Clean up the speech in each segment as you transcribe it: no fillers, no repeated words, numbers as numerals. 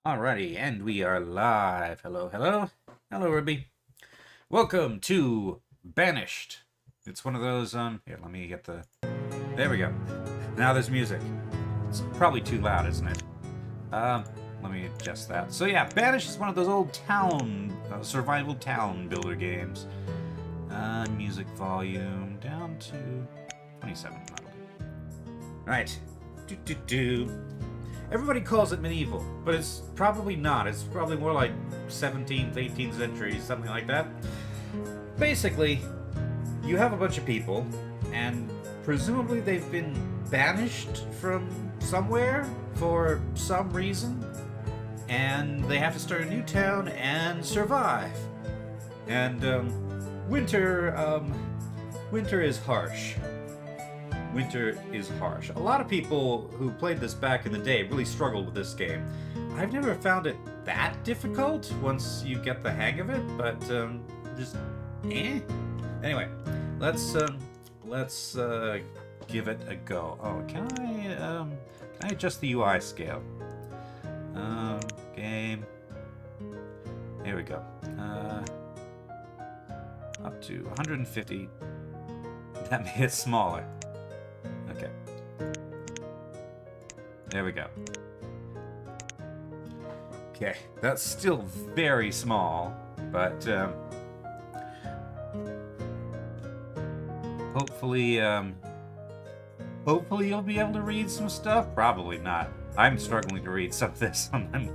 Alrighty, and we are live. Hello, hello. Hello, Ruby. Welcome to Banished. It's one of those, here, let me get the... There we go. Now there's music. It's probably too loud, isn't it? Let me adjust that. So yeah, Banished is one of those old town, survival town builder games. Music volume down to 27. Right. Everybody calls it medieval, but it's probably not. It's probably more like 17th, 18th century, something like that. Basically, you have a bunch of people, and presumably they've been banished from somewhere for some reason, and they have to start a new town and survive. And winter is harsh. Winter is harsh. A lot of people who played this back in the day really struggled with this game. I've never found it that difficult once you get the hang of it, but just Anyway, let's give it a go. Oh, can I adjust the UI scale? Game. Here we go. Up to 150. That made it smaller. Okay. There we go. Okay, that's still very small, but hopefully you'll be able to read some stuff. Probably not. I'm struggling to read some of this on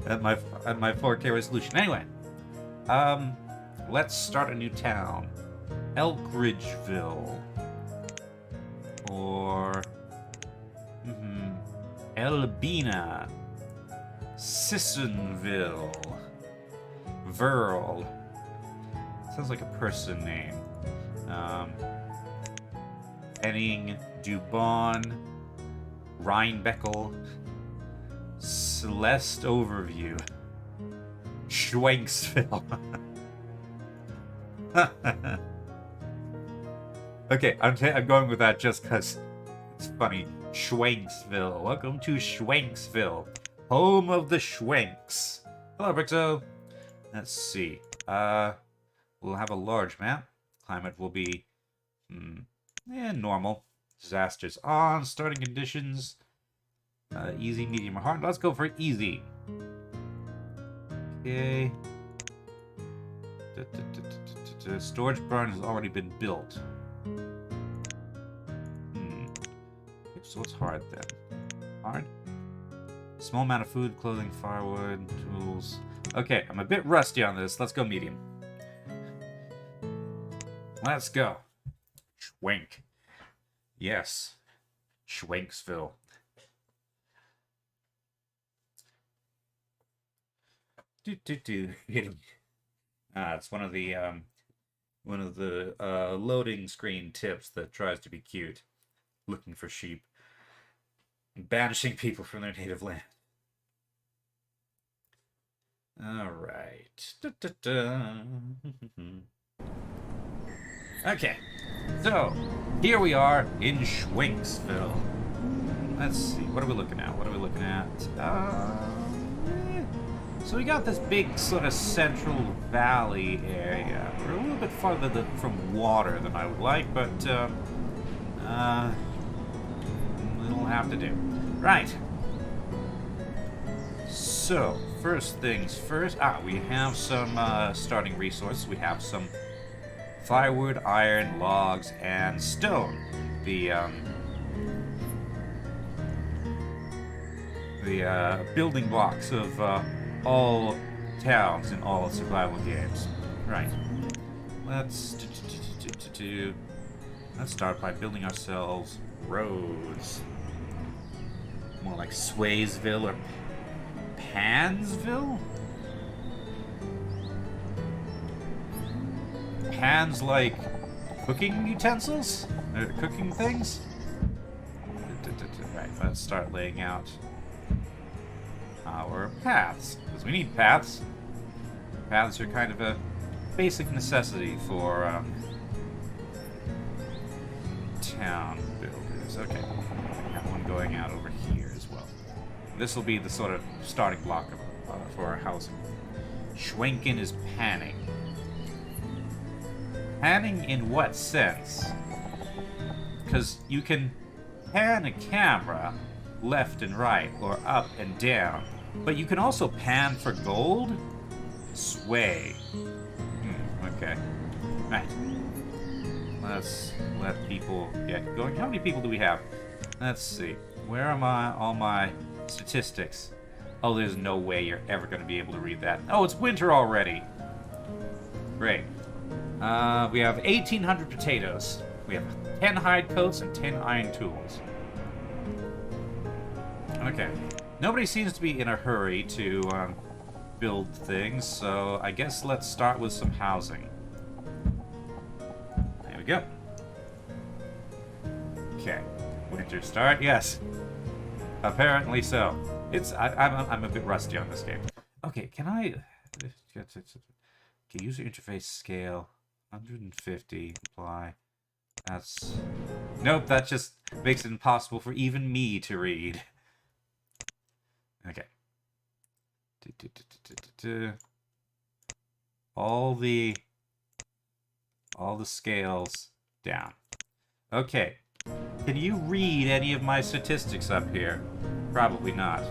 at my 4K resolution. Anyway, let's start a new town, Elkridgeville. Or Elbina, Sissonville, Verl. Sounds like a person name. Henning, Dubon, Rheinbeckel, Celeste Overview, Schwenksville. Okay, I'm going with that just because it's funny. Schwenksville. Welcome to Schwenksville, home of the Schwenks. Hello, Brixo. Let's see. We'll have a large map. Climate will be normal. Disasters on. Starting conditions. Easy, medium, or hard. Let's go for easy. Okay. Storage barn has already been built. So what's hard then? Hard? Small amount of food, clothing, firewood, tools. Okay, I'm a bit rusty on this. Let's go medium. Let's go. Schwenk. Yes. Schwenksville. It's one of the loading screen tips that tries to be cute. Looking for sheep. Banishing people from their native land. Alright. Okay. So, here we are in Schwenksville. Let's see. What are we looking at? So we got this big sort of central valley area. We're a little bit farther from water than I would like, but it'll have to do. Right. So, first things first. We have some starting resources. We have some firewood, iron, logs, and stone. The building blocks of all towns in all survival games. Right. Let's start by building ourselves roads. More like Swaysville or Pansville? Pans like cooking utensils? Or cooking things? Right, let's start laying out our paths. Because we need paths. Paths are kind of a basic necessity for town builders. Okay, we have one going out over here as well. This will be the sort of starting block for our housing. Schwenken is panning. Panning in what sense? Because you can pan a camera left and right, or up and down. But you can also pan for gold? Sway. Okay. Right. Let's let people get going. How many people do we have? Let's see. Where are all my statistics? Oh, there's no way you're ever going to be able to read that. Oh, it's winter already. Great. We have 1,800 potatoes. We have 10 hide coats and 10 iron tools. Okay. Nobody seems to be in a hurry to build things, so I guess let's start with some housing. There we go. Okay. Winter start? Yes. Apparently so. I'm a bit rusty on this game. Okay, can I... Okay, user interface scale. 150. Apply. That's... Nope, that just makes it impossible for even me to read. Okay. All the scales down. Okay. Can you read any of my statistics up here? Probably not.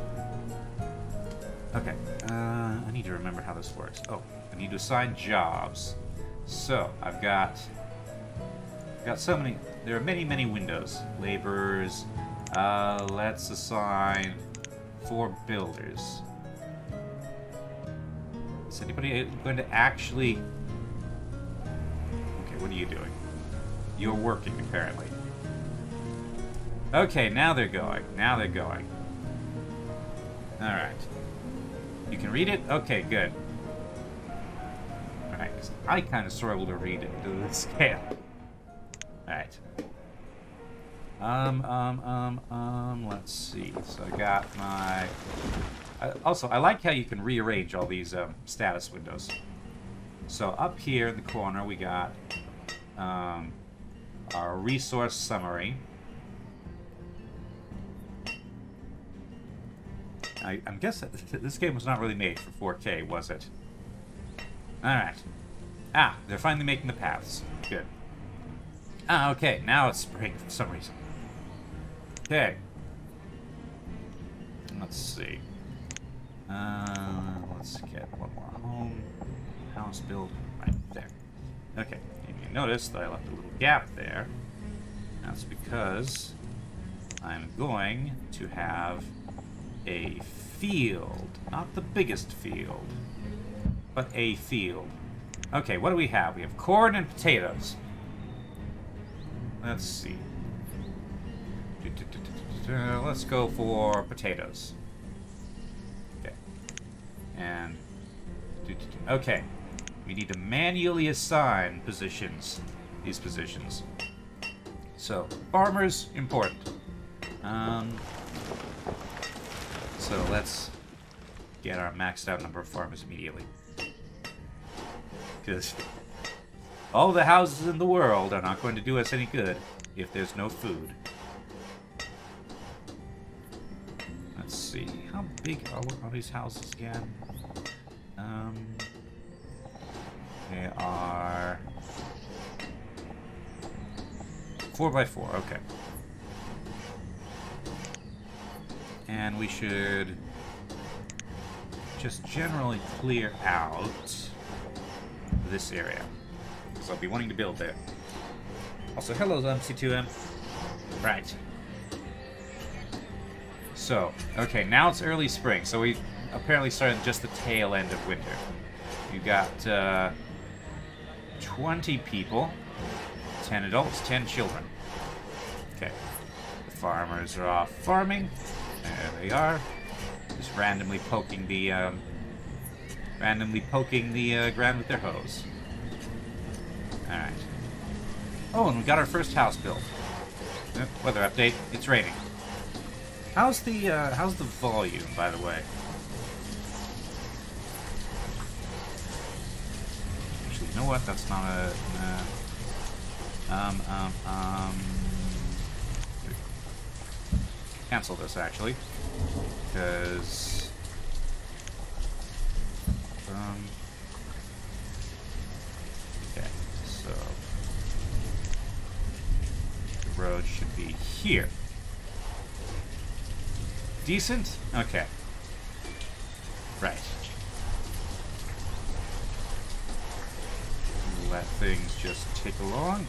Okay. I need to remember how this works. Oh, I need to assign jobs. So, I've got so many... There are many, many windows. Laborers. Let's assign 4 builders. Is anybody going to actually... Okay, what are you doing? You're working, apparently. Okay, now they're going. Now they're going. Alright. You can read it? Okay, good. Alright, because I kind of struggle to read it to the scale. Alright. Let's see. So I got my... Also, I like how you can rearrange all these status windows. So up here in the corner, we got our resource summary. I'm guessing this game was not really made for 4K, was it? Alright. Ah, they're finally making the paths. Good. Ah, okay. Now it's spring for some reason. Okay. Let's see. Let's get one more home. House build right there. Okay. You notice that I left a little gap there. That's because I'm going to have a field. Not the biggest field, but a field. Okay, what do we have? We have corn and potatoes. Let's see. Let's go for potatoes. Okay. And... Okay. We need to manually assign positions. These positions. So, farmers, important. So let's get our maxed out number of farmers immediately. Because all the houses in the world are not going to do us any good if there's no food. Let's see, how big are these houses again? They are 4x4, okay. And we should just generally clear out this area. So I'll be wanting to build there. Also, hello, MC2M. Right. So, okay, now it's early spring. So we apparently started just the tail end of winter. You got 20 people, 10 adults, 10 children. Okay. The farmers are off farming. There they are. Just randomly poking the ground with their hose. Alright. Oh, and we got our first house built. Weather update. It's raining. How's the volume, by the way? Actually, you know what? That's not a... Cancel this, actually. because okay, so the road should be here. Decent? Okay. Right. Let things just tick along.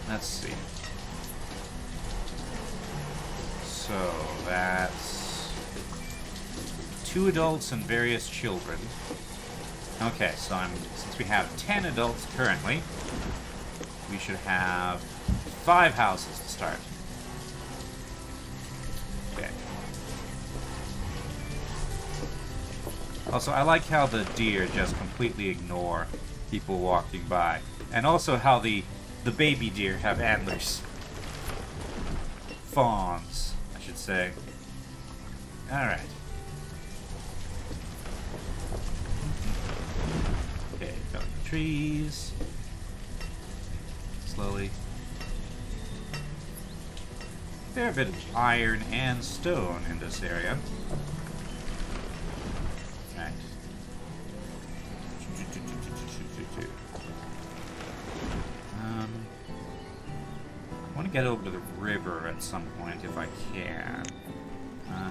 Let's see. So that's 2 adults and various children. Okay, so since we have 10 adults currently, we should have 5 houses to start. Okay. Also, I like how the deer just completely ignore people walking by. And also how the baby deer have antlers. Fawns, I should say. Alright. Okay, felling the trees. Slowly. Fair bit of iron and stone in this area. Right. I want to get over to the river at some point if I can.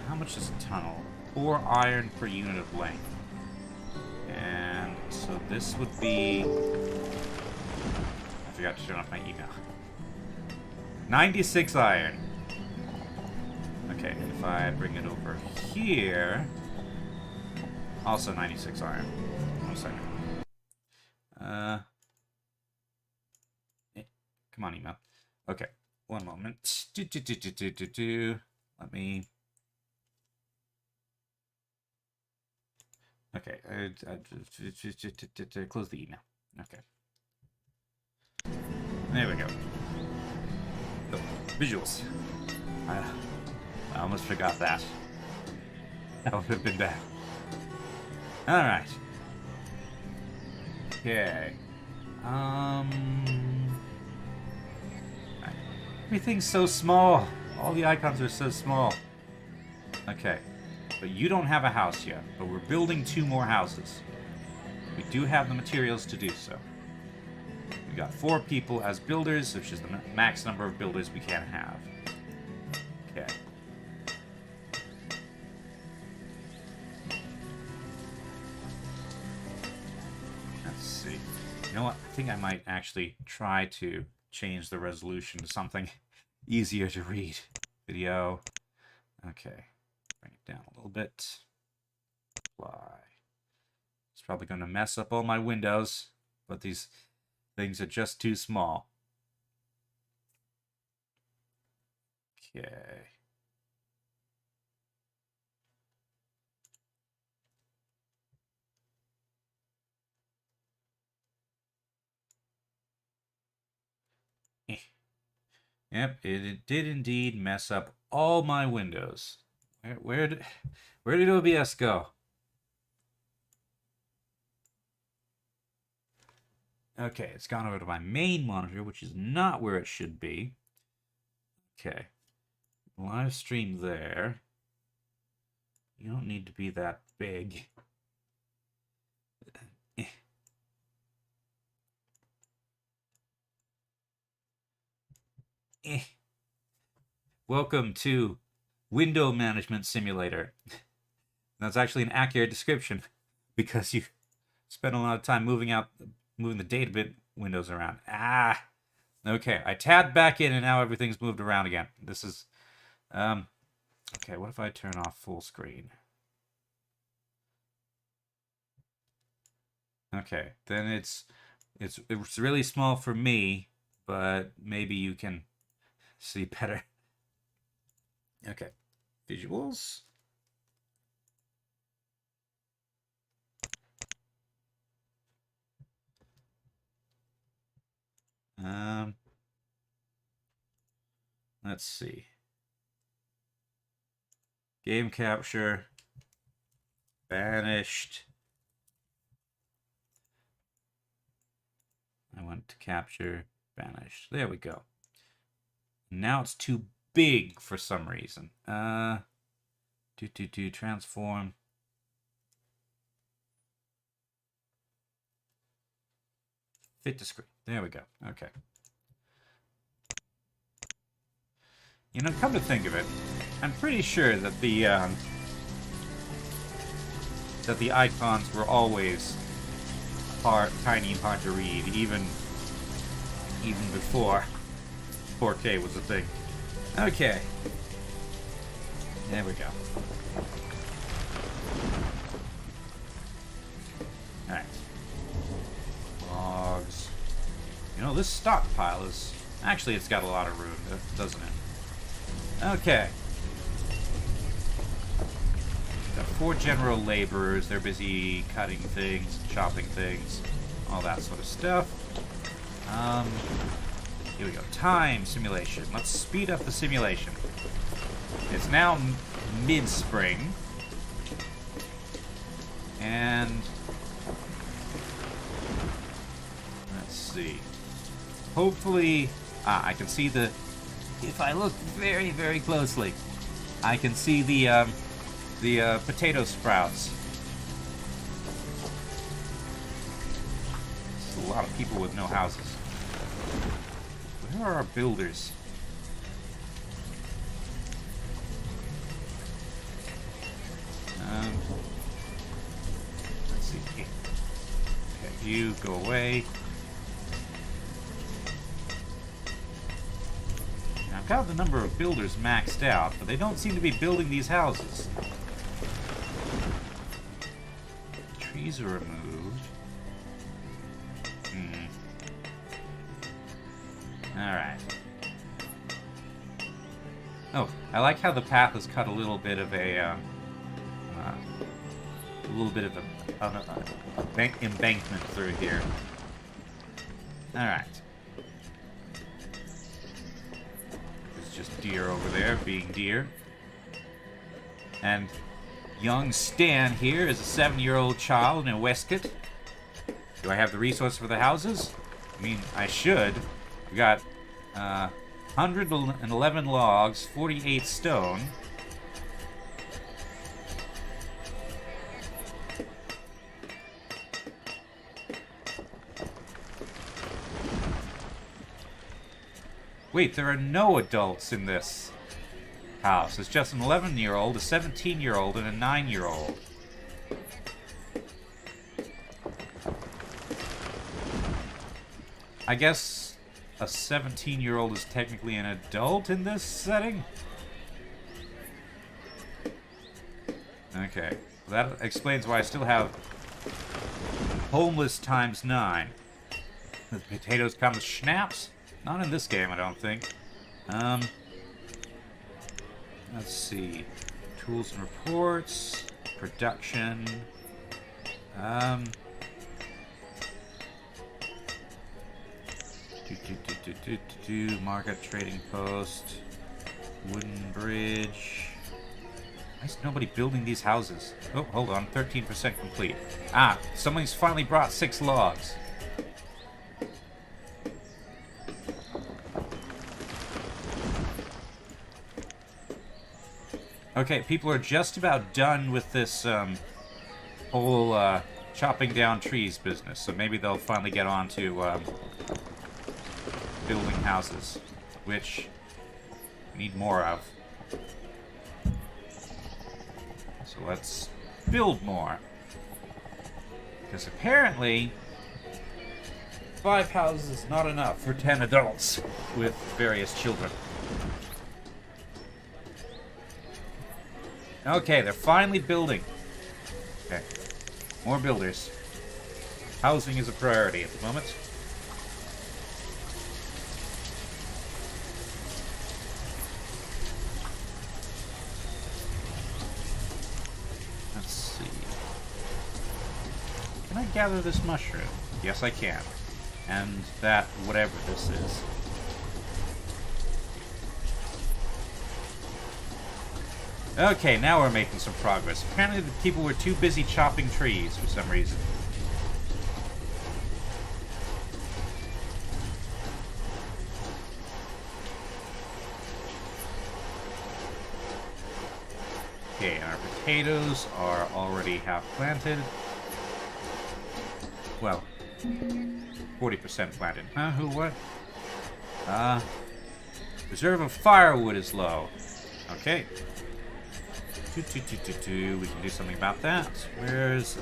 How much is a tunnel? 4 iron per unit of length. And so this would be... I forgot to turn off my email. 96 iron. Okay, and if I bring it over here... Also 96 iron. 1 second. Come on, email. Okay, one moment. Let me... Okay, close the email. Okay. There we go. Oh, visuals. I almost forgot that. That would have been bad. Alright. Okay. Everything's so small. All the icons are so small. Okay. But you don't have a house yet. But we're building 2 more houses. We do have the materials to do so. We got 4 people as builders, which is the max number of builders we can have. Okay. Let's see. You know what? I think I might actually try to change the resolution to something easier to read. Video. Okay. Bring it down a little bit. Apply. It's probably going to mess up all my windows, but these things are just too small. Okay. Yep, it did indeed mess up all my windows. Where did OBS go? Okay, it's gone over to my main monitor, which is not where it should be. Okay. Live stream there. You don't need to be that big. Welcome to Window Management Simulator. That's actually an accurate description because you spent a lot of time moving the data bit windows around. Okay, I tabbed back in and now everything's moved around again. This is okay, what if I turn off full screen? Okay, then it's really small for me, but maybe you can see better. Okay, visuals. Let's see. Game capture. Banished. I want to capture. Banished. There we go. Now it's 2 big for some reason. Transform. Fit to screen. There we go. Okay. You know, come to think of it, I'm pretty sure that the icons were always tiny and hard to read, even before 4K was a thing. Okay. There we go. Alright. Logs. You know, this stockpile is... Actually, it's got a lot of room, doesn't it? Okay. Got 4 general laborers. They're busy cutting things, chopping things, all that sort of stuff. Here we go. Time simulation. Let's speed up the simulation. It's now mid-spring. And... let's see. Hopefully... I can see the... If I look very, very closely, I can see the potato sprouts. There's a lot of people with no houses. Where are our builders? Let's see. Okay, you go away. I've got the number of builders maxed out, but they don't seem to be building these houses. Trees are removed. Alright. Oh, I like how the path has cut a little bit of embankment through here. Alright. Just deer over there, being deer. And young Stan here is a 7-year-old child in a waistcoat. Do I have the resource for the houses? I mean, I should. We got 111 logs, 48 stone. Wait, there are no adults in this house. It's just an 11-year-old, a 17-year-old, and a 9-year-old. I guess a 17-year-old is technically an adult in this setting? Okay. That explains why I still have homeless times 9. The potatoes come with schnapps? Not in this game, I don't think. Let's see. Tools and reports. Production. Market trading post. Wooden bridge. Why is nobody building these houses? Oh, hold on. 13% complete. Ah, somebody's finally brought 6 logs. Okay, people are just about done with this whole chopping down trees business, so maybe they'll finally get on to building houses, which we need more of. So let's build more. Because apparently 5 houses is not enough for 10 adults with various children. Okay, they're finally building. Okay. More builders. Housing is a priority at the moment. Let's see. Can I gather this mushroom? Yes, I can. And that, whatever this is. Okay, now we're making some progress. Apparently the people were too busy chopping trees for some reason. potatoes are already half planted. Well, 40% planted. Huh? Who? What? Reserve of firewood is low. Okay. We can do something about that. Where's,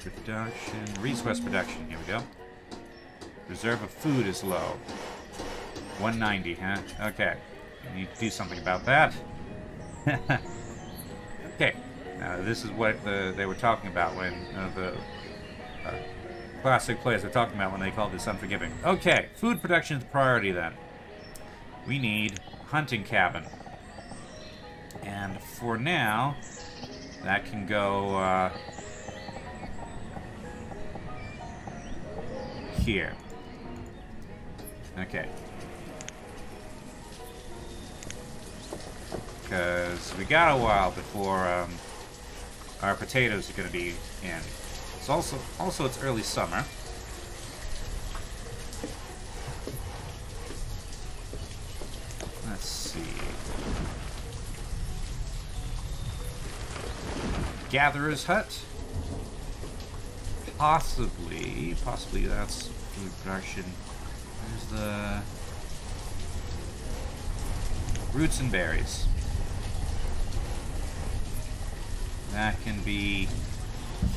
production, resource production. Here we go. Reserve of food is low. 190, huh? Okay. We need to do something about that. Okay. Now, this is what they were talking about when the classic players were talking about when they called this unforgiving. Okay. Food production is the priority then. We need hunting cabin. And for now, that can go here. Okay. Because we got a while before our potatoes are going to be in. It's also it's early summer. Let's see. Gatherer's hut. Possibly that's food production. There's the roots and berries. That can be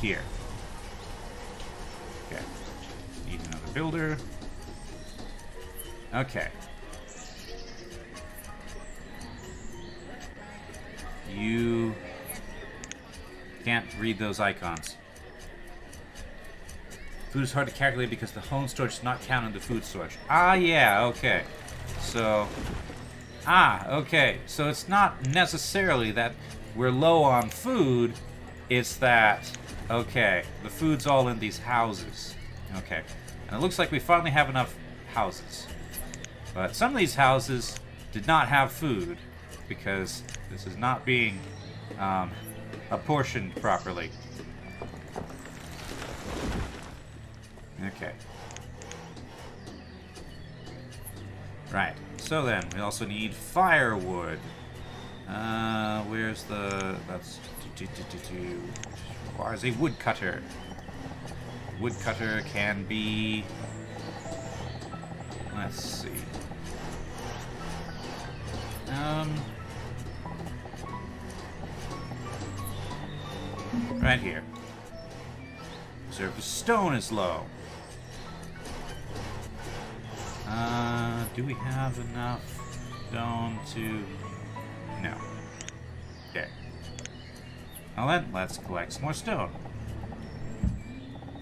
here. Okay. Need another builder. Okay. You can't read those icons. Food is hard to calculate because the home storage does not count in the food storage. Ah, yeah, okay. So, okay. So it's not necessarily that we're low on food. It's that, okay, the food's all in these houses. Okay. And it looks like we finally have enough houses. But some of these houses did not have food because this is not being apportioned properly. Okay. Right. So then, we also need firewood. Where's the... That's... Requires a woodcutter. Woodcutter can be... Let's see. Right here. Reserve of stone is low. Do we have enough stone to... No. Okay. Well then, let's collect some more stone.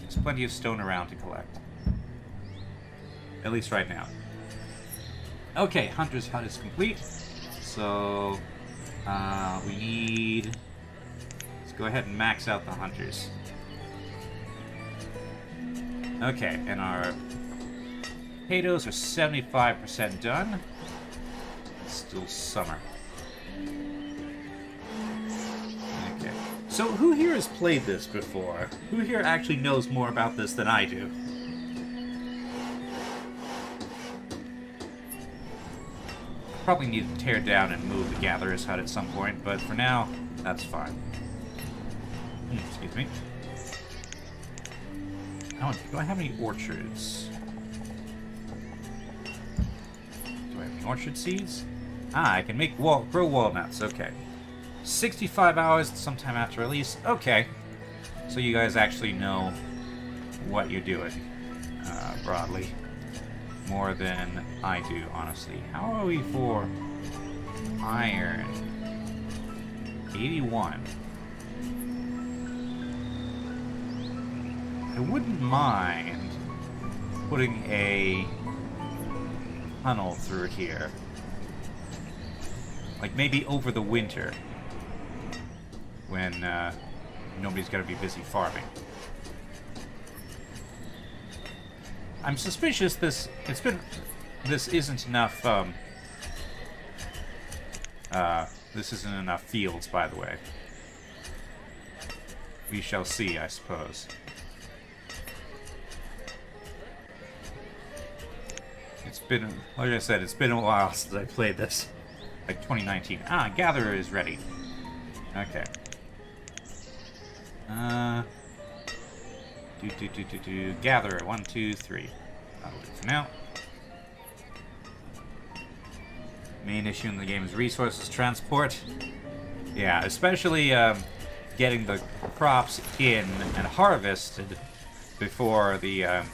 There's plenty of stone around to collect. At least right now. Okay, Hunter's Hut is complete. So, we need... Let's go ahead and max out the hunters. Okay, and our potatoes are 75% done. It's still summer. Okay. So who here has played this before? Who here actually knows more about this than I do? Probably need to tear down and move the Gatherer's Hut at some point, but for now, that's fine. Excuse me. Do I have any orchards? Do I have any orchard seeds? I can make grow walnuts. Okay. 65 hours sometime after release. Okay. So you guys actually know what you're doing, broadly. More than I do, honestly. How are we for iron? 81. I wouldn't mind putting a tunnel through here. Like maybe over the winter. When nobody's got to be busy farming. I'm suspicious this isn't enough this isn't enough fields, by the way. We shall see, I suppose. It's been, like I said, it's been a while since I played this. Like 2019. Ah, gatherer is ready. Okay. Gatherer, 1, 2, 3. That'll do for now. Main issue in the game is resources transport. Yeah, especially getting the crops in and harvested before the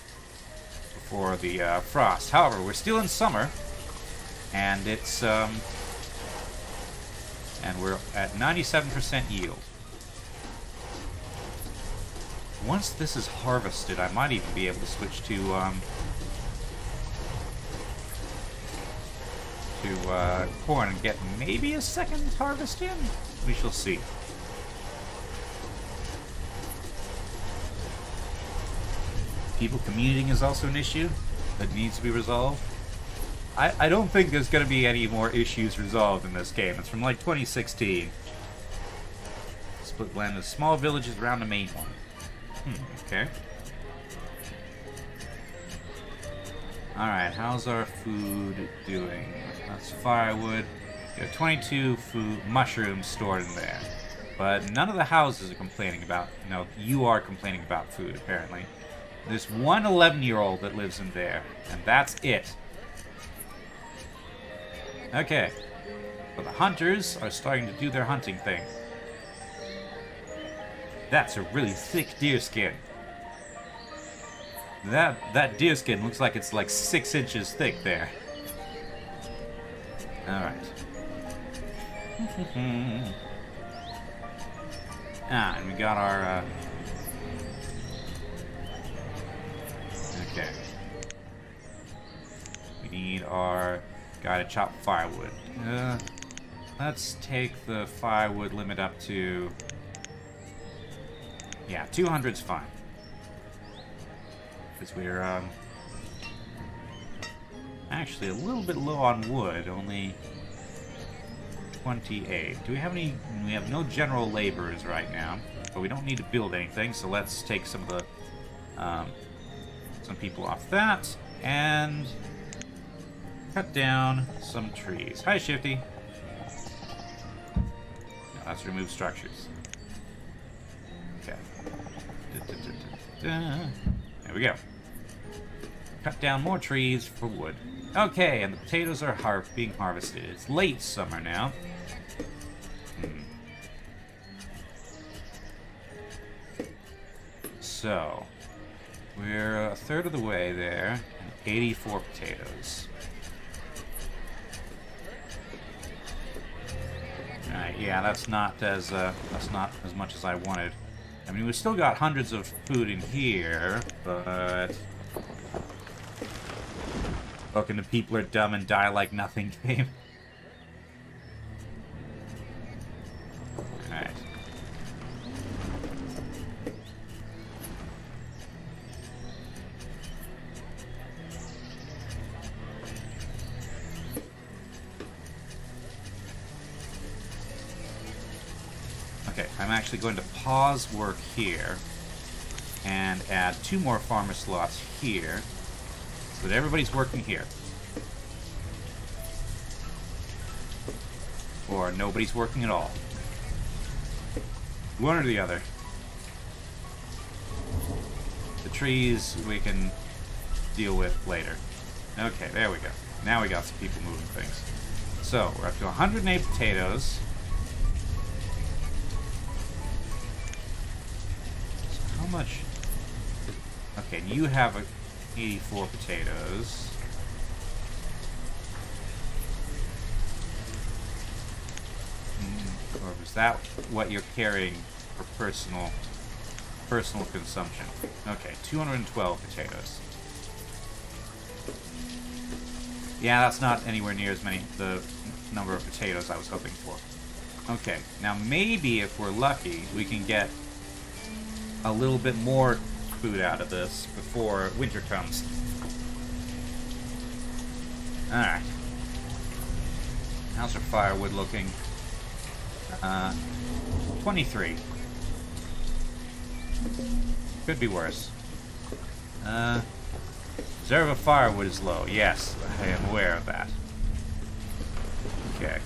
frost. However, we're still in summer, and it's and we're at 97% yield. Once this is harvested, I might even be able to switch to corn and get maybe a second harvest in. We shall see. People commuting is also an issue that needs to be resolved. I don't think there's going to be any more issues resolved in this game. It's from like 2016. Split blend of small villages around the main one. Okay. Alright, how's our food doing? That's firewood. We have 22 mushrooms stored in there. But none of the houses are complaining about... No, you are complaining about food, apparently. There's one 11-year-old that lives in there, and that's it. Okay. Well, the hunters are starting to do their hunting thing. That's a really thick deer skin. That deer skin looks like it's like 6 inches thick there. Alright. And we got our, okay. We need our guy to chop firewood. Let's take the firewood limit up to... Yeah, 200's fine. Because we're, actually a little bit low on wood, only 28. Do we have any... We have no general laborers right now, but we don't need to build anything, so let's take some of the, some people off that, and cut down some trees. Hi, Shifty. No, let's remove structures. Okay. There we go. Cut down more trees for wood. Okay, and the potatoes are being harvested. It's late summer now. So, we're a third of the way there, and 84 potatoes. Alright, yeah, that's not as much as I wanted. I mean, we've still got hundreds of food in here, but... Welcome to People Are Dumb and Die Like Nothing game. Alright. Okay, I'm actually going to pause work here and add 2 more farmer slots here. So that everybody's working here. Or nobody's working at all. One or the other. The trees we can deal with later. Okay, there we go. Now we got some people moving things. So, we're up to 108 potatoes. So how much... Okay, you have a... 84 potatoes. Or was that what you're carrying for personal consumption? Okay, 212 potatoes. Yeah, that's not anywhere near as many the number of potatoes I was hoping for. Okay, now maybe if we're lucky, we can get a little bit more food out of this before winter comes. Alright. How's our firewood looking? 23. Could be worse. Reserve of firewood is low. Yes, I am aware of that. Okay.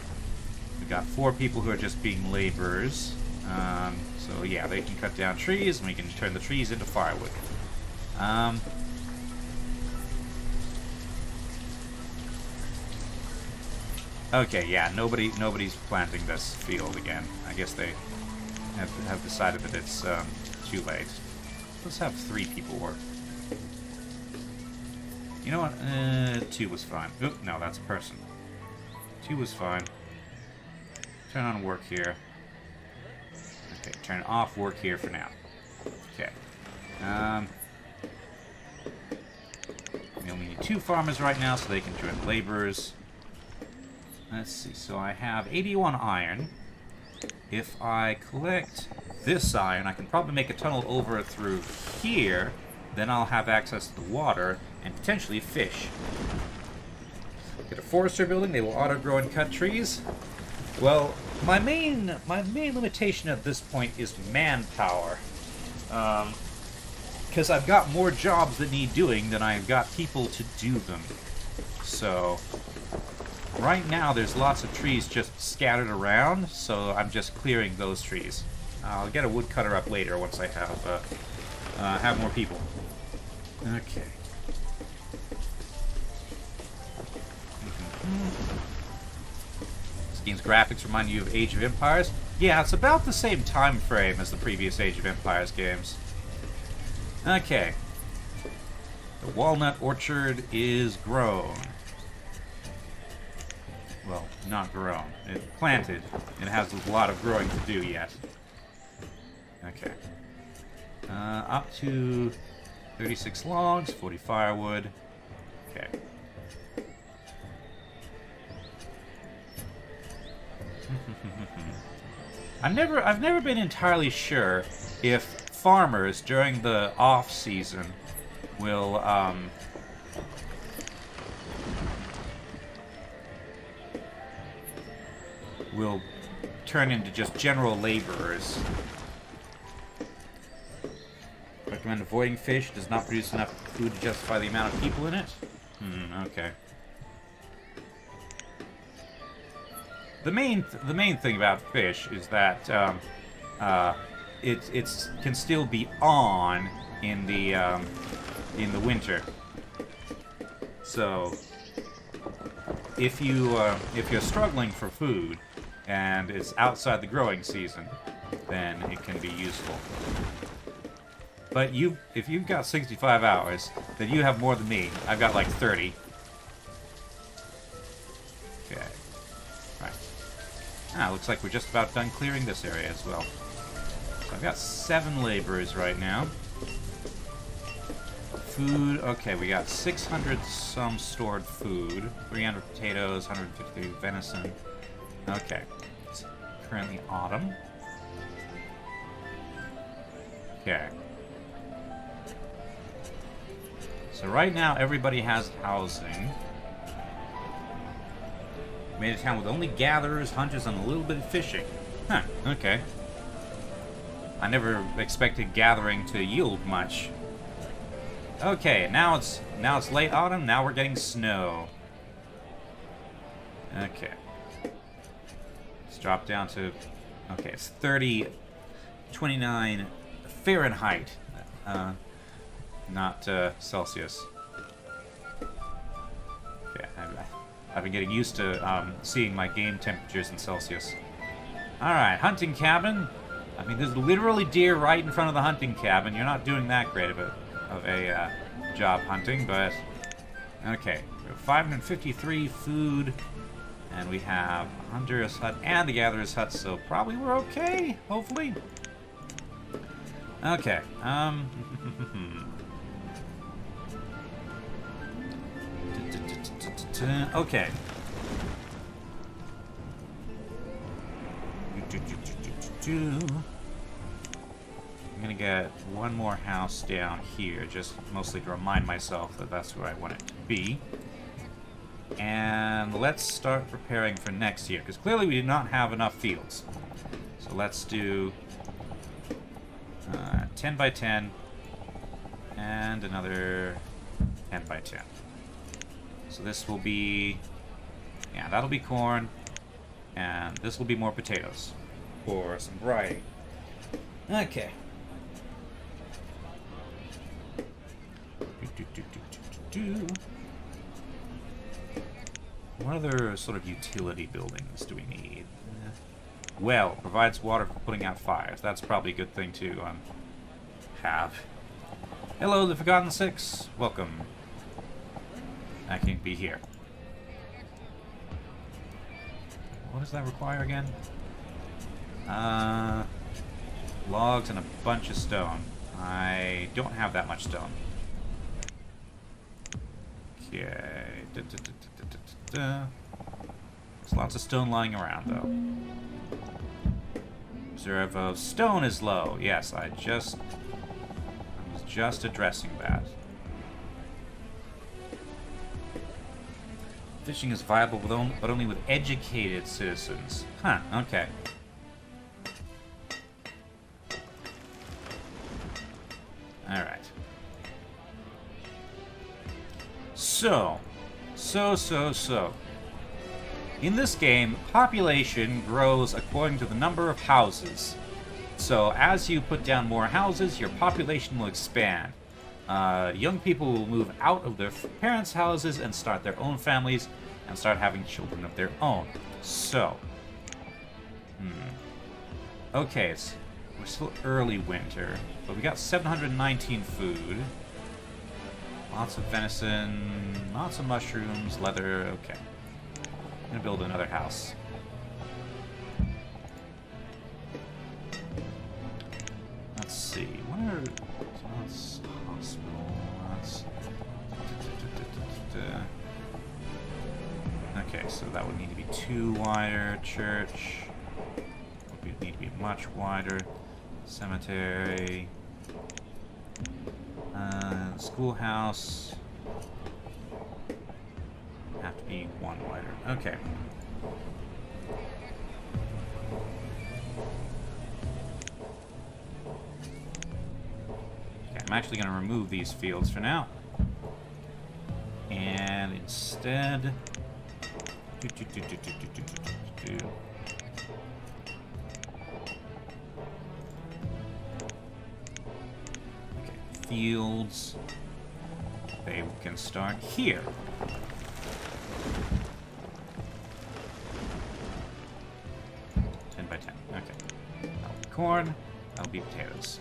We got 4 people who are just being laborers. So yeah, they can cut down trees, and we can turn the trees into firewood. Okay, yeah, nobody's planting this field again. I guess they have decided that it's too late. Let's have 3 people work. You know what? 2 was fine. Oop, no, that's a person. 2 was fine. Turn on work here. Okay, turn off work here for now. Okay. We only need 2 farmers right now, so they can join laborers. Let's see, so I have 81 iron. If I collect this iron, I can probably make a tunnel over through here. Then I'll have access to the water and potentially fish. Get a forester building, they will auto-grow and cut trees. Well, my main limitation at this point is manpower. Because I've got more jobs that need doing than I've got people to do them. So right now, there's lots of trees just scattered around, so I'm just clearing those trees. I'll get a woodcutter up later once I have more people. Okay. This game's graphics remind you of Age of Empires. Yeah, it's about the same time frame as the previous Age of Empires games. Okay. The walnut orchard is grown. Well, not grown. It's planted. It has a lot of growing to do yet. Okay. Up to 36 logs, 40 firewood. Okay. I've never been entirely sure if farmers during the off season will turn into just general laborers. Recommend avoiding fish. Does not produce enough food to justify the amount of people in it. Okay. The main thing about fish is that it can still be on in the winter. So if you're struggling for food and it's outside the growing season, then it can be useful. But if you've got 65 hours, then you have more than me. I've got like 30. Okay. Right. Looks like we're just about done clearing this area as well. So I've got 7 laborers right now. Food, okay, we got 600 some stored food. 300 potatoes, 150 venison. Okay. It's currently autumn. Okay. So right now, everybody has housing. Made a town with only gatherers, hunters, and a little bit of fishing. Huh, okay. I never expected gathering to yield much. Okay, now it's late autumn, now we're getting snow. Okay. Let's drop down to... Okay, it's 29 Fahrenheit. Not Celsius. Okay, I've been getting used to seeing my game temperatures in Celsius. Alright, hunting cabin. I mean, there's literally deer right in front of the hunting cabin. You're not doing that great of a job hunting, but... Okay, we have 553 food, and we have a hunter's hut and the gatherer's hut, so probably we're okay, hopefully. Okay, okay. I'm gonna get one more house down here, just mostly to remind myself that that's where I want it to be. And let's start preparing for next year, because clearly we did not have enough fields. So let's do 10 by 10 and another 10 by 10. So this will be, yeah, that'll be corn. And this will be more potatoes. For some variety. Okay. What other sort of utility buildings do we need? Well, provides water for putting out fires. That's probably a good thing to have. Hello, the Forgotten Six. Welcome. I can't be here. What does that require again? Logs and a bunch of stone. I don't have that much stone. Okay. There's lots of stone lying around, though. Reserve of stone is low. Yes, I was just addressing that. Fishing is viable, but only with educated citizens. Huh, okay. Alright. So. In this game, population grows according to the number of houses. So as you put down more houses, your population will expand. Young people will move out of their parents' houses and start their own families and start having children of their own. So. Okay, we're still early winter, but we got 719 food. Lots of venison, lots of mushrooms, leather, okay. I'm gonna build another house. Let's see, where... So that's hospital, that's... Okay, so that would need to be 2 wider. Church would need to be much wider. Cemetery. Schoolhouse. Have to be 1 wider. Okay. Okay, I'm actually going to remove these fields for now. And instead... fields. They can start here. Ten by 10. Okay. That'll be corn. That'll be potatoes.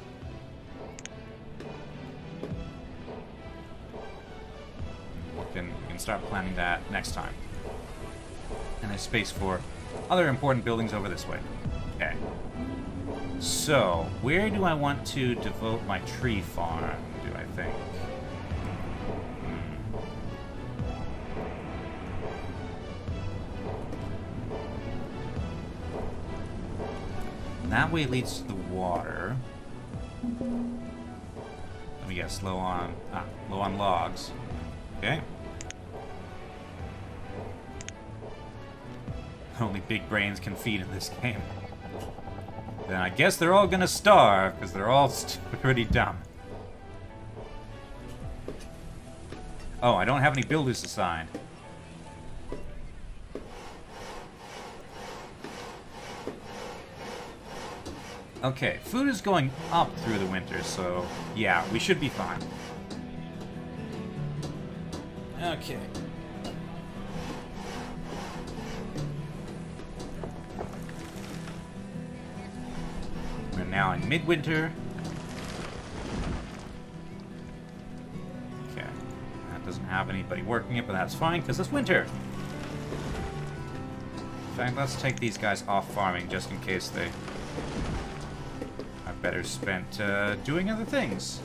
We can start planning that next time. And there's space for other important buildings over this way. Okay. So, where do I want to devote my tree farm, do I think? That way leads to the water. Let me guess, low on logs. Okay. Only big brains can feed in this game. Then I guess they're all gonna starve, because they're all pretty dumb. Oh, I don't have any builders assigned. Okay, food is going up through the winter, so yeah, we should be fine. Okay. We're now in midwinter. Okay. That doesn't have anybody working it, but that's fine, because it's winter. In fact, let's take these guys off farming, just in case they are better spent doing other things.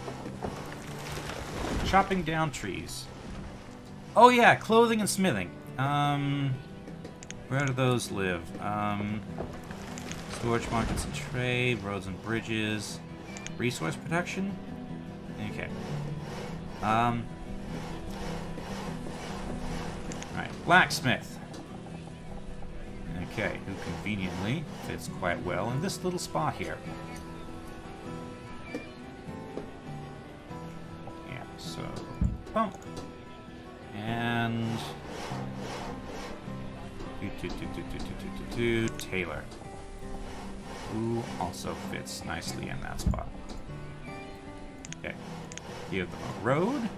Chopping down trees. Oh yeah, clothing and smithing. Where do those live? Storage markets and trade, roads and bridges, resource protection? Okay. Alright, blacksmith. Okay, who conveniently fits quite well in this little spot here. Yeah, so bump. And Taylor. Who also fits nicely in that spot. Okay. Give them a road.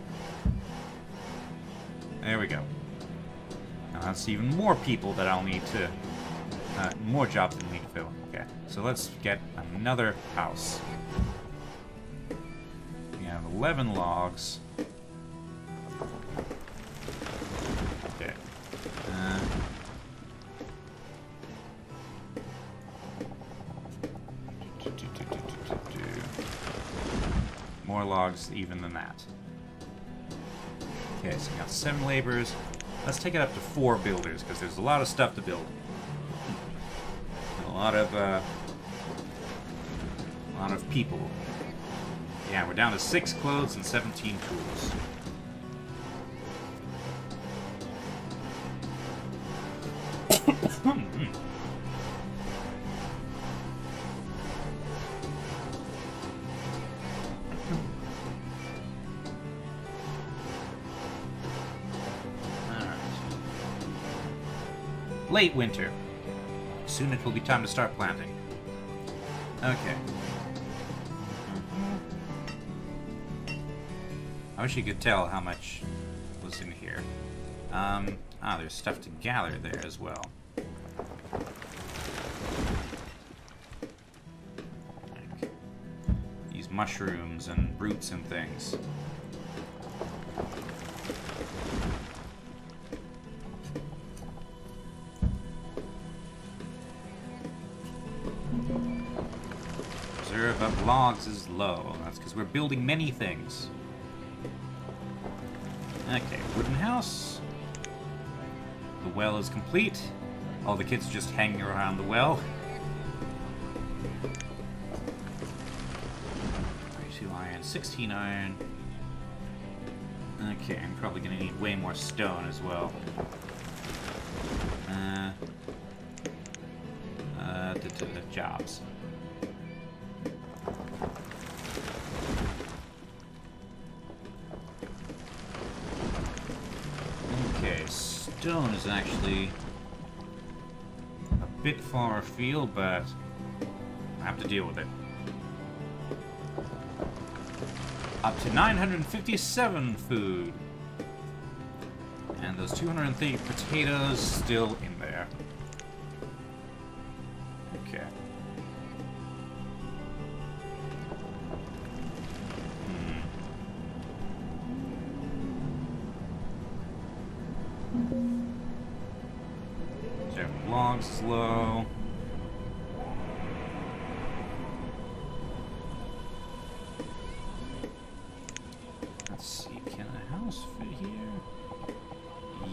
There we go. Now that's even more people that I'll need to... more jobs that I need to fill. Okay, so let's get another house. We have 11 logs. Okay. More logs even than that. Okay, so we got 7 laborers. Let's take it up to 4 builders, because there's a lot of stuff to build. A lot of people. Yeah, we're down to 6 clothes and 17 tools. Late winter. Soon it will be time to start planting. Okay. I wish you could tell how much was in here. There's stuff to gather there as well. Like these mushrooms and roots and things. Reserve of logs is low. That's because we're building many things. Okay, wooden house. The well is complete. All the kids are just hanging around the well. 32 iron, 16 iron. Okay, I'm probably gonna need way more stone as well. Jobs. Okay, stone is actually a bit far afield, but I have to deal with it. Up to 957 food. And those 230 potatoes still in there. Okay. So logs is low. Let's see, can a house fit here?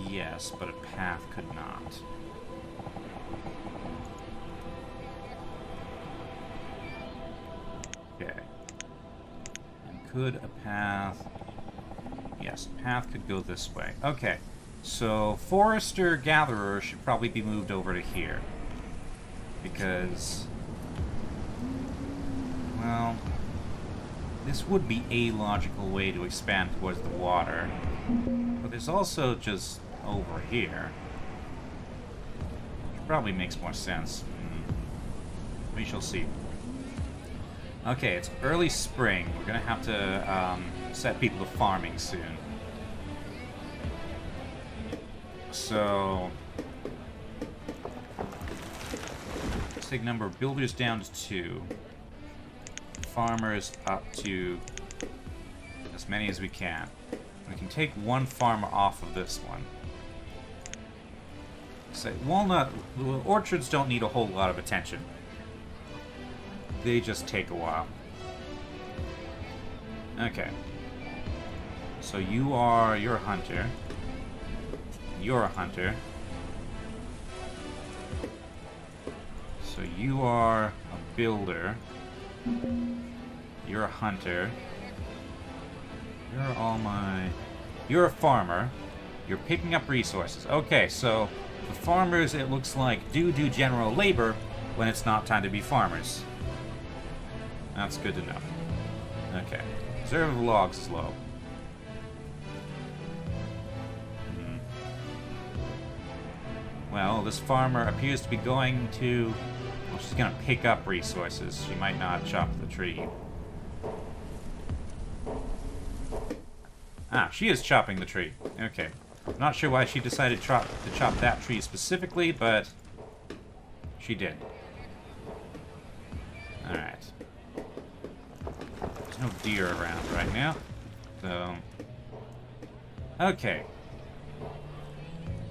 Yes, but a path could not. Okay. And could a path... Yes, a path could go this way. Okay. So, Forester Gatherer should probably be moved over to here. Because... well... this would be a logical way to expand towards the water. But there's also just over here. Which probably makes more sense. We shall see. Okay, it's early spring. We're gonna have to set people to farming soon. So... let's take number of builders down to 2. Farmers up to as many as we can. We can take one farmer off of this one. So orchards don't need a whole lot of attention. They just take a while. Okay. So you're a hunter. You're a hunter. So you are a builder. You're a hunter. You're a farmer. You're picking up resources. Okay, so the farmers, it looks like, do general labor when it's not time to be farmers. That's good to know. Okay. Reserve of logs is low. Well, this farmer appears to be going to... Well, she's gonna pick up resources. She might not chop the tree. Ah, she is chopping the tree. Okay. Not sure why she decided to chop that tree specifically, but she did. Alright. There's no deer around right now. So... Okay.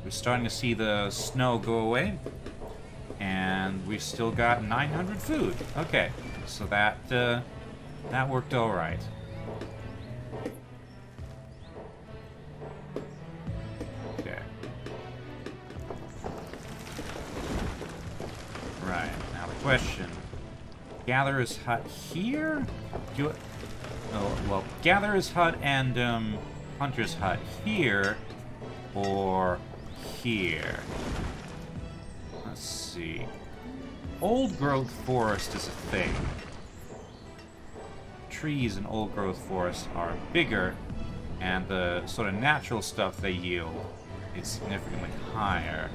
We're starting to see the snow go away. And we've still got 900 food. Okay. So that worked alright. Okay. Right. Now the question. Gatherer's hut here? Oh, well, Gatherer's hut and Hunter's hut here, or here. Let's see. Old growth forest is a thing. Trees in old growth forest are bigger, and the sort of natural stuff they yield is significantly higher.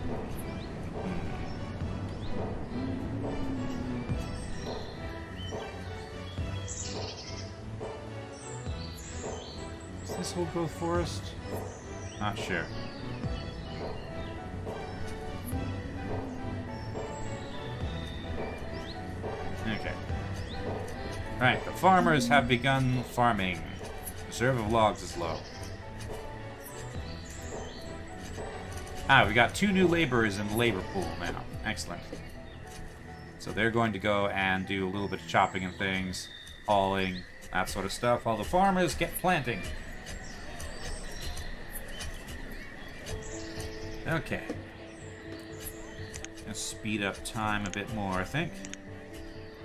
This old growth forest? Not sure. Okay. Right, the farmers have begun farming. Reserve of logs is low. Ah, we got 2 new laborers in the labor pool now. Excellent. So they're going to go and do a little bit of chopping and things, hauling, that sort of stuff, while the farmers get planting. Okay. Let's speed up time a bit more, I think.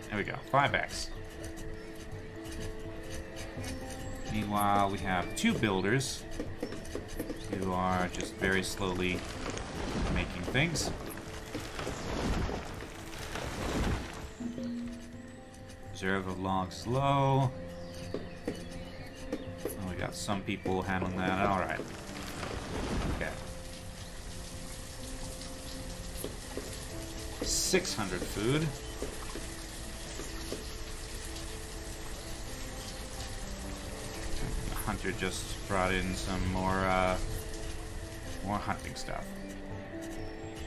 There we go. 5x. Meanwhile, we have 2 builders who are just very slowly making things. Reserve of logs low. Oh, we got some people handling that. Alright. Okay. 600 food. The hunter just brought in some more hunting stuff.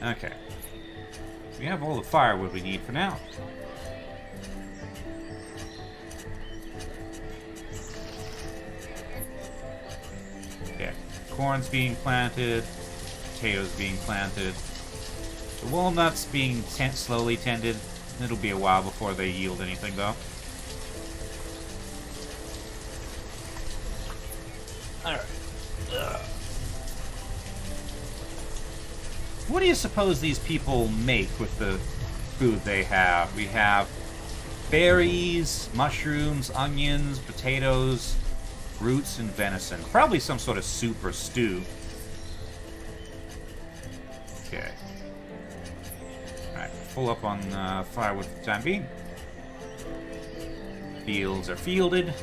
Okay. We have all the firewood we need for now. Okay. Corn's being planted. Potatoes being planted. The walnuts being slowly tended. It'll be a while before they yield anything, though. Alright. What do you suppose these people make with the food they have? We have berries, mushrooms, onions, potatoes, roots, and venison. Probably some sort of soup or stew. Okay. Alright, full up on firewood for the time being. Fields are fielded.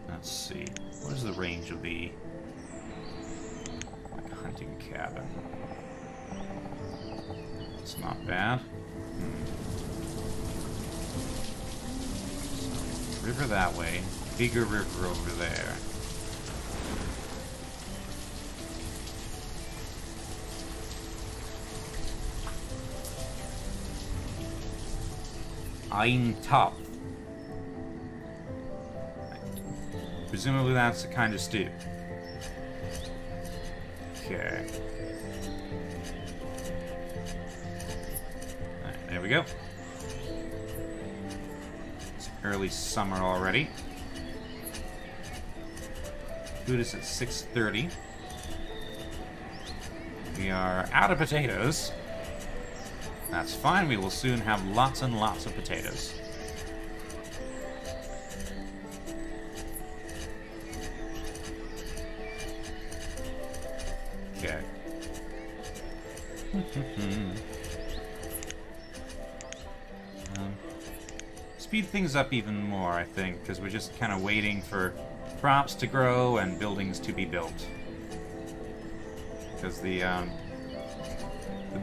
Let's see. What is the range of the hunting cabin? It's not bad. So, river that way. Bigger river over there. Ein top. Presumably that's the kind of stew. Okay. Alright, there we go. It's early summer already. Food is at 6:30. We are out of potatoes. That's fine, we will soon have lots and lots of potatoes. Okay. Let's speed things up even more, I think, because we're just kind of waiting for crops to grow and buildings to be built. Because the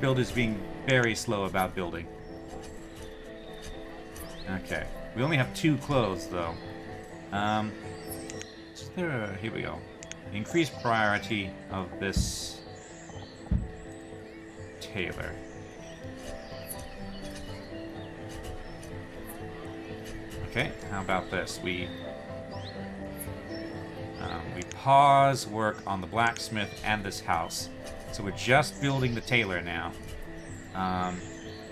builder's being very slow about building. Okay. We only have 2 clothes, though. Is there a... Here we go. Increased priority of this tailor. Okay, how about this? We pause work on the blacksmith and this house. So we're just building the tailor now.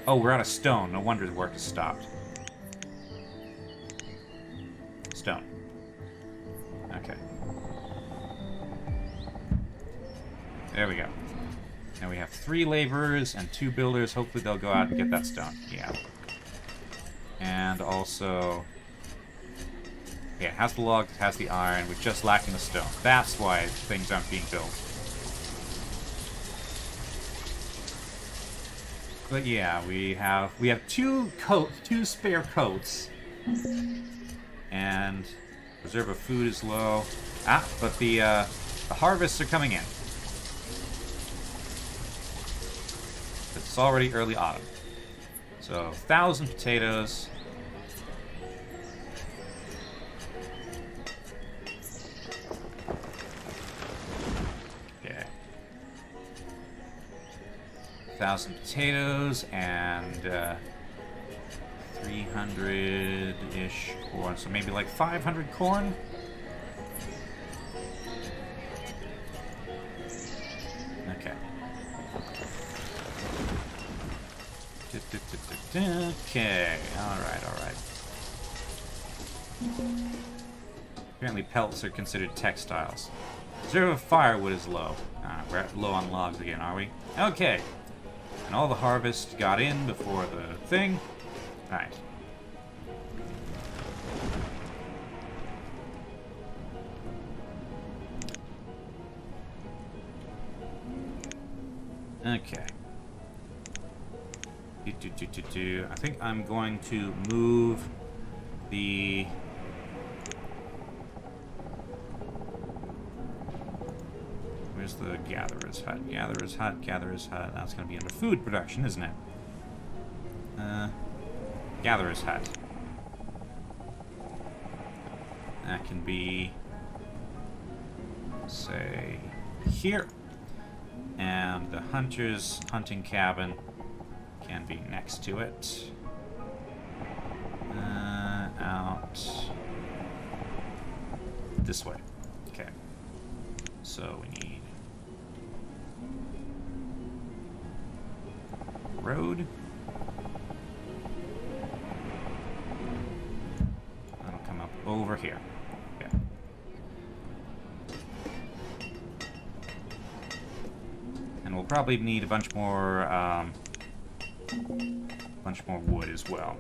Oh, we're out of stone. No wonder the work has stopped. Stone. Okay. There we go. Now we have 3 laborers and 2 builders. Hopefully they'll go out and get that stone. Yeah. And also... Yeah, it has the logs, it has the iron. We're just lacking the stone. That's why things aren't being built. But yeah, we have 2 spare coats. And reserve of food is low. Ah, but the harvests are coming in. It's already early autumn. So 1,000 potatoes. Okay. 1,000 potatoes and 300-ish corn. So maybe like 500 corn. Okay. Okay, alright. Apparently pelts are considered textiles. Reserve of firewood is low. We're low on logs again, are we? Okay. And all the harvest got in before the thing. Alright. Okay. I think I'm going to move the... Where's the gatherer's hut? Gatherer's hut. That's going to be under food production, isn't it? Gatherer's hut. That can be... say... here. And the hunter's hunting cabin can be next to it. Out this way. Okay. So we need road. That'll come up over here. Okay. And we'll probably need a bunch more wood as well.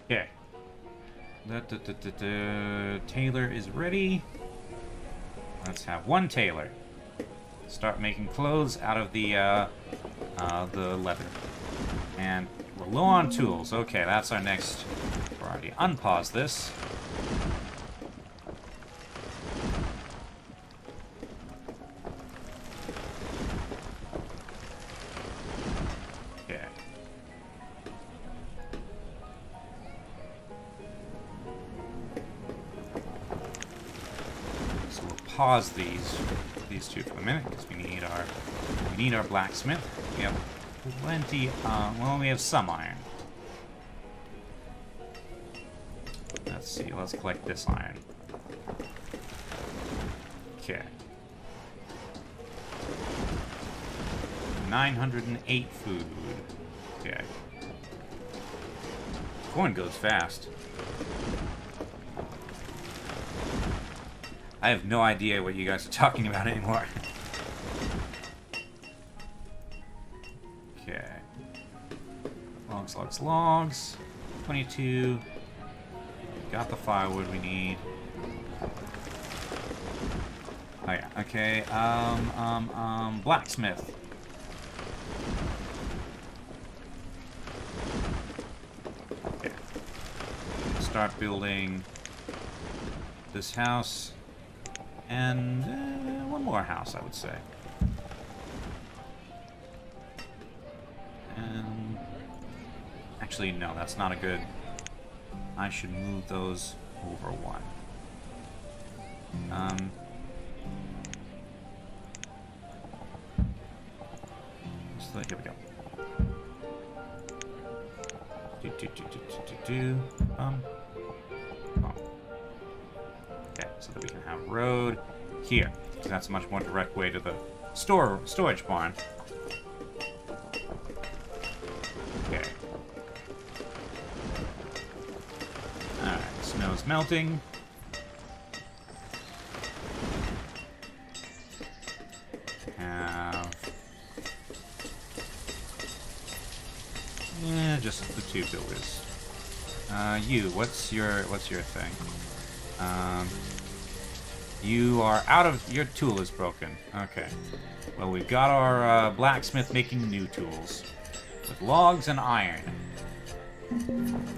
Okay. Tailor is ready. Let's have 1 tailor. Start making clothes out of the leather. And we're low on tools. Okay, that's our next priority. Unpause this. Okay. So we'll pause these 2 for a minute because we need our blacksmith. We have plenty. Well, we have some iron. Let's see. Let's collect this iron. Okay. 908 food. Okay. Corn goes fast. I have no idea what you guys are talking about anymore. Okay. Logs. 22. got the firewood we need. Oh yeah, okay, blacksmith. Okay. Start building this house, and one more house, I would say. And actually, no, that's not a good... I should move those over one. So here we go. Okay, so that we can have road here, because that's a much more direct way to the storage barn. Okay. Alright, snow's melting. Just the two builders. You, what's your thing? You are out of... Your tool is broken. Okay. Well, we've got our blacksmith making new tools. With logs and iron.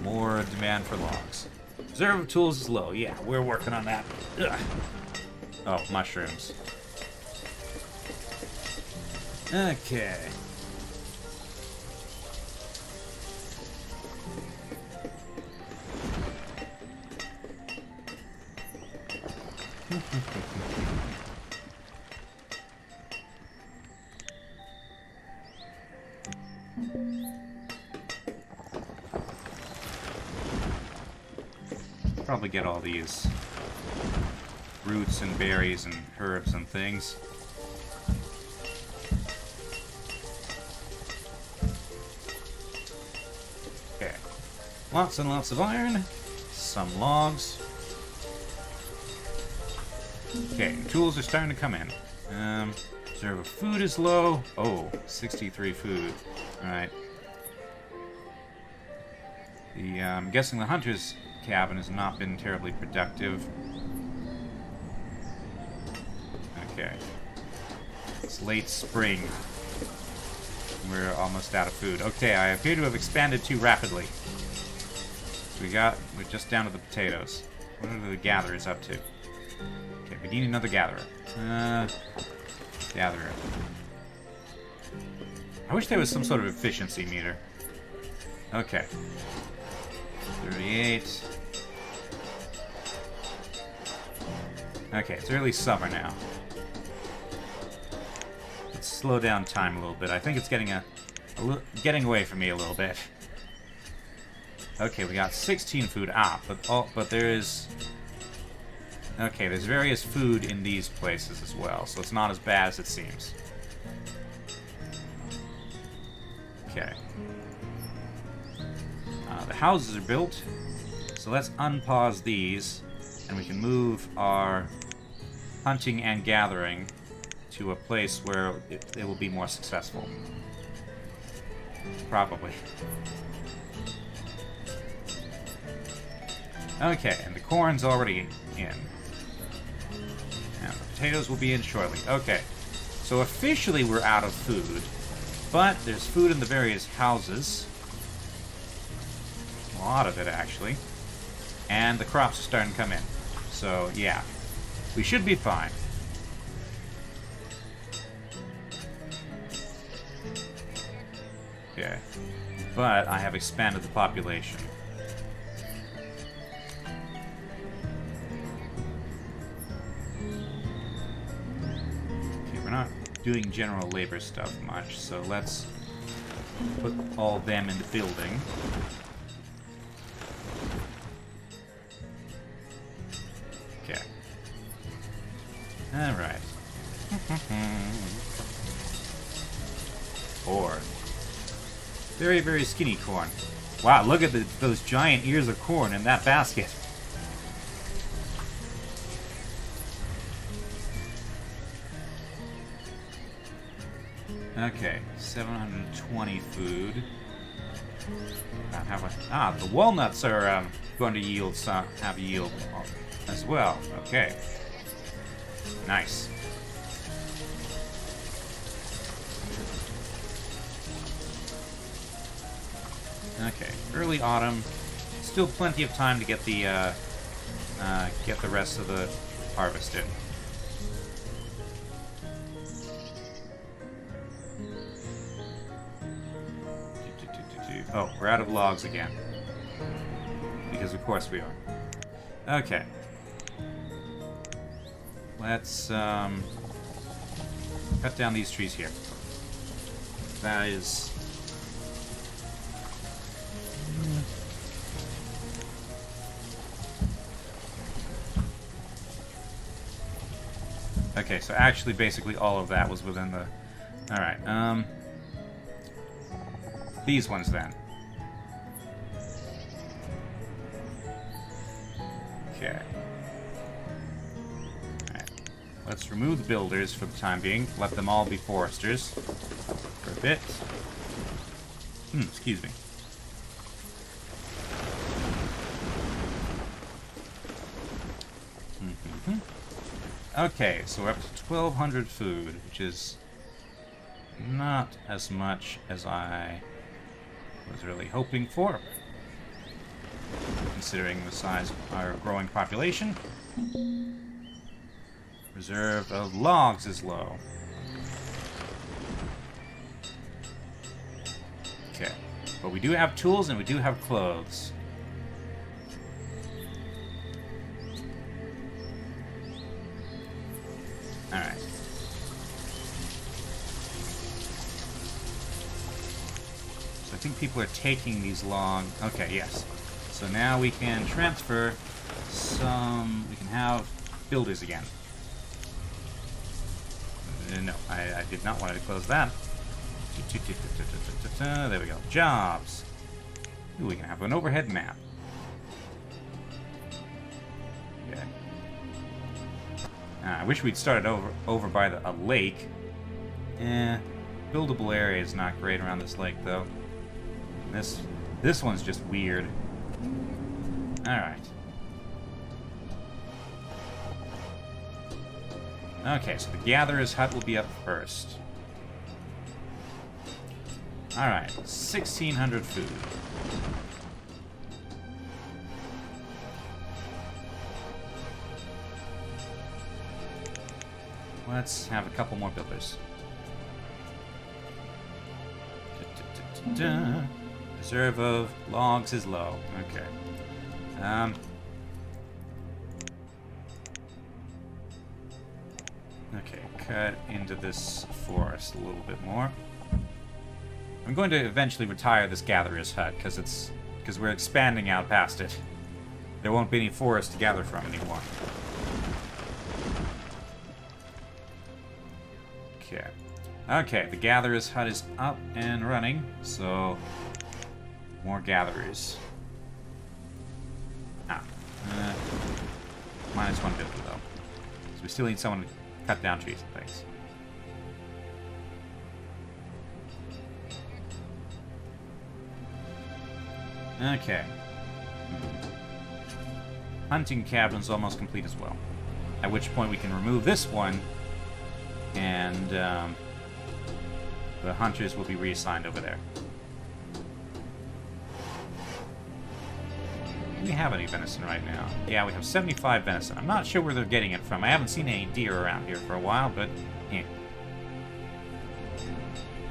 More demand for logs. Reserve of tools is low. Yeah, we're working on that. Ugh. Oh, mushrooms. Okay. Probably get all these roots and berries and herbs and things. Okay. Lots and lots of iron. Some logs. Okay, tools are starting to come in. Reserve of food is low. Oh, 63 food. Alright. I'm guessing the hunter's cabin has not been terribly productive. Okay. It's late spring. We're almost out of food. Okay, I appear to have expanded too rapidly. We're just down to the potatoes. What are the gatherers up to? Okay, we need another gatherer. Gatherer. I wish there was some sort of efficiency meter. Okay. 38. Okay, it's early summer now. Let's slow down time a little bit. I think it's getting away from me a little bit. Okay, we got 16 food. But there is... Okay, there's various food in these places as well, so it's not as bad as it seems. Okay. The houses are built, so let's unpause these, and we can move our hunting and gathering to a place where it will be more successful. Probably. Okay, and the corn's already in. And the potatoes will be in shortly. Okay, so officially we're out of food, but there's food in the various houses. A lot of it, actually. And the crops are starting to come in. So, yeah. We should be fine. Okay. But I have expanded the population. Okay, we're not doing general labor stuff much, so let's put all of them into building. Okay. Alright. Corn. Very, very skinny corn. Wow, look at those giant ears of corn in that basket. Okay, 720 food. The walnuts are going to yield some, have yield as well. Okay. Nice. Okay, early autumn. Still plenty of time to get the rest of the harvest in. Oh, we're out of logs again. Because of course we are. Okay. Let's cut down these trees here. That is... Okay, so actually basically all of that was within the... Alright, these ones then. Okay. Alright. Let's remove the builders for the time being. Let them all be foresters for a bit. Excuse me. Okay, so we're up to 1,200 food, which is not as much as I was really hoping for, considering the size of our growing population. Reserve of logs is low. Okay, but we do have tools and we do have clothes. Alright. So I think people are taking these long... Okay, yes. So now we can transfer some... We can have builders again. No, I did not want to close that. There we go. Jobs. Ooh, we can have an overhead map. Okay. I wish we'd started over by a lake. Buildable area is not great around this lake, though. This one's just weird. Alright. Okay, so the gatherer's hut will be up first. Alright, 1,600 food. Let's have a couple more builders. Reserve of logs is low. Okay. Okay, cut into this forest a little bit more. I'm going to eventually retire this gatherer's hut because we're expanding out past it. There won't be any forest to gather from anymore. Okay. Okay, the gatherer's hut is up and running, so more gatherers. Minus one builder though. So we still need someone to cut down trees and things. Okay. Hunting cabin's almost complete as well. At which point we can remove this one, and the hunters will be reassigned over there. Do we have any venison right now? Yeah, we have 75 venison. I'm not sure where they're getting it from. I haven't seen any deer around here for a while, but yeah.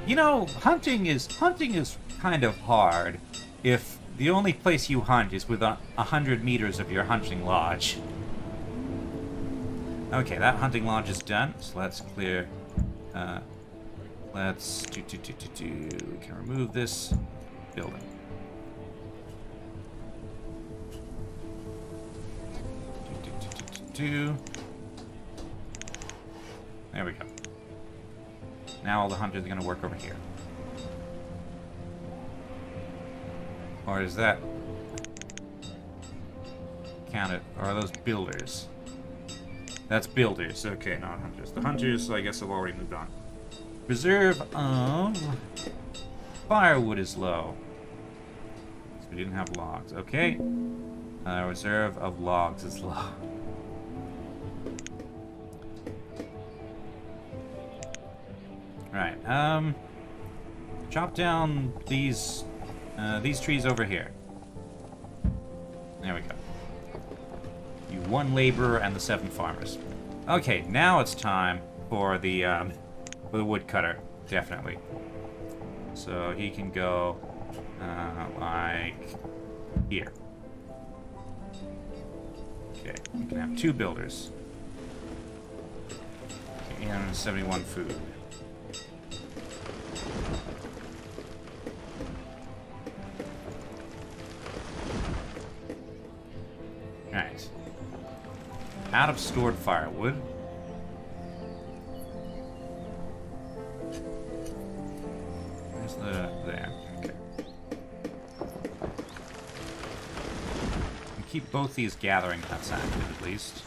You know, hunting is kind of hard if the only place you hunt is within 100 meters of your hunting lodge. Okay, that hunting lodge is done, so let's clear. Let's we can remove this building. There we go. Now all the hunters are going to work over here. Or is that counted? Or are those builders? That's builders. Okay, not hunters. The hunters, I guess, have already moved on. Reserve of firewood is low. So we didn't have logs. Okay. Reserve of logs is low. Right. Chop down these trees over here. There we go. You 1 laborer and the 7 farmers. Okay, now it's time for the woodcutter, definitely. So he can go like here. Okay, we can have 2 builders. Okay, 871 food. Alright. Out of stored firewood. Where's the... there. Okay. And keep both these gathering huts active, at least.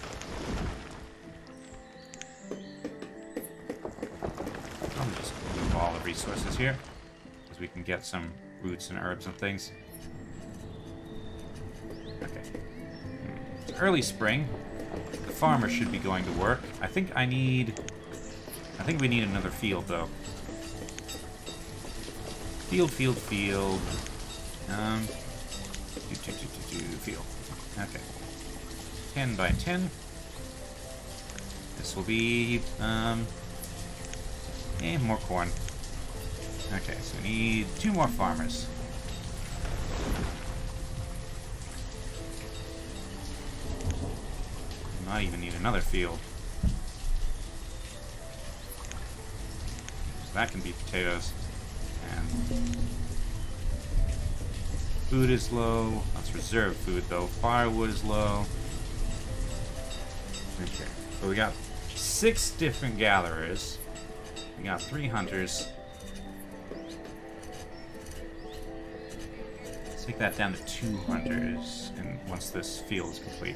I'll just move all the resources here, because we can get some roots and herbs and things. Okay. It's early spring. The farmer should be going to work. I think we need another field, though. Field. Field. Okay. 10 by 10. This will be, more corn. Okay, so we need 2 more farmers. Might even need another field. So that can be potatoes. And food is low. Let's reserve food though. Firewood is low. Okay. So we got 6 different gatherers. We got 3 hunters. Let's take that down to 2 hunters, and once this field is complete.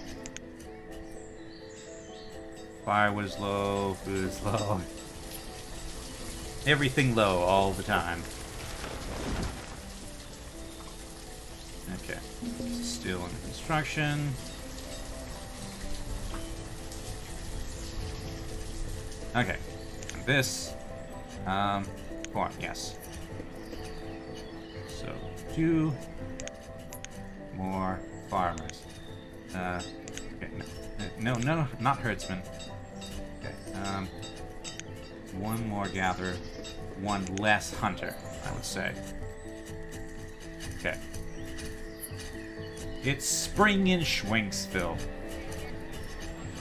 Firewood is low, food is low. Everything low all the time. Okay. Still in construction. Okay. And this, corn, yes. So, 2 more farmers. Okay, no, not herdsmen. Okay, 1 more gatherer, 1 less hunter, I would say. Okay. It's spring in Schwenksville.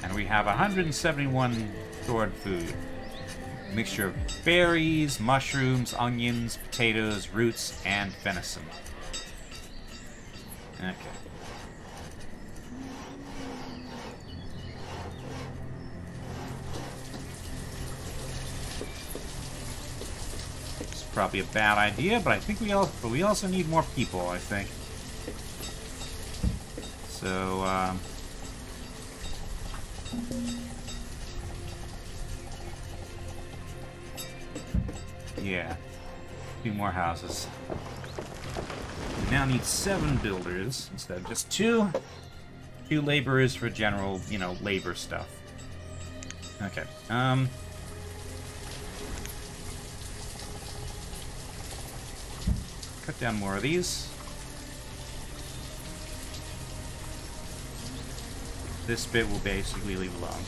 And we have 171 stored food. Mixture of berries, mushrooms, onions, potatoes, roots, and venison. Okay. It's probably a bad idea, but I think we also need more people, I think. So, yeah. 2 more houses. We now need 7 builders instead of just 2. 2 laborers for general, labor stuff. Okay. Cut down more of these. This bit will basically leave alone.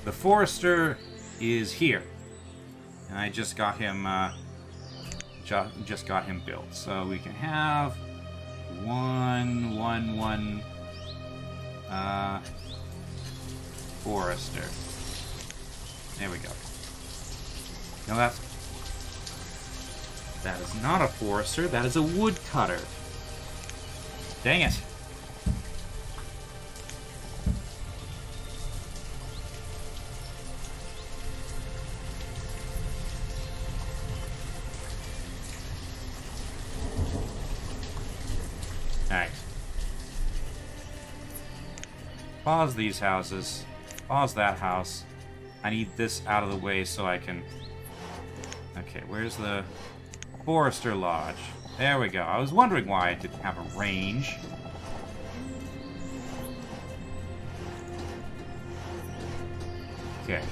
The forester is here, and I just got him built, so we can have one forester. There we go. Now that is not a forester, that is a woodcutter. Dang it. Alright. Pause these houses. Pause that house. I need this out of the way so I can... Okay, where's the Forester Lodge? There we go. I was wondering why it didn't have a range. Okay.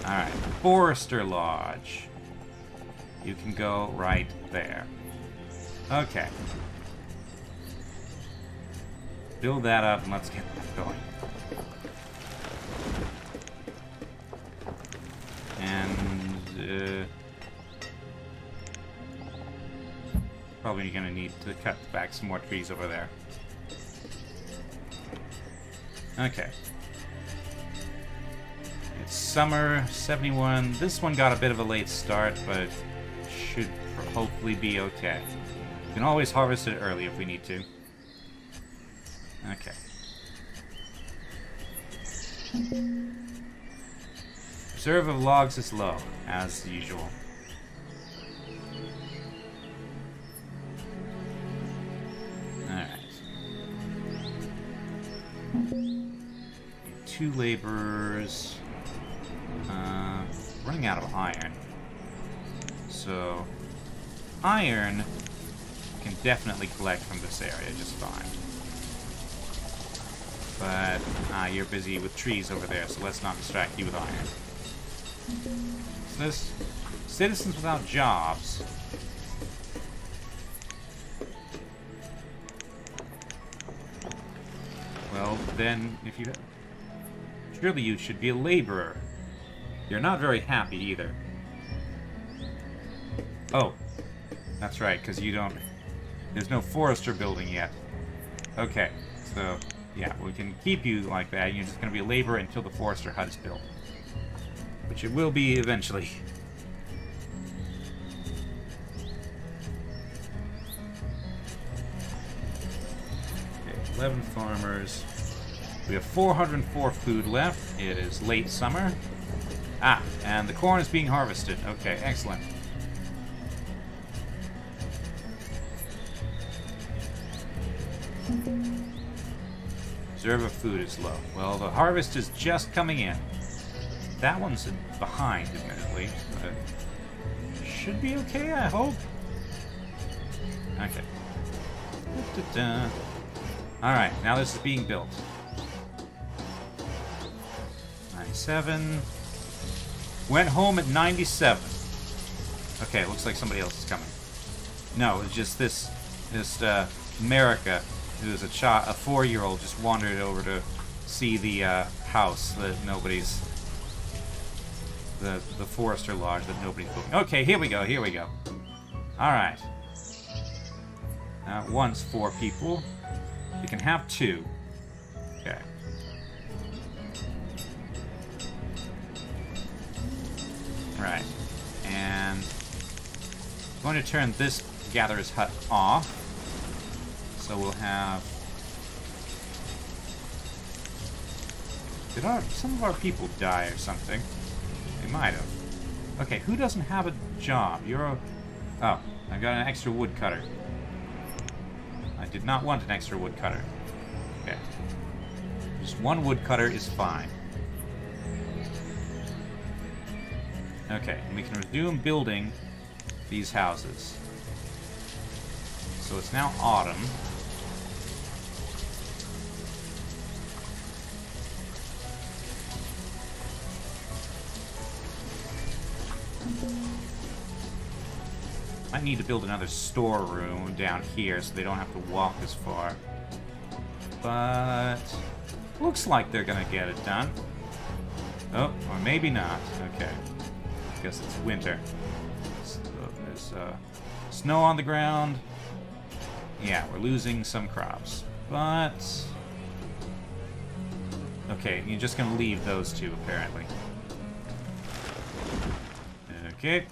Alright, Forester Lodge. You can go right there. Okay. Build that up and let's get that going. And, probably gonna need to cut back some more trees over there. Okay. It's summer, 71. This one got a bit of a late start, but should hopefully be okay. We can always harvest it early if we need to. Okay. Reserve of logs is low, as usual. Alright. 2 laborers. Running out of iron. So, iron can definitely collect from this area just fine. But, you're busy with trees over there, so let's not distract you with iron. So this, citizens without jobs. Well, then, if you... Surely you should be a laborer. You're not very happy either. Oh. That's right, because you don't... There's no forester building yet. Okay, so... Yeah, we can keep you like that. You're just going to be a laborer until the forester hut is built. Which it will be eventually. Okay, 11 farmers. We have 404 food left. It is late summer. Ah, and the corn is being harvested. Okay, excellent. Reserve of food is low. Well, the harvest is just coming in. That one's behind, admittedly, but should be okay, I hope. Okay. Da-da-da. Alright, now this is being built. 97. Went home at 97. Okay, looks like somebody else is coming. No, it's just this America, who's a 4-year-old, just wandered over to see the house that nobody's... The Forester Lodge that nobody's building. Okay, here we go, here we go. Alright. Once 4 people. You can have 2. Okay. Right. And I'm going to turn this gatherer's hut off. So we'll have... Did some of our people die or something? They might have. Okay, who doesn't have a job? You're a... Oh, I got an extra woodcutter. I did not want an extra woodcutter. Okay. Just 1 woodcutter is fine. Okay, and we can resume building these houses. So it's now autumn. Might need to build another storeroom down here so they don't have to walk as far. But looks like they're gonna get it done. Oh, or maybe not. Okay. Guess it's winter. So there's snow on the ground. Yeah, we're losing some crops. But... Okay, you're just gonna leave those 2, apparently. Okay.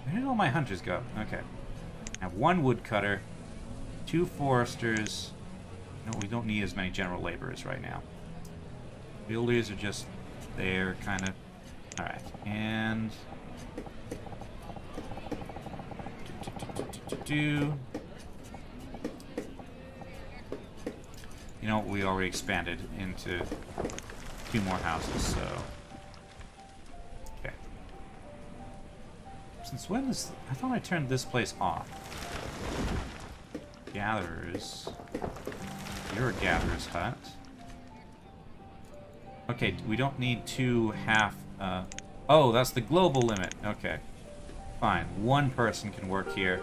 Where did all my hunters go? Okay. I have 1 woodcutter, 2 foresters. No, we don't need as many general laborers right now. Builders are just there, kind of. Alright, and... You know, we already expanded into 2 more houses, so... Okay. Since when is... I thought I turned this place off. Gatherers. You're a gatherer's hut. Okay, we don't need 2 half... Oh, that's the global limit. Okay. Fine. 1 person can work here.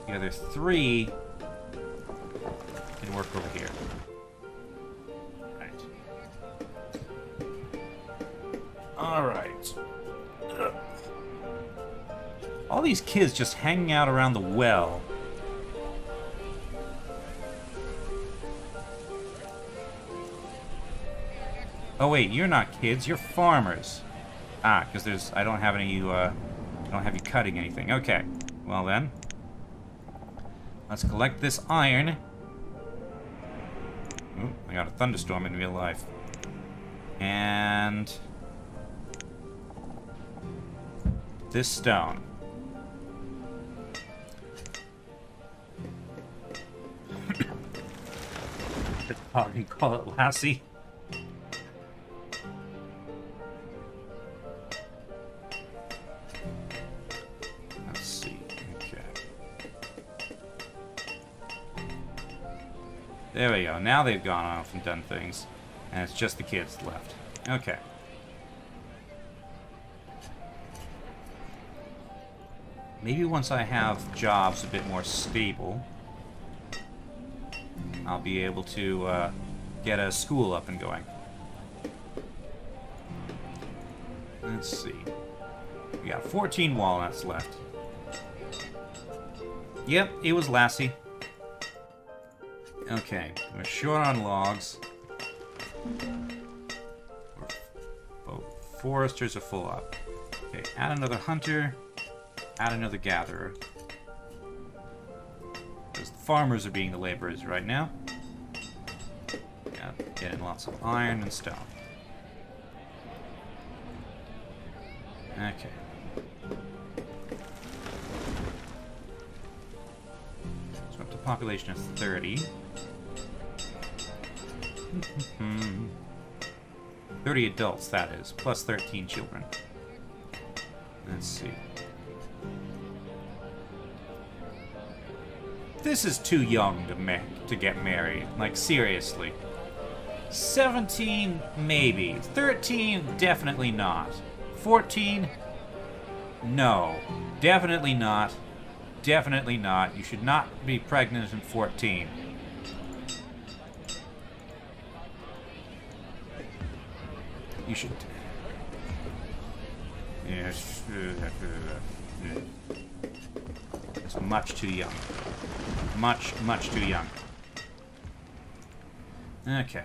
The other 3 can work over here. Right. Alright. All these kids just hanging out around the well. Oh wait, you're not kids, you're farmers. Ah, because there's... I don't have any, I don't have you cutting anything. Okay. Well then. Let's collect this iron. Ooh, I got a thunderstorm in real life. And... this stone. Oh, you call it Lassie? There we go. Now they've gone off and done things. And it's just the kids left. Okay. Maybe once I have jobs a bit more stable, I'll be able to get a school up and going. Let's see. We got 14 walnuts left. Yep, it was Lassie. Okay, we're short on logs. Both foresters are full up. Okay, add another hunter. Add another gatherer. Because the farmers are being the laborers right now. Yeah, getting lots of iron and stone. Okay. So up to population of 30. 30 adults, that is, plus 13 children. Let's see. This is too young to get married. Like, seriously. 17, maybe. 13, definitely not. 14, no. Definitely not. Definitely not. You should not be pregnant in 14. You should... Yes. It's much too young. Much, much too young. Okay.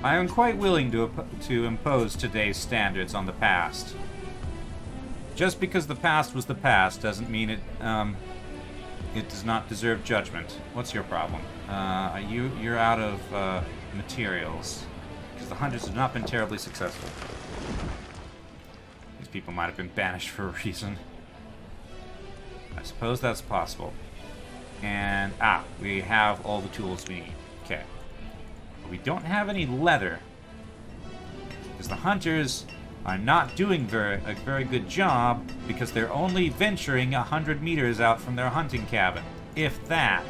I am quite willing to impose today's standards on the past. Just because the past was the past doesn't mean it does not deserve judgment. What's your problem? You're out of materials. Because the hunters have not been terribly successful. These people might have been banished for a reason. I suppose that's possible. And, we have all the tools we need. Okay. But we don't have any leather. Because the hunters are not doing a very good job because they're only venturing 100 meters out from their hunting cabin. If that.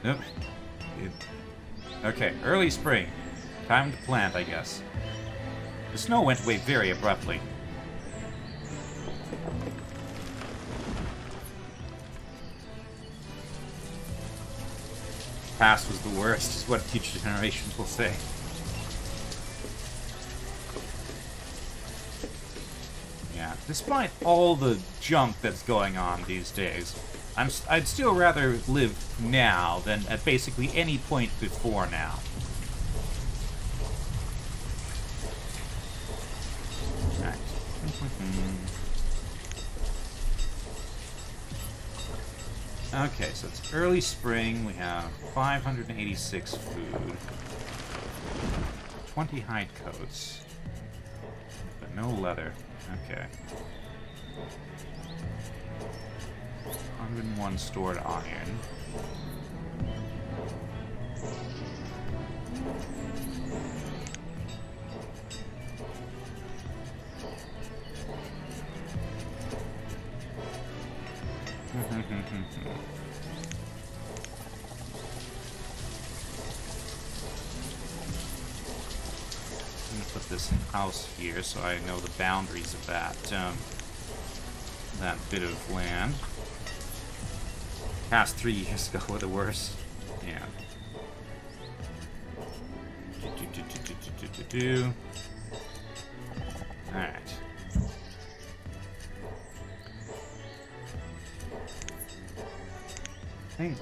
Nope. Okay, early spring. Time to plant, I guess. The snow went away very abruptly. Past was the worst, is what future generations will say. Yeah, despite all the junk that's going on these days, I'd still rather live now than at basically any point before now. Right. Okay, so it's early spring. We have 586 food. 20 hide coats. But no leather. Okay. 101 stored iron. I'm gonna put this house here so I know the boundaries of that bit of land. Past 3 years ago were the worst. Yeah. Alright. I think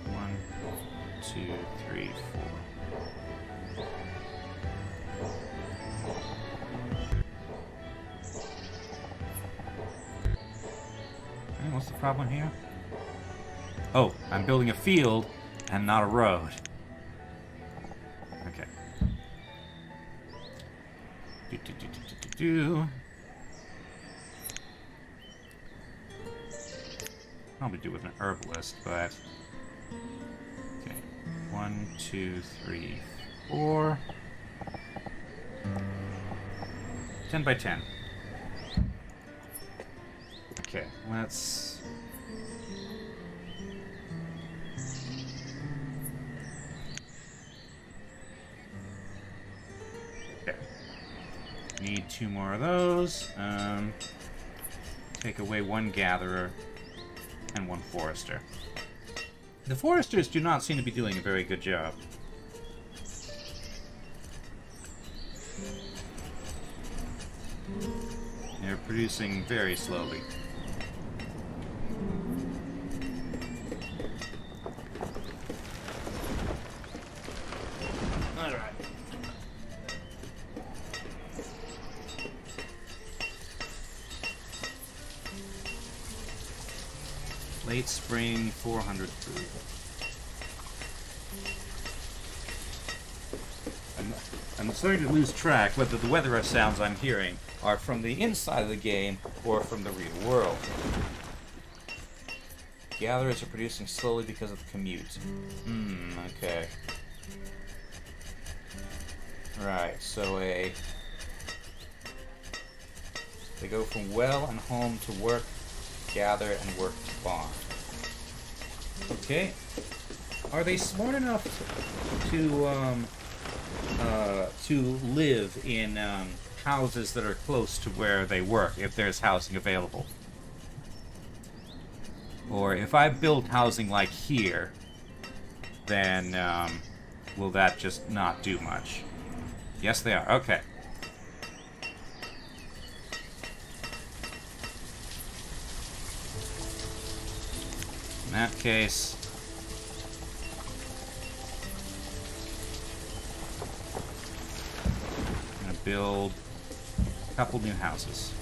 1, 2, 3, 4. Hey, what's the problem here? Oh, I'm building a field and not a road. Okay. Probably do with an herbalist, but okay. 1, 2, 3, 4. 10 by 10. Okay, let's. Okay. Need 2 more of those. Take away 1 gatherer and 1 forester. The foresters do not seem to be doing a very good job. They're producing very slowly. Alright. Late spring, 400 food. I'm starting to lose track whether the weather sounds I'm hearing are from the inside of the game or from the real world. Gatherers are producing slowly because of the commute. Okay. Right, so they go from well and home to work, gather, and work to farm. Okay. Are they smart enough to live in houses that are close to where they work, if there's housing available? Or if I build housing like here, then will that just not do much? Yes, they are. Okay. In that case, I'm going to build a couple new houses.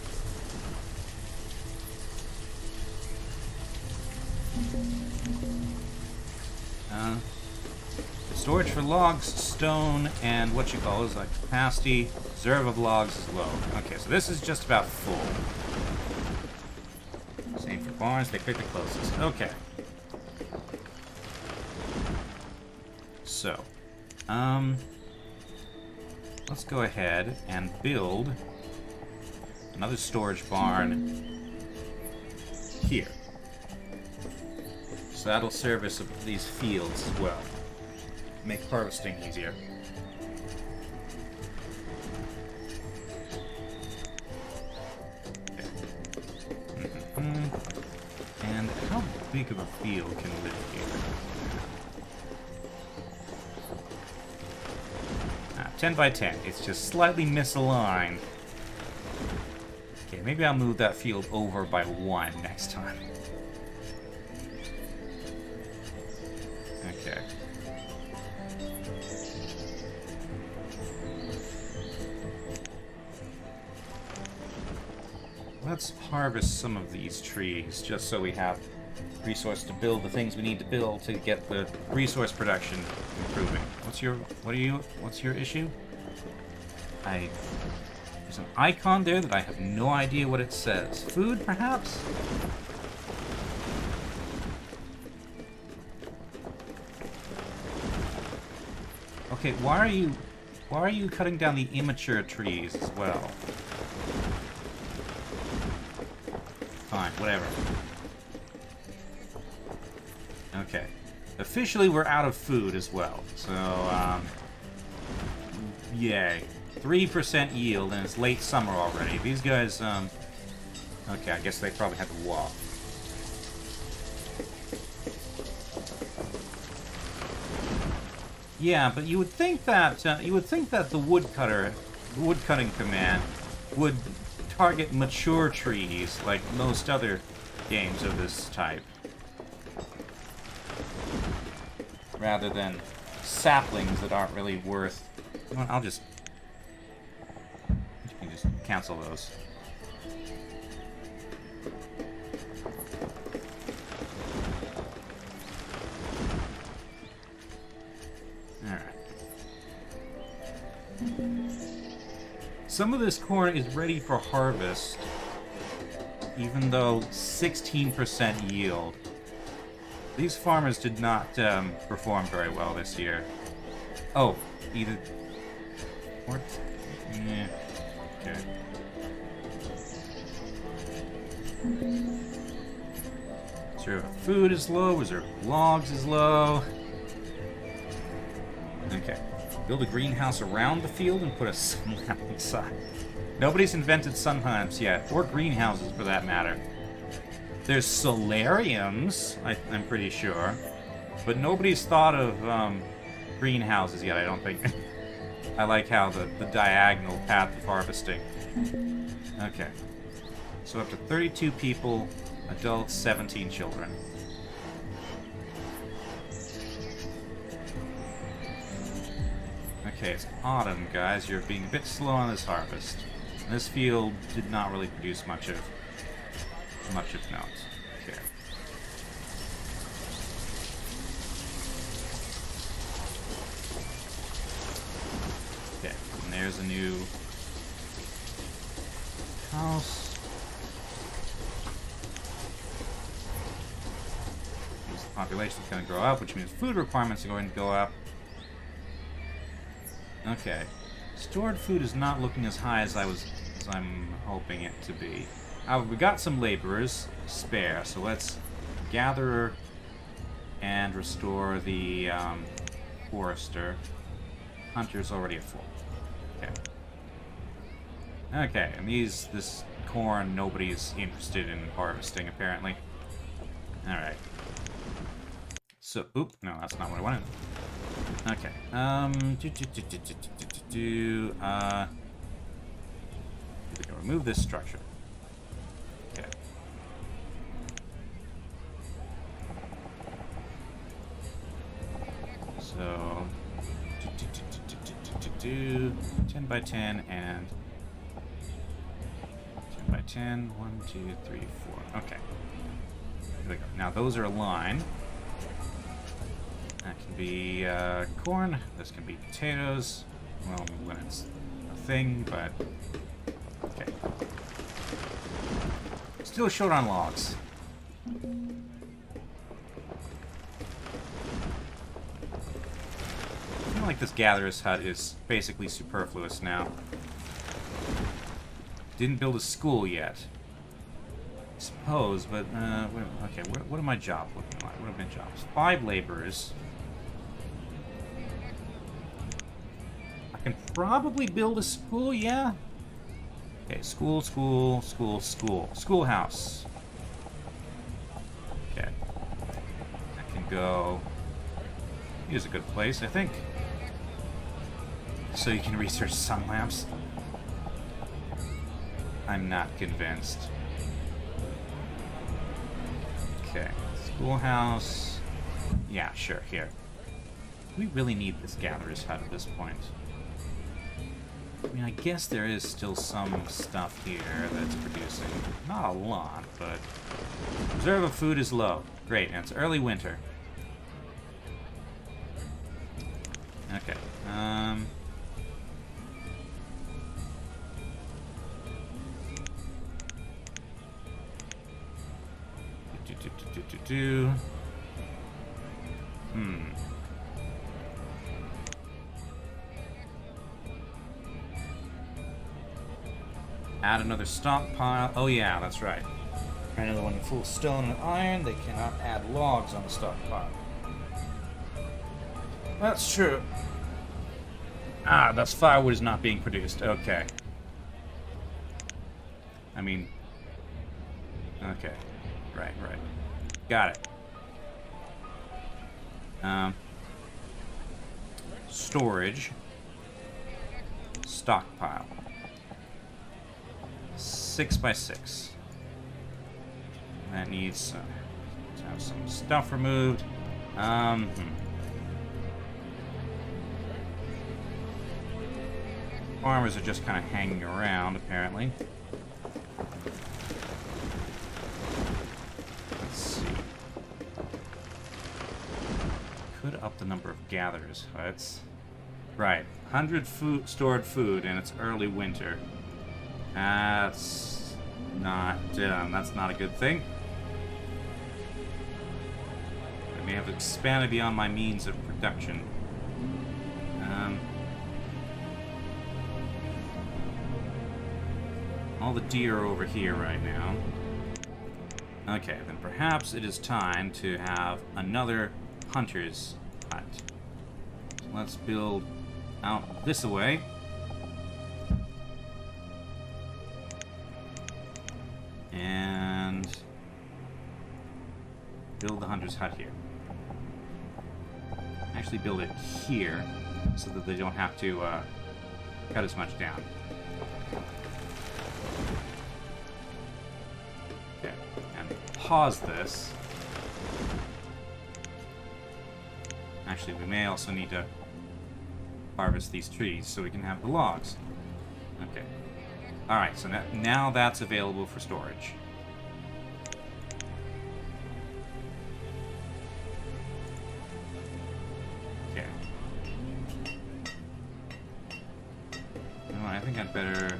Storage for logs, stone, and what you call is like capacity. Reserve of logs is low. Okay, so this is just about full. Same for barns, they pick the closest. Okay. So, let's go ahead and build another storage barn here. So that'll service these fields as well. Make harvesting easier. Okay. And how big of a field can live here? 10 by 10. It's just slightly misaligned. Okay, maybe I'll move that field over by 1 next time. Okay. Let's harvest some of these trees just so we have resource to build the things we need to build to get the resource production improving. What's your issue? There's an icon there that I have no idea what it says. Food, perhaps? Okay, why are you cutting down the immature trees as well? Fine, whatever. Okay. Officially, we're out of food as well. So, yay. 3% yield, and it's late summer already. These guys, okay, I guess they probably had to walk. Yeah, but you would think that the woodcutting command would target mature trees like most other games of this type, rather than saplings that aren't really worth. You know what, I'll just cancel those. Alright. Some of this corn is ready for harvest, even though 16% yield. These farmers did not perform very well this year. Oh, either... What? Yeah. Okay. Reserve of food is low, reserve of logs is low. Okay. Build a greenhouse around the field and put a sun lamp inside. Nobody's invented sun lamps yet, or greenhouses for that matter. There's solariums, I'm pretty sure, but nobody's thought of greenhouses yet, I don't think. I like how the diagonal path of harvesting. Okay. So up to 32 people, adults, 17 children. Okay, it's autumn, guys. You're being a bit slow on this harvest. This field did not really produce much of note. Okay. Okay, and there's a new house. The population's going to grow up, which means food requirements are going to go up. Okay. Stored food is not looking as high as I'm hoping it to be. We got some laborers spare, so let's gather and restore the forester. Hunter's already at full. Okay. Okay, and this corn nobody's interested in harvesting apparently. Alright. So, oop, no, that's not what I wanted. Okay. We can remove this structure. Okay. So 10 by 10 and 10 by 10. 1, 2, 3, 4. Okay. Here we go. Now those are aligned. That can be corn. This can be potatoes. Well, when it's a thing, but okay. Still short on logs. I feel like this gatherer's hut is basically superfluous now. Didn't build a school yet. I suppose, but okay. What are my jobs looking like? What are my jobs? 5 laborers. I can probably build a school, yeah. Okay, school. Schoolhouse. Okay. I can go... Here's a good place, I think. So you can research sun lamps. I'm not convinced. Okay, schoolhouse. Yeah, sure, here. We really need this gatherer's hut at this point. I mean, I guess there is still some stuff here that's producing. Not a lot, but... Reserve of food is low. Great, and it's early winter. Okay, Add another stockpile. Oh yeah, that's right. Another one full of stone and iron. They cannot add logs on the stockpile. That's true. Ah, that's firewood is not being produced. Okay. I mean... Okay. Right. Got it. Storage. Stockpile. 6 by 6. That needs to have some stuff removed. Farmers are just kind of hanging around, apparently. Let's see. Could up the number of gatherers huts. Right, 100 stored food, and it's early winter. That's not a good thing. I may have expanded beyond my means of production. All the deer are over here right now. Okay, then perhaps it is time to have another hunter's hut. So let's build out this way. And build the hunter's hut here. Actually build it here so that they don't have to cut as much down. Okay, and pause this. Actually, we may also need to harvest these trees so we can have the logs. Okay. Alright, so now that's available for storage. Okay. I think I'd better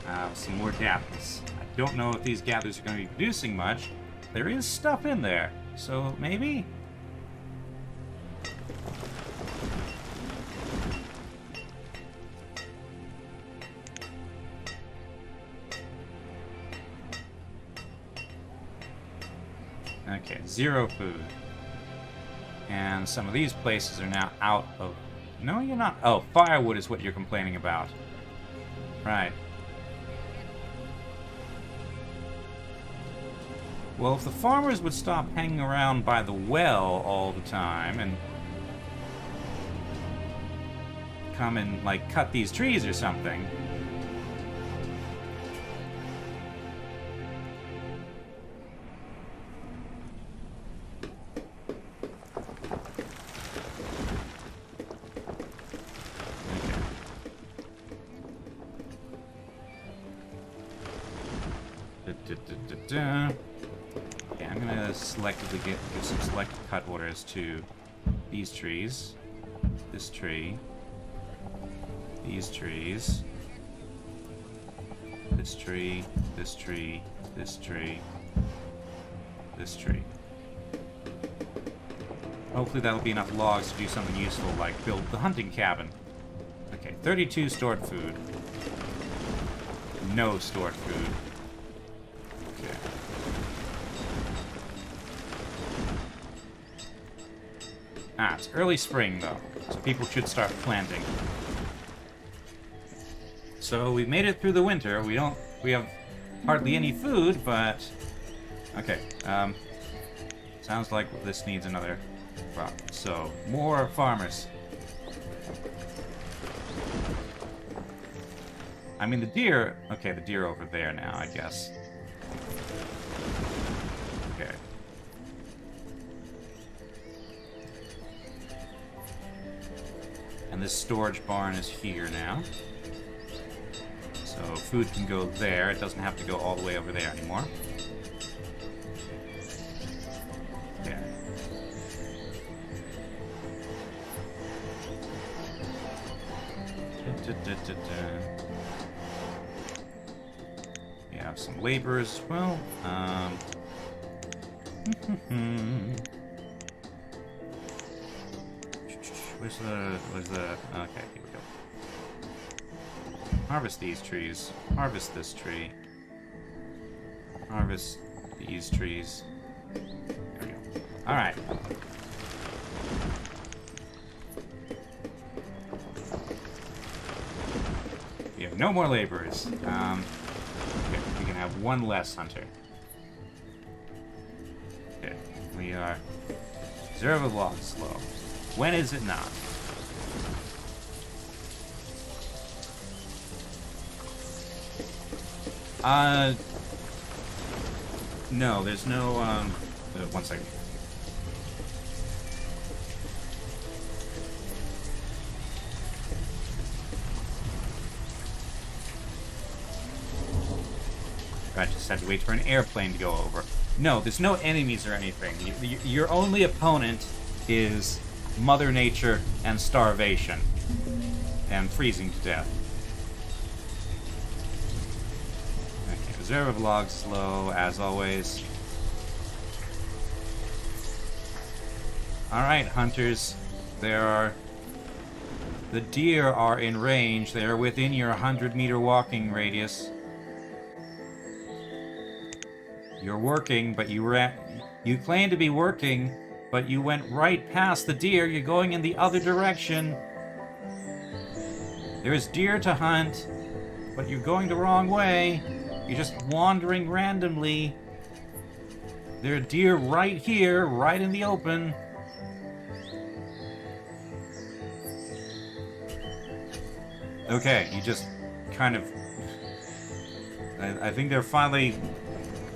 have some more gathers. I don't know if these gathers are going to be producing much. There is stuff in there, so maybe? Okay, 0 food. And some of these places are now out of... No, you're not. Oh, firewood is what you're complaining about. Right. Well, if the farmers would stop hanging around by the well all the time and come and, like, cut these trees or something... Yeah, I'm gonna selectively give some selective cut orders to these trees, this tree, these trees, this tree, this tree, this tree, this tree. Hopefully that'll be enough logs to do something useful, like build the hunting cabin. Okay, 32 stored food. No stored food. Okay. Ah, it's early spring, though, so people should start planting. So we've made it through the winter. We have hardly any food, but... Okay, sounds like this needs another crop. So, more farmers. I mean, the deer... Okay, the deer over there now, I guess. Okay. And this storage barn is here now. So food can go there. It doesn't have to go all the way over there anymore. Yeah. We have some laborers as well. Where's the... Okay, here we go. Harvest these trees. Harvest this tree. Harvest these trees. There we go. Alright. We have no more laborers. Okay, we can have one less hunter. Okay, we are... Zero of log slow. When is it not? No, there's no, one second. I just had to wait for an airplane to go over. No, there's no enemies or anything. Your only opponent is Mother Nature and starvation. And freezing to death. Okay, reserve of logs slow, as always. Alright, hunters. The deer are in range. They are within your 100-meter walking radius. You're working, but you claim to be working, but you went right past the deer. You're going in the other direction. There's deer to hunt, but you're going the wrong way. You're just wandering randomly. There are deer right here, right in the open. Okay, you just kind of... I think they're finally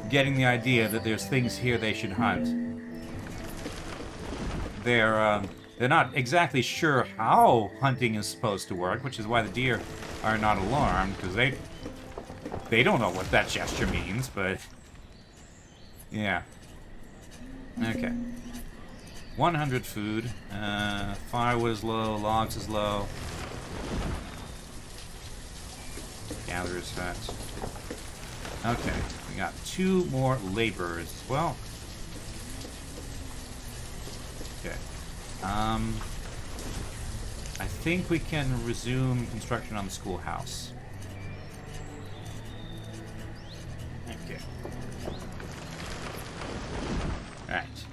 getting the idea that there's things here they should hunt. They're not exactly sure how hunting is supposed to work, which is why the deer are not alarmed, because they don't know what that gesture means, but... Yeah. Okay. 100 food. Firewood is low, logs is low. Gatherer's hut. Okay, we got 2 more laborers as well. Okay. I think we can resume construction on the schoolhouse. Okay. Alright.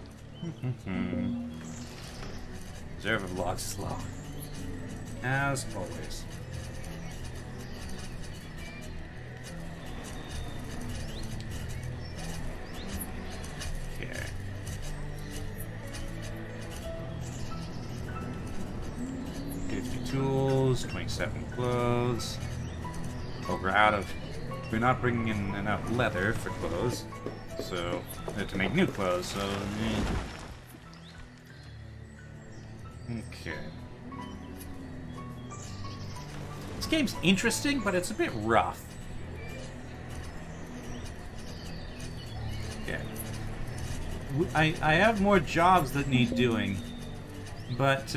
Reserve of logs is low. As always. Okay. Tools, 27 clothes. Oh, we're not bringing in enough leather for clothes, so to make new clothes, so okay. This game's interesting, but it's a bit rough. Okay. I have more jobs that need doing, but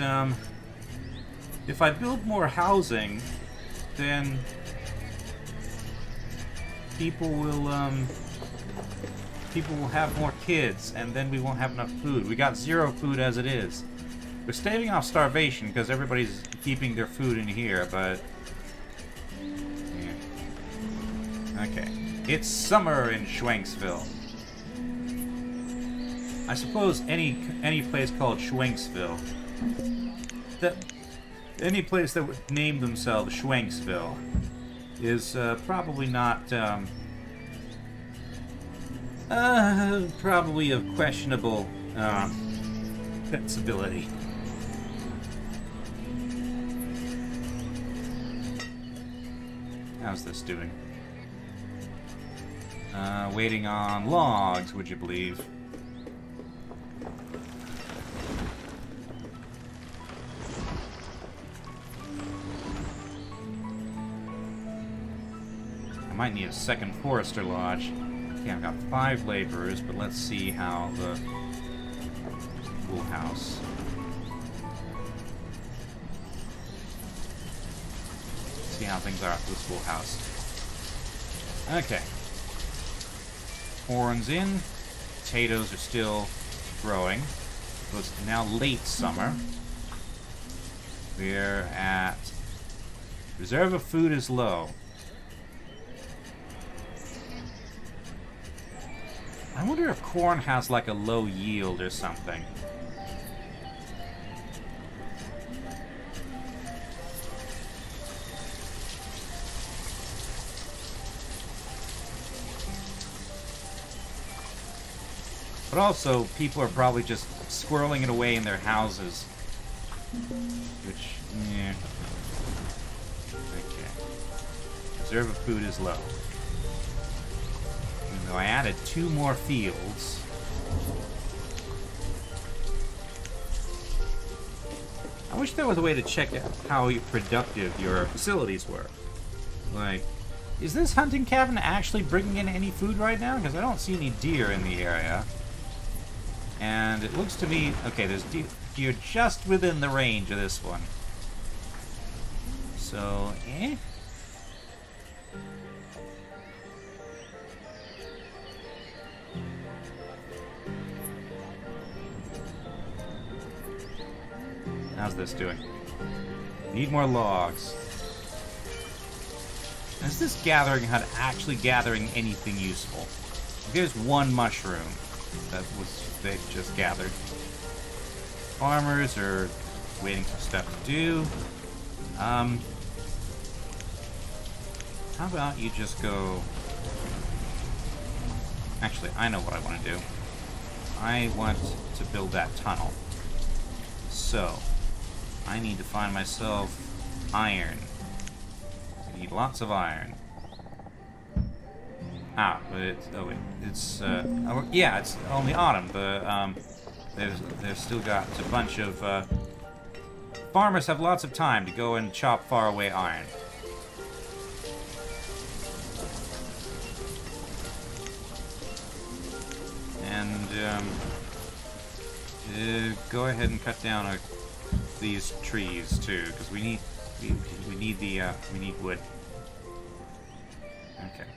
if I build more housing, then people will have more kids, and then we won't have enough food. We got 0 food as it is. We're staving off starvation because everybody's keeping their food in here, but yeah. Okay. It's summer in Schwenksville. I suppose any place called Schwenksville, any place that would name themselves Schwenksville is probably not, probably of questionable sensibility. How's this doing? Waiting on logs, would you believe? might need a second forester lodge. Okay, I've got 5 laborers, but let's see how the wool house. See how things are at this wool house. Okay. Corn's in. Potatoes are still growing. So it's now late summer. We're at... Reserve of food is low. I wonder if corn has like a low yield or something. But also, people are probably just squirreling it away in their houses. Which, yeah. Okay. Reserve of food is low. Even though I added 2 more fields. I wish there was a way to check out how productive your facilities were. Like, is this hunting cabin actually bringing in any food right now? Because I don't see any deer in the area. And it looks to me... Okay, there's deer just within the range of this one. So, eh? How's this doing? Need more logs. Is this gathering hut actually gathering anything useful? There's 1 mushroom that they just gathered. Farmers are waiting for stuff to do. How about you just go... Actually, I know what I want to do. I want to build that tunnel. So, I need to find myself iron. I need lots of iron. Ah, but it's... Oh, wait. It's, yeah, it's only autumn. The, they've still got a bunch of, farmers have lots of time to go and chop faraway iron. And, go ahead and cut down these trees, too, because we need wood. Okay.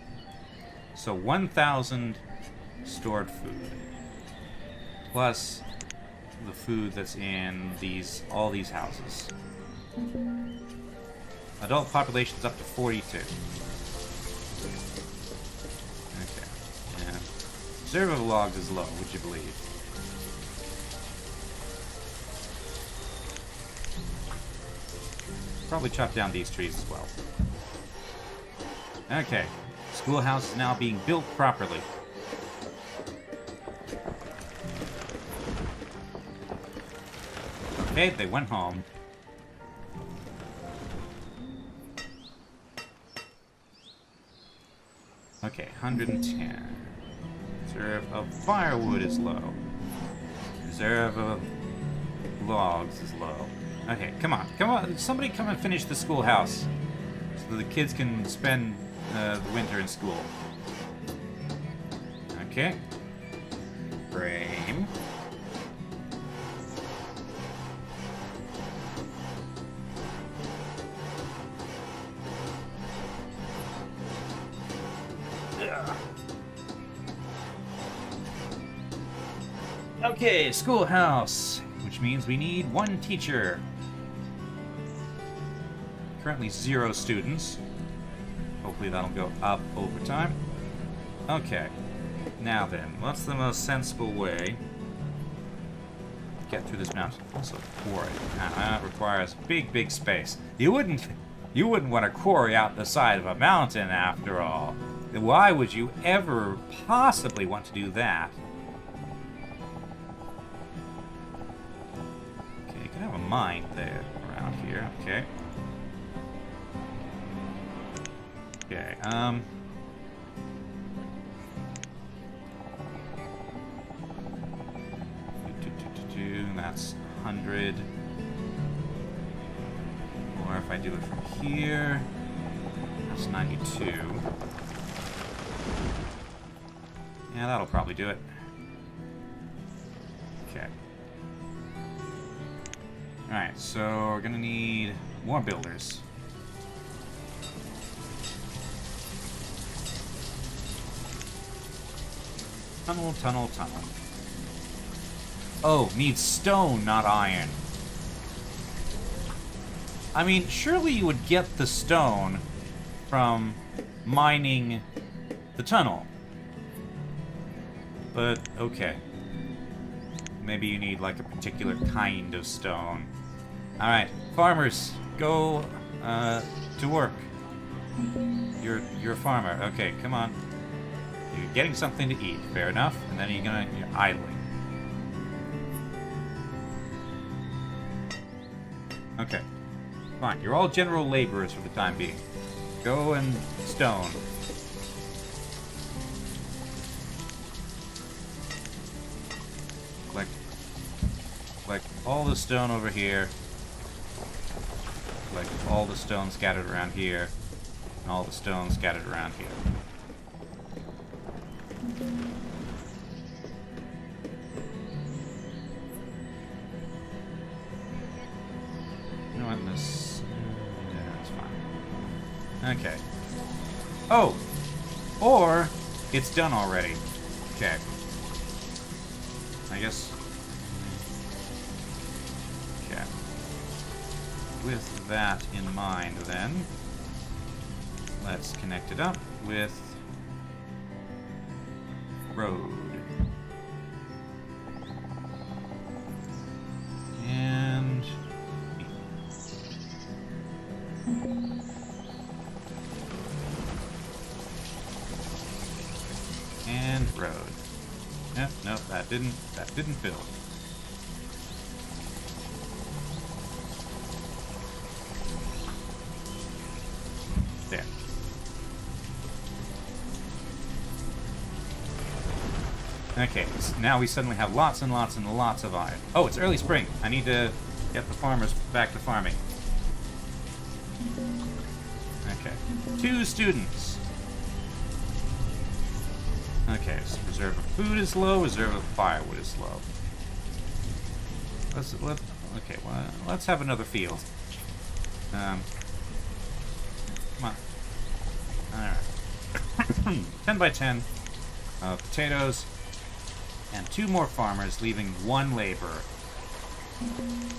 So 1,000 stored food, plus the food that's in all these houses. Adult population's up to 42. Okay. And reserve of logs is low, would you believe? Probably chop down these trees as well. Okay. Schoolhouse is now being built properly. Okay, they went home. Okay, 110. Reserve of firewood is low. Reserve of logs is low. Okay, come on. Somebody come and finish the schoolhouse so that the kids can spend the winter in school. Okay. Frame. Okay, schoolhouse, which means we need 1 teacher. Currently 0 students. Hopefully that'll go up over time. Okay. Now then, what's the most sensible way to get through this mountain? Also, quarry. That requires big space. You wouldn't want to quarry out the side of a mountain, after all. Why would you ever possibly want to do that? Okay, you can have a mine there around here. Okay. Okay, that's 100. Or if I do it from here, that's 92. Yeah, that'll probably do it. Okay. Alright, so we're gonna need more builders. Tunnel, tunnel, tunnel. Oh, needs stone, not iron. I mean, surely you would get the stone from mining the tunnel. But, okay. Maybe you need, like, a particular kind of stone. Alright, farmers, go, to work. You're a farmer. Okay, come on. You're getting something to eat, fair enough. And then you're idling. Okay. Fine, you're all general laborers for the time being. Go and stone. Collect all the stone over here. Collect all the stone scattered around here. And all the stone scattered around here. You know what, this... yeah, that's fine. Okay. Oh! Or, it's done already. Okay. I guess... okay. With that in mind, then, let's connect it up with road. And road. Yep, nope, that didn't build. There. Okay, so now we suddenly have lots and lots and lots of iron. Oh, it's early spring. I need to get the farmers back to farming. Okay. 2 students. Okay, so reserve of food is low, reserve of firewood is low. Okay, well, let's have another field. Come on. Alright. 10 by 10 potatoes, and 2 more farmers, leaving 1 laborer.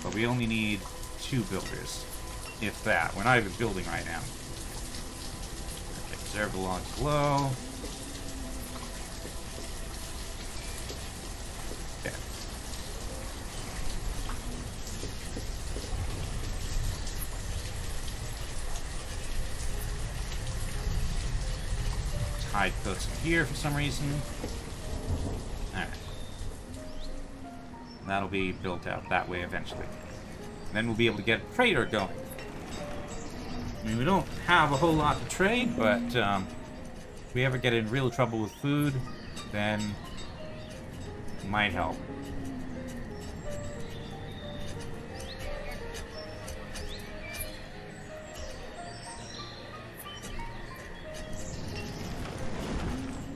But we only need 2 builders. If that. We're not even building right now. Okay, reserve the logs low. Okay. Tide coats here for some reason. Alright. That'll be built out that way eventually. Then we'll be able to get a trader going. I mean, we don't have a whole lot to trade, but if we ever get in real trouble with food, then it might help.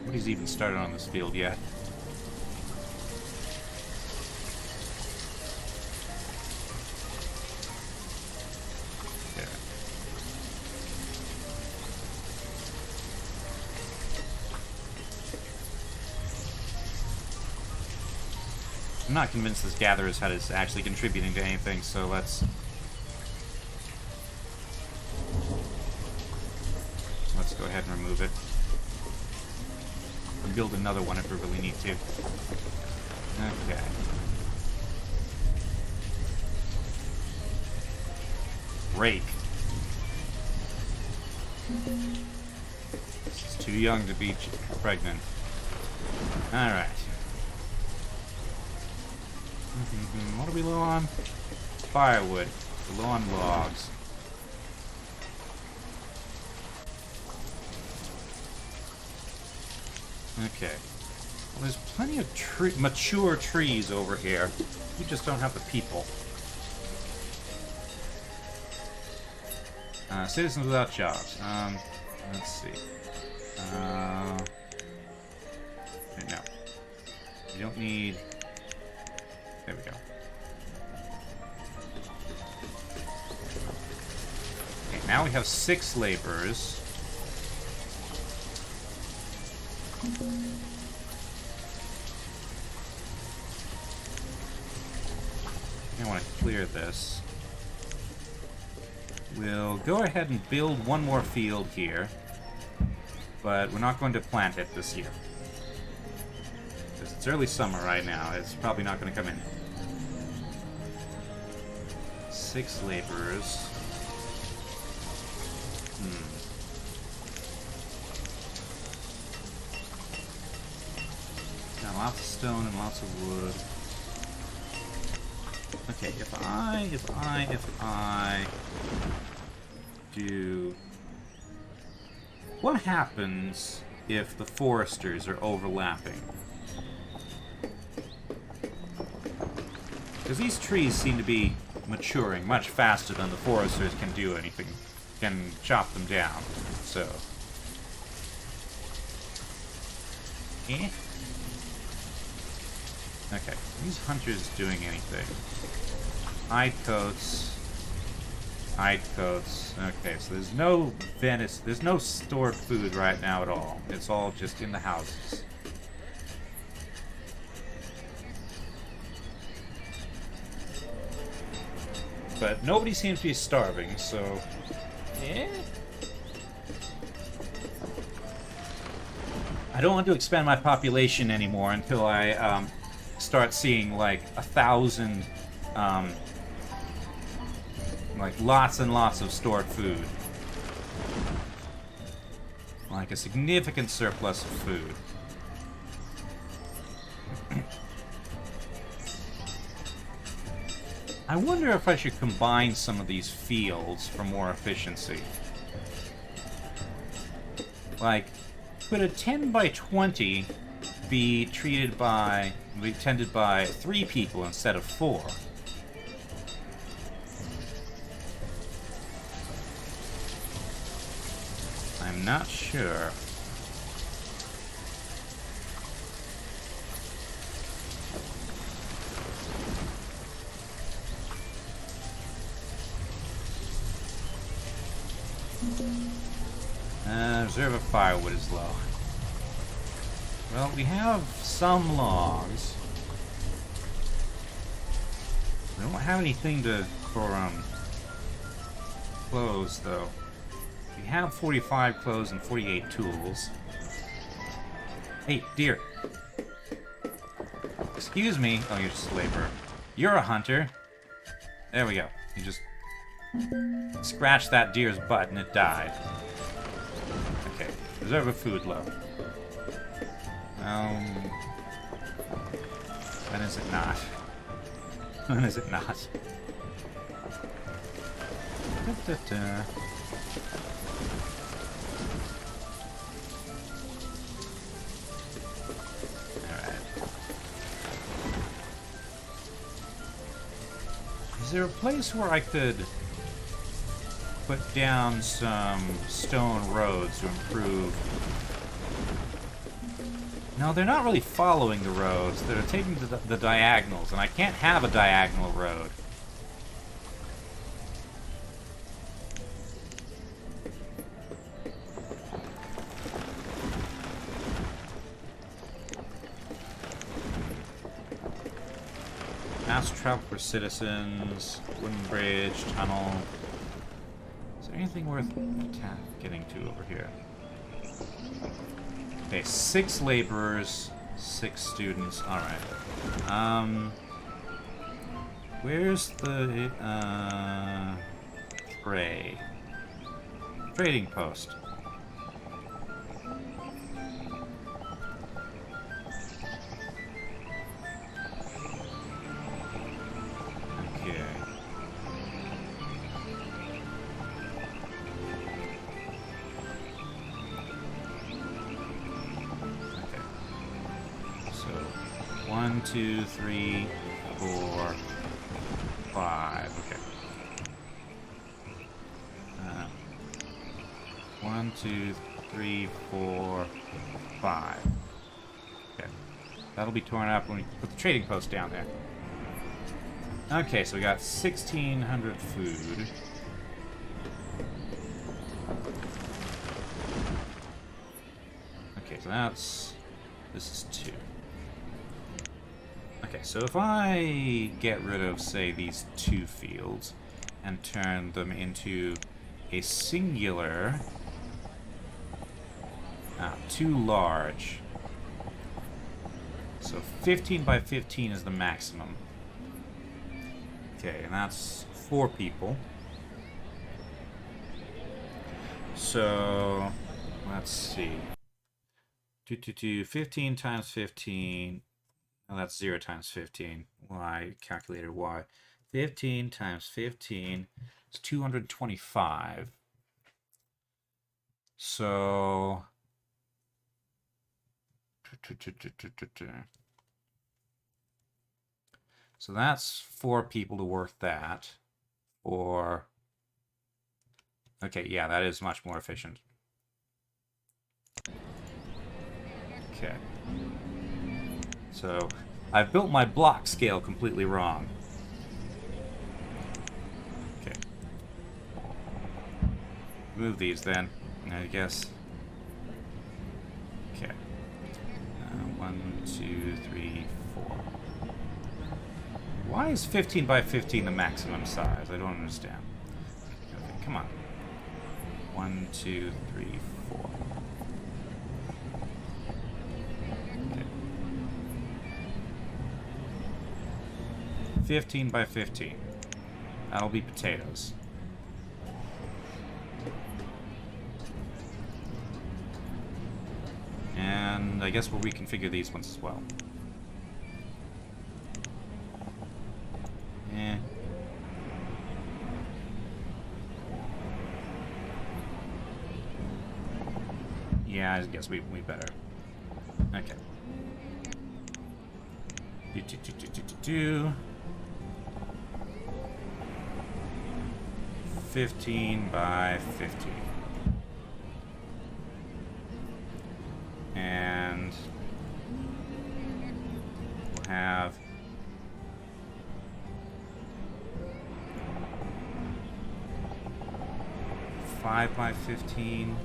Nobody's even started on this field yet. I'm not convinced this gatherer's hut is actually contributing to anything, so let's go ahead and remove it. And build another one if we really need to. Okay. Rake. This is too young to be pregnant. Alright. What are we low on? Firewood. We're low on logs. Okay. Well, there's plenty of mature trees over here. We just don't have the people. Citizens without jobs. Let's see. No. You don't need... There we go. Okay, now we have 6 laborers. I want to clear this. We'll go ahead and build one more field here, but we're not going to plant it this year. Because it's early summer right now, it's probably not going to come in. 6 laborers. Got lots of stone and lots of wood. Okay, if I do... What happens if the foresters are overlapping? Because these trees seem to be maturing much faster than the foresters can do anything, can chop them down, so... Eh? Okay, are these hunters doing anything? Hide coats. Hide coats. Okay, so there's no venison, there's no stored food right now at all. It's all just in the houses. But nobody seems to be starving, so... Yeah. I don't want to expand my population anymore until I, start seeing, like, 1,000, like, lots and lots of stored food. Like, a significant surplus of food. I wonder if I should combine some of these fields for more efficiency. Like, could a 10 by 20 be tended by 3 people instead of 4? I'm not sure. Reserve of firewood is low. Well, we have some logs. We don't have anything for clothes, though. We have 45 clothes and 48 tools. Hey, dear. Excuse me. Oh, you're just a laborer. You're a hunter. There we go. You just scratched that deer's butt and it died. Okay. Reserve of food low. When is it not? When is it not? Da-da-da. Alright. Is there a place where I could put down some stone roads to improve? No, they're not really following the roads. They're taking the diagonals, and I can't have a diagonal road. Fast travel for citizens, wooden bridge, tunnel. Is there anything worth getting to over here? Okay, 6 laborers, 6 students. Alright. Where's the trading post? Okay. So 1, 2, 3, 4, 5. Okay. 1, 2, 3, 4, 5. Okay. That'll be torn up when we put the trading post down there. Okay, so we got 1,600 food. Okay, so that's... This is 2. Okay, so if I get rid of, say, these 2 fields and turn them into a singular... too large. So 15 by 15 is the maximum. Okay, and that's 4 people. So, let's see. 15 times 15. Oh, that's 0 times 15. Y, calculator Y. 15 times 15 is 225. So... So that's 4 people to work that. Or... Okay, yeah, that is much more efficient. Okay. So, I've built my block scale completely wrong. Okay. Move these then, I guess. Okay. 1, 2, 3, 4. Why is 15 by 15 the maximum size? I don't understand. Okay, come on. 1, 2, 3, 4. Okay. 15 by 15. That'll be potatoes. And I guess we'll reconfigure these ones as well. Eh. Yeah, I guess we better. Okay. 15 by 15. And we'll have 5 by 15.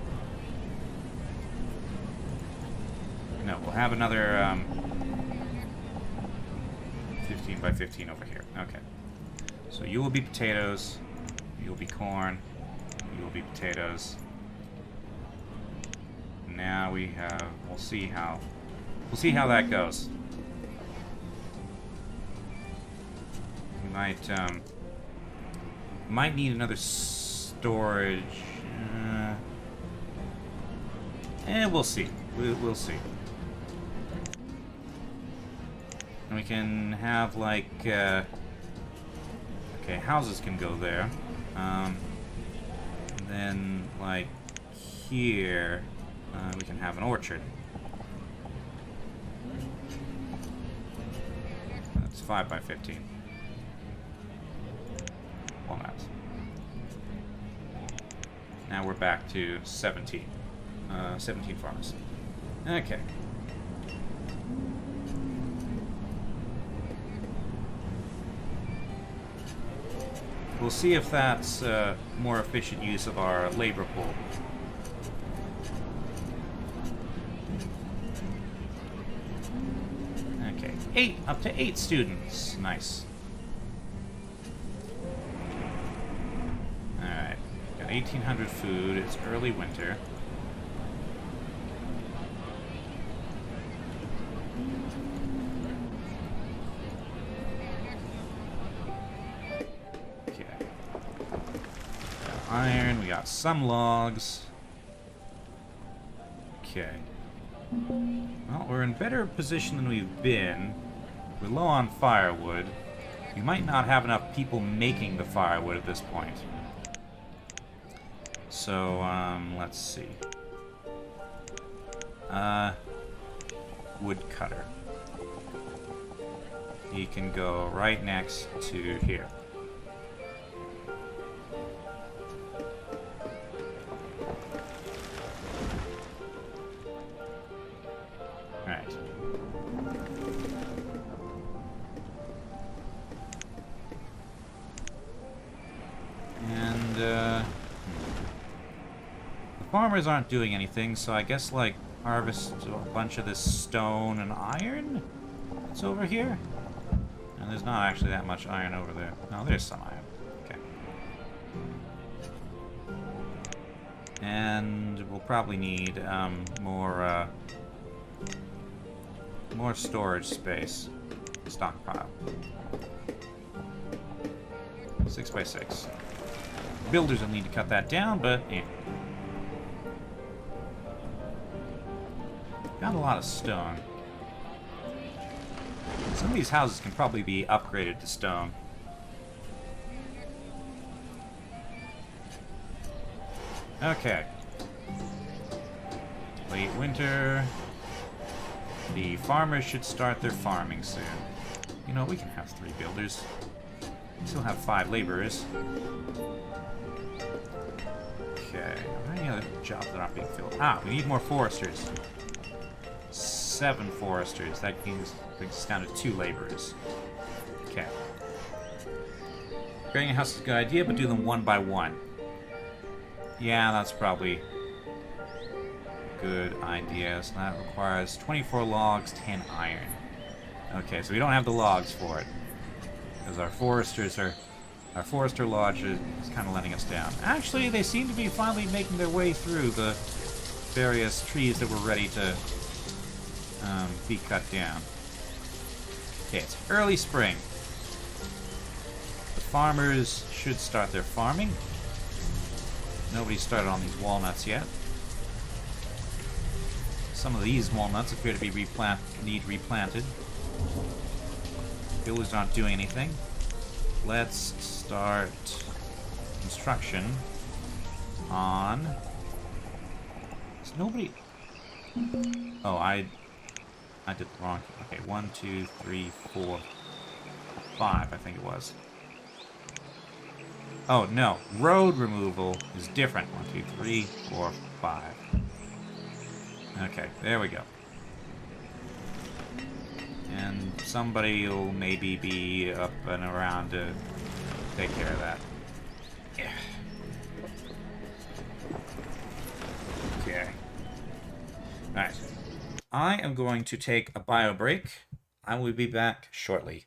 No, we'll have another 15 by 15 over here. Okay. So you will be potatoes. You'll be corn. You will be potatoes. Now we have. We'll see how that goes. We might need another storage. We'll see. We'll see. And we can have like. Okay, houses can go there. And then like here. We can have an orchard. That's 5 by 15. Walnuts. Now we're back to 17. 17 farms. Okay. We'll see if that's more efficient use of our labor pool. Up to 8 students. Nice. Alright. Got 1,800 food. It's early winter. Okay. Got iron. We got some logs. Okay. Well, we're in better position than we've been. We're low on firewood. We might not have enough people making the firewood at this point. So, let's see. Woodcutter. He can go right next to here. Alright. The farmers aren't doing anything, so I guess, like, harvest a bunch of this stone and iron that's over here. And there's not actually that much iron over there. No, there's some iron. Okay. And we'll probably need more storage space. Stockpile. 6x6. Builders will need to cut that down, but yeah. Got a lot of stone. Some of these houses can probably be upgraded to stone. Okay. Late winter. The farmers should start their farming soon. You know, we can have 3 builders. We still have 5 laborers. Okay. Are there any other jobs that aren't being filled? Ah, we need more foresters. 7 foresters. That brings us down to 2 laborers. Okay. Creating a house is a good idea, but do them one by one. Yeah, that's probably a good idea. So that requires 24 logs, 10 iron. Okay, so we don't have the logs for it. Because our forester lodge is kind of letting us down. Actually, they seem to be finally making their way through the various trees that were ready to be cut down. Okay, it's early spring. The farmers should start their farming. Nobody started on these walnuts yet. Some of these walnuts appear to be need replanted. Builders aren't doing anything. Let's start construction on... Is nobody... Oh, I did the wrong... Okay, 1, 2, 3, 4, 5, I think it was. Oh, no. Road removal is different. 1, 2, 3, 4, 5. Okay, there we go. And somebody will maybe be up and around to take care of that. Yeah. Okay. Alright. I am going to take a bio break. I will be back shortly.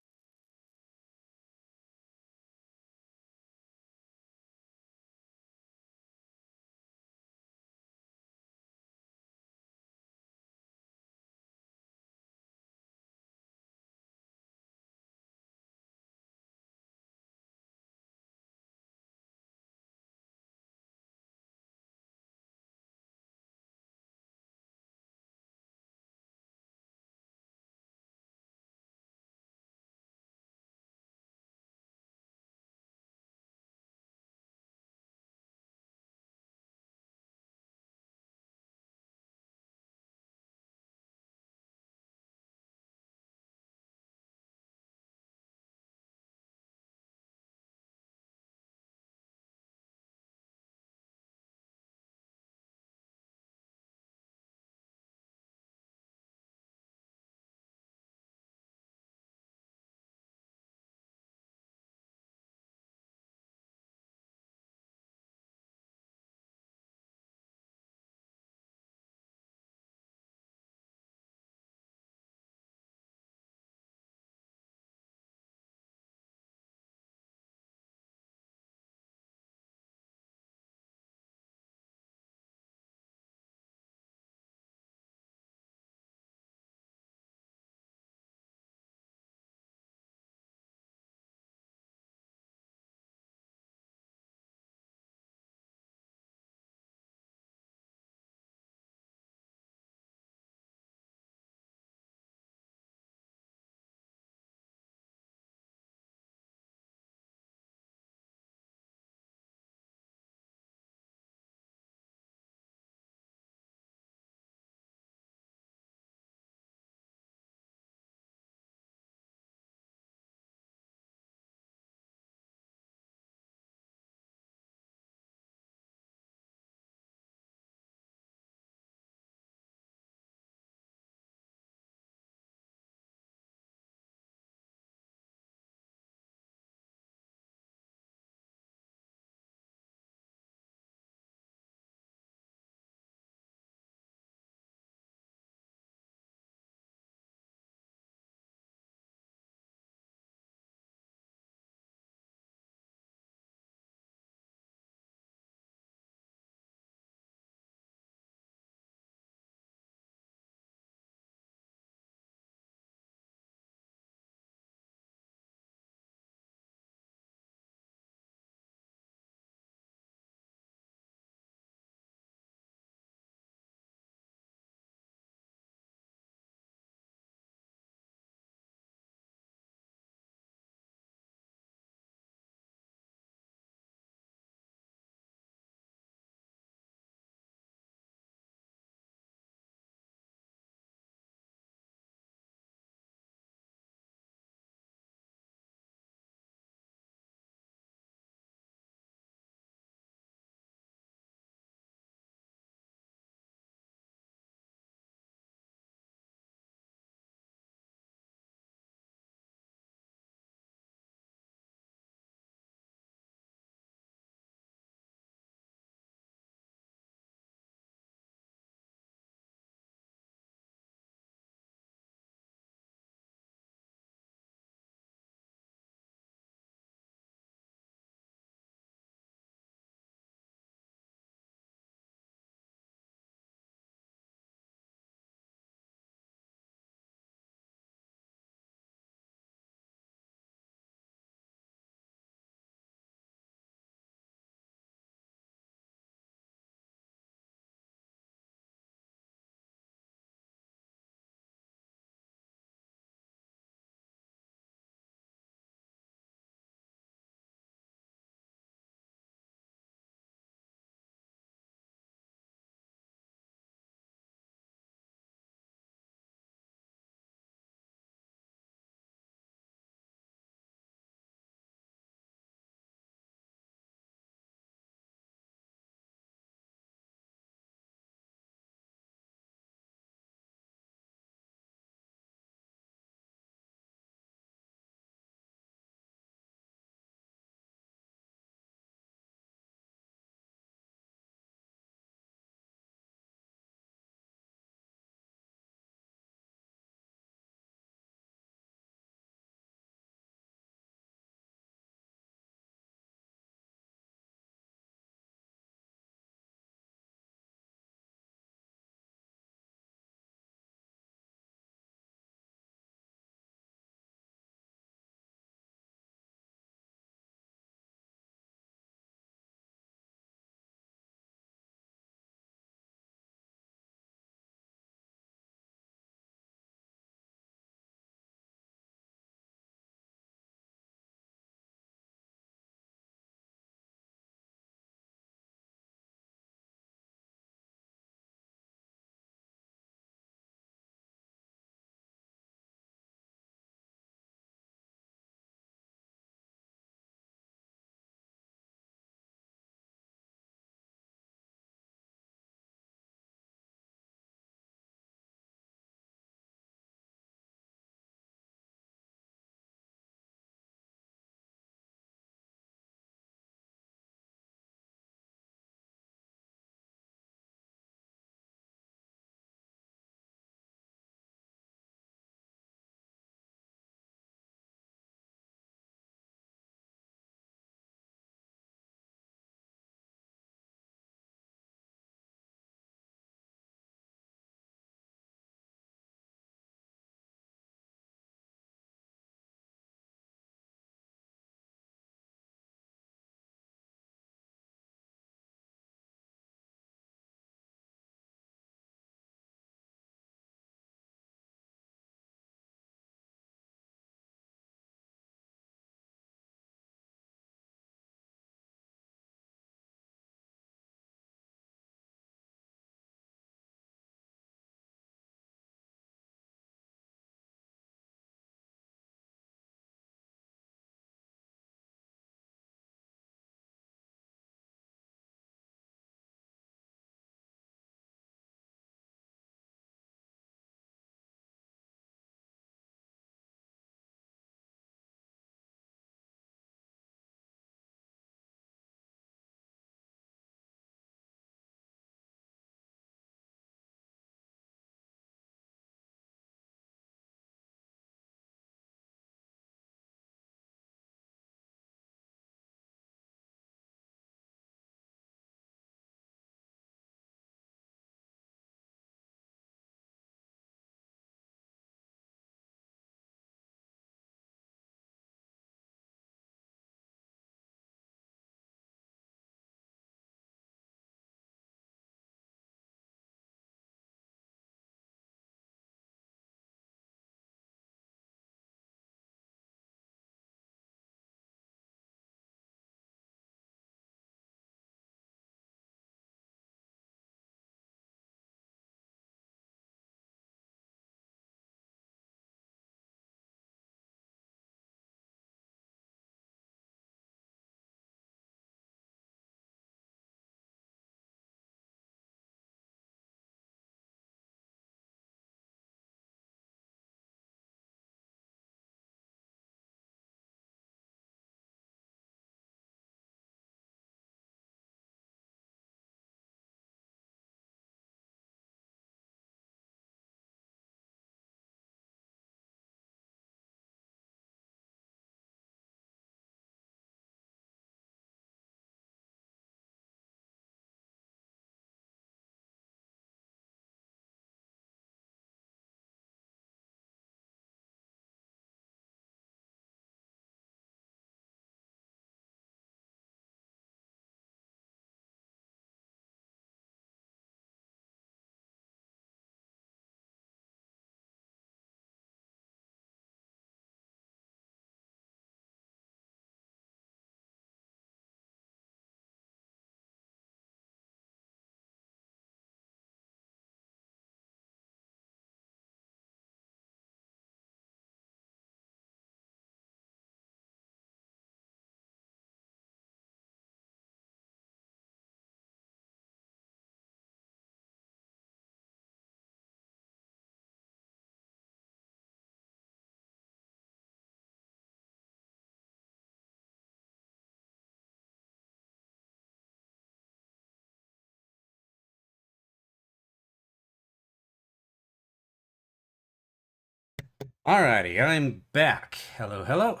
Alrighty, I'm back. Hello, hello.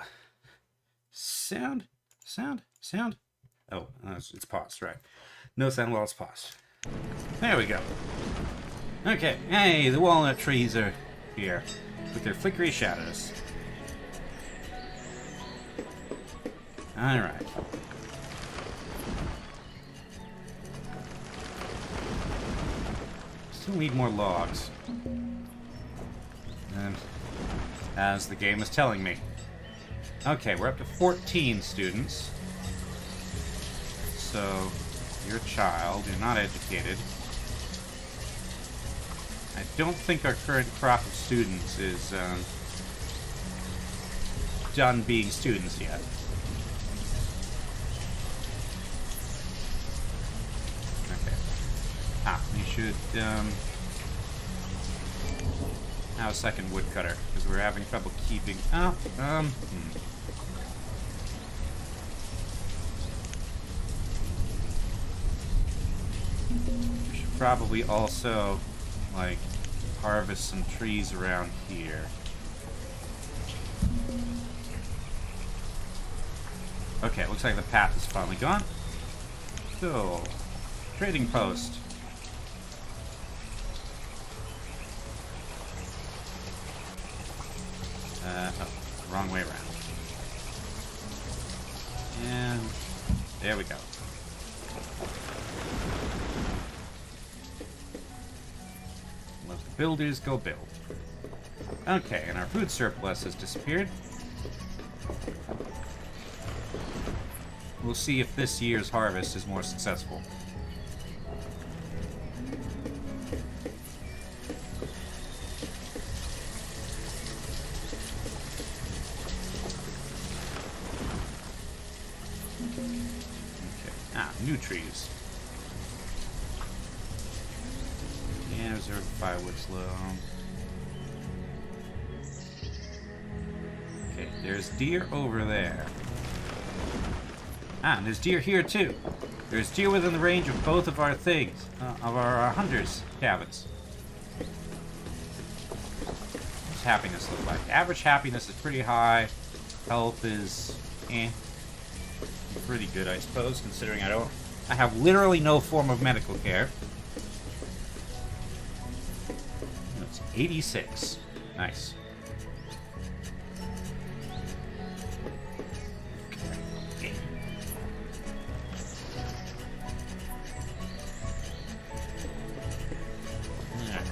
Sound? Oh, it's paused, right. No sound while it's paused. There we go. Okay, hey, the walnut trees are here with their flickery shadows. Alright. Still need more logs. And as the game is telling me. Okay, we're up to 14 students. So, you're a child, you're not educated. I don't think our current crop of students is done being students yet. Okay. We should have a second woodcutter, because we're having trouble keeping up. We should probably also, like, harvest some trees around here. Okay, looks like the path is finally gone. So, trading post. Oh, wrong way around. And there we go. Let the builders go build. Okay, and our food surplus has disappeared. We'll see if this year's harvest is more successful. New trees. Yeah, reserve firewood's low. Okay, there's deer over there. And there's deer here too. There's deer within the range of both of our things, of our hunters' cabins. What's happiness look like? Average happiness is pretty high. Health is pretty good, I suppose, considering I have literally no form of medical care. It's 86. Nice. Okay. Yeah.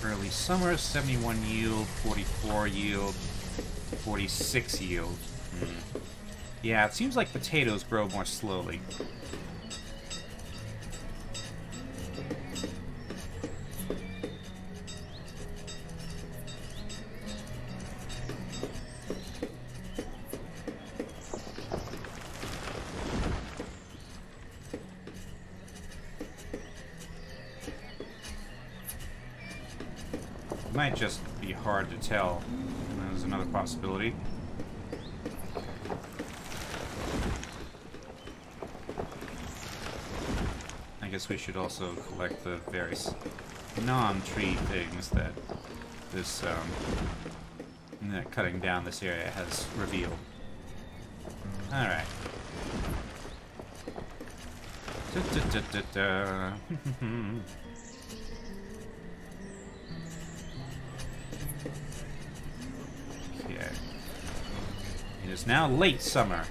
Early summer, 71 yield, 44 yield, 46 yield. Yeah, it seems like potatoes grow more slowly. Might just be hard to tell. There's another possibility. I guess we should also collect the various non-tree things that this that cutting down this area has revealed. Alright. It is now late summer.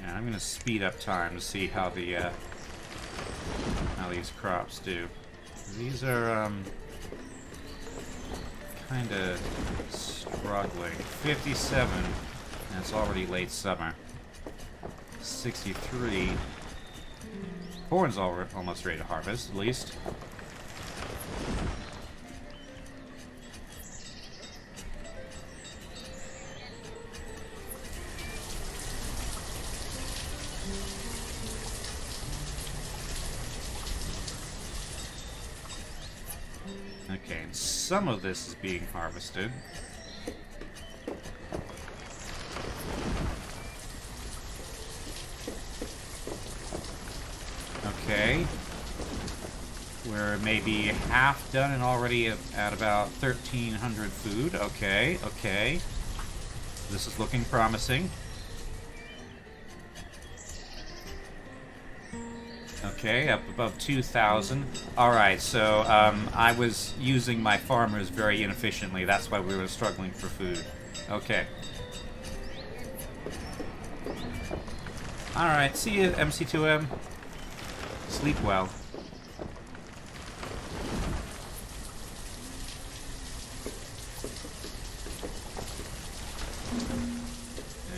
Yeah, I'm gonna speed up time to see how the how these crops do. These are kind of struggling. 57, and it's already late summer. 63. Corn's almost ready to harvest, at least. Okay, and some of this is being harvested. We're maybe half done and already at about 1,300 food. Okay, okay. This is looking promising. Okay, up above 2,000. Alright, so I was using my farmers very inefficiently. That's why we were struggling for food. Okay. Alright, see you, MC2M. Sleep well.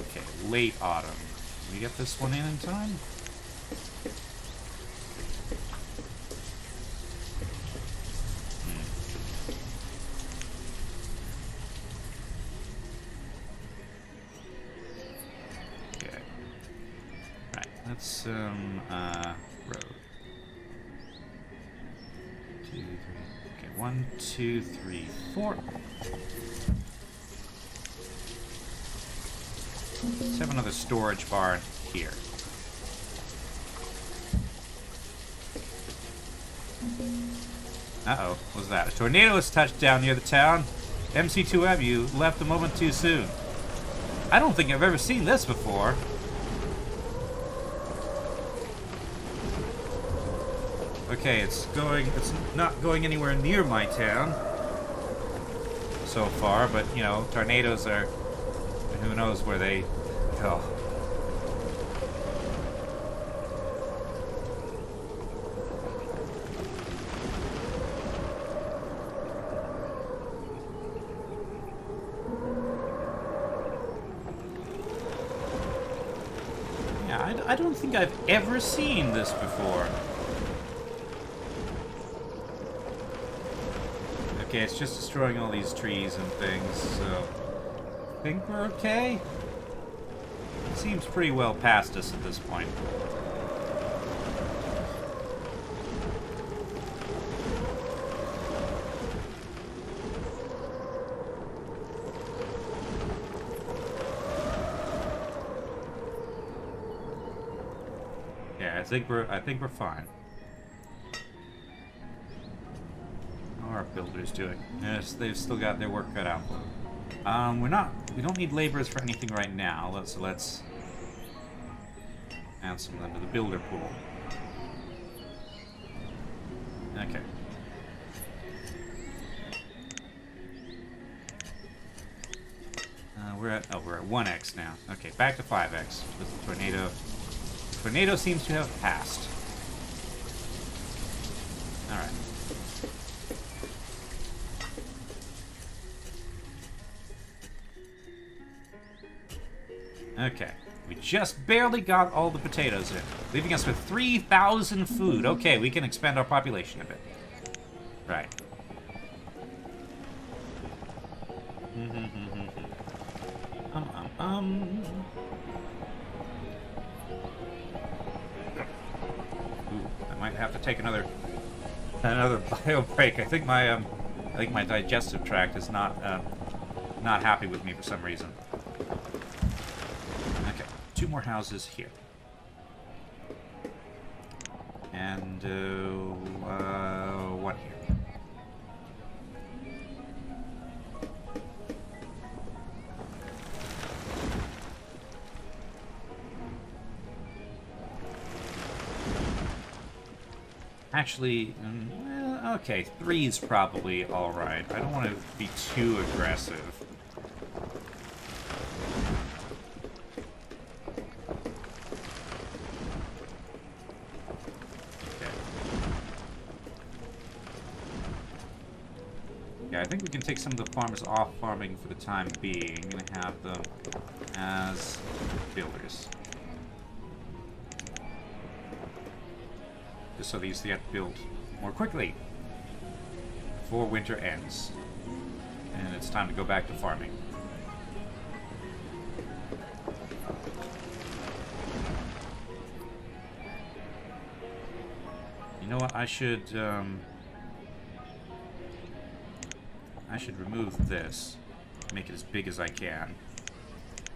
Okay, late autumn. Can we get this one in time? Road. 2, 3. Okay, 1, 2, 3, 4. Let's have another storage bar here. Uh-oh, what was that? A tornado has touched down near the town. MC2M, you left a moment too soon. I don't think I've ever seen this before. Okay, it's not going anywhere near my town so far, but, you know, tornadoes are, who knows where they go. Yeah, I don't think I've ever seen this before. Okay, it's just destroying all these trees and things, so I think we're okay. It seems pretty well past us at this point. Yeah, I think we're fine. How are our builders doing? Yes, they've still got their work cut out. We don't need laborers for anything right now. Let's add some of them to the builder pool. Okay. We're at 1x now. Okay, back to 5x with the tornado. The tornado seems to have passed. All right. Okay, we just barely got all the potatoes in, leaving us with 3,000 food. Okay, we can expand our population a bit. Right. Ooh, I might have to take another bio break. I think my digestive tract is not happy with me for some reason. 2 more houses here. And, 1 here. Actually, okay, 3's probably alright. I don't want to be too aggressive. I think we can take some of the farmers off farming for the time being and have them as builders. Just so these get built more quickly before winter ends. And it's time to go back to farming. You know what, I should remove this, make it as big as I can,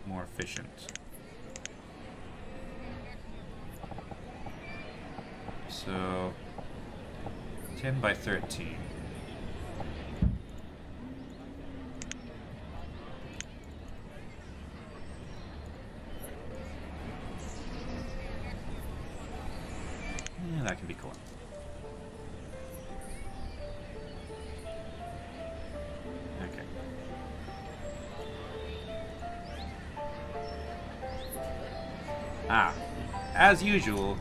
more efficient. So 10 by 13. Yeah, that can be cool. Okay. Ah, as usual,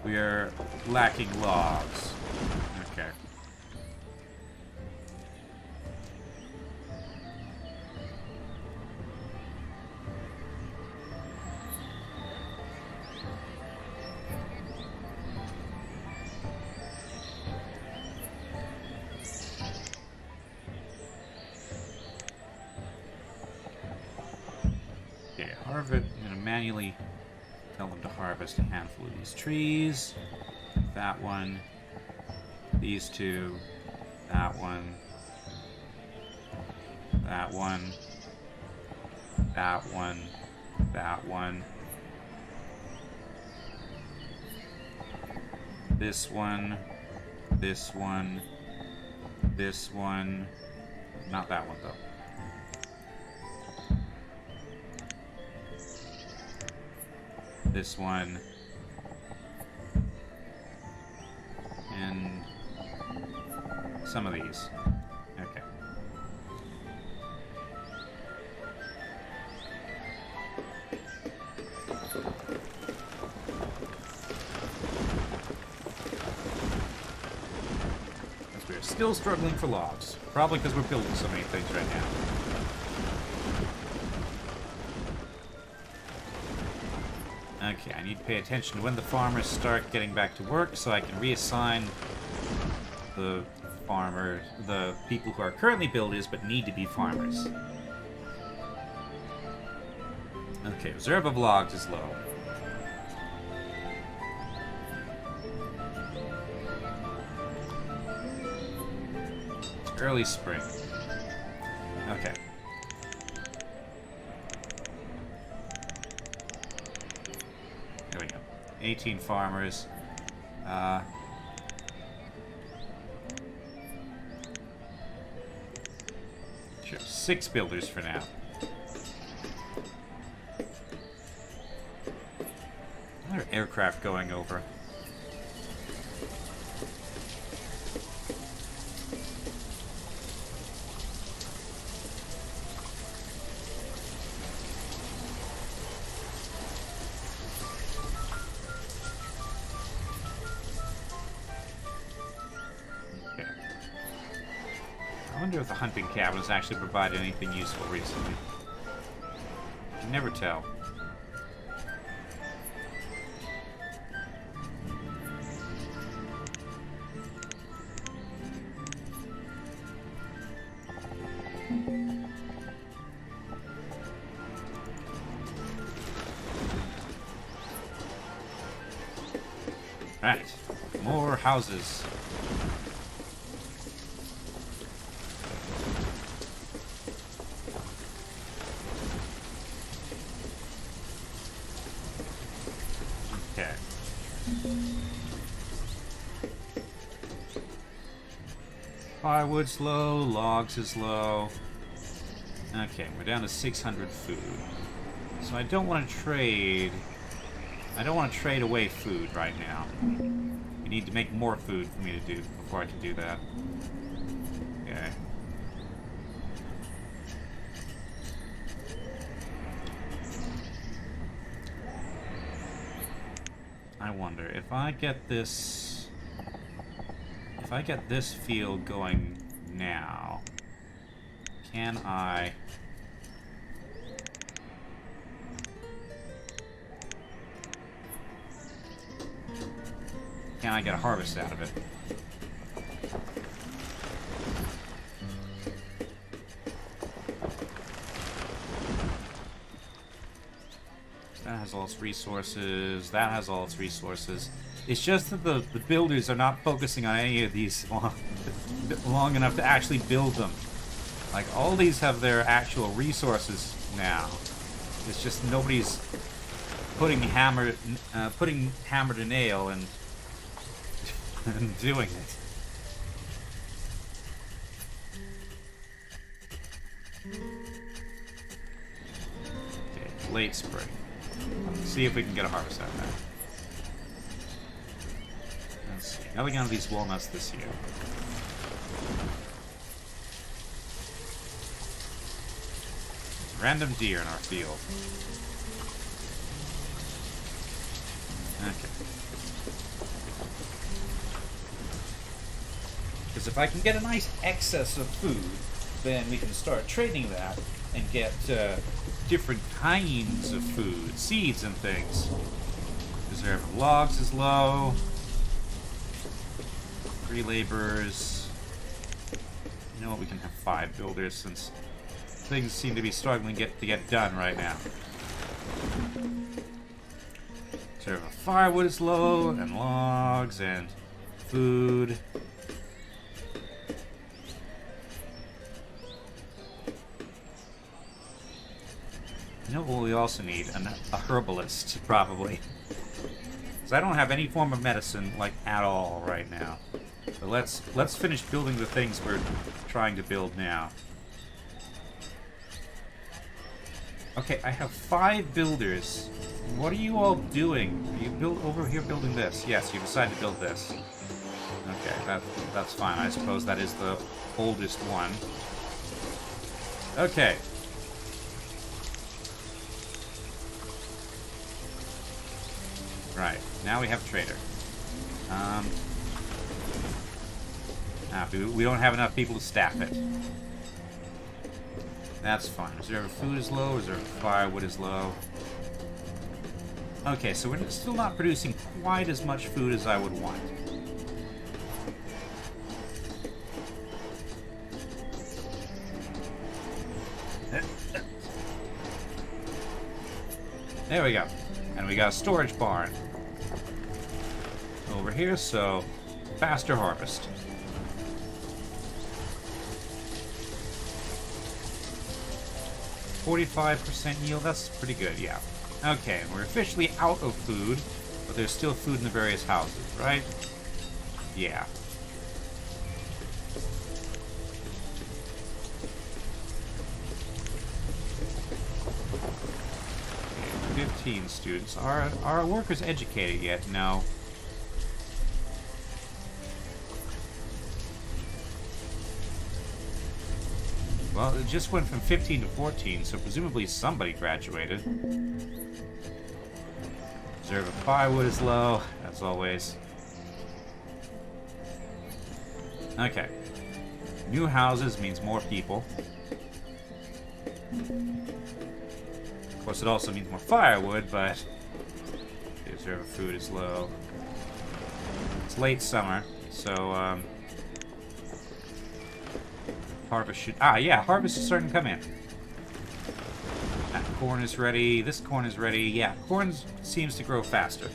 we are lacking logs. Okay. Okay, harvest. I'm gonna manually tell them to harvest a handful of these trees. That one. These two. That one. That one. That one. That one. This one. This one. This one. Not that one, though. This one. And some of these. Okay. Because we're still struggling for logs. Probably because we're building so many things right now. Okay, I need to pay attention to when the farmers start getting back to work so I can reassign the farmers, the people who are currently builders but need to be farmers. Okay, reserve of logs is low. It's early spring. Okay. There we go. 18 farmers. Sure, 6 builders for now. Another aircraft going over. I wonder if the hunting cabins actually provide anything useful recently. You can never tell. Right. More houses. Okay. Firewood's low, logs is low. Okay, we're down to 600 food. So I don't want to trade. I don't want to trade away food right now. We need to make more food for me to do before I can do that. Okay. I wonder if I get this. If I get this field going now, can I? Can I get a harvest out of it? That has all its resources. That has all its resources. It's just that the builders are not focusing on any of these long enough to actually build them. Like, all these have their actual resources now. It's just nobody's putting hammer to nail and doing it. Okay, late spring. Let's see if we can get a harvest out of that. Let's see. Nothing out of these walnuts this year. Random deer in our field. Okay. Because if I can get a nice excess of food, then we can start trading that and get different kinds of food, seeds and things. Reserve of logs is low. 3 laborers. You know what? We can have 5 builders since things seem to be struggling to get done right now. Reserve of firewood is low, and logs and food. You know what we also need? A herbalist, probably. Because I don't have any form of medicine, like, at all right now. But let's finish building the things we're trying to build now. Okay, I have 5 builders. What are you all doing? Are you over here building this? Yes, you decided to build this. Okay, that's fine. I suppose that is the oldest one. Okay. Right, now we have a trader. We don't have enough people to staff it. That's fine. Reserve of food is low, reserve of firewood is low. Okay, so we're still not producing quite as much food as I would want. There we go. And we got a storage barn over here, so faster harvest. %45% yield, that's pretty good, yeah. Okay, we're officially out of food, but there's still food in the various houses, right? Yeah. Okay, 15 students. Are our workers educated yet? No. Well, it just went from 15 to 14, so presumably somebody graduated. Reserve of firewood is low, as always. Okay. New houses means more people. Of course, it also means more firewood, but the reserve of food is low. It's late summer, so, harvest should... yeah, harvest is starting to come in. That corn is ready. This corn is ready. Yeah, corn seems to grow faster.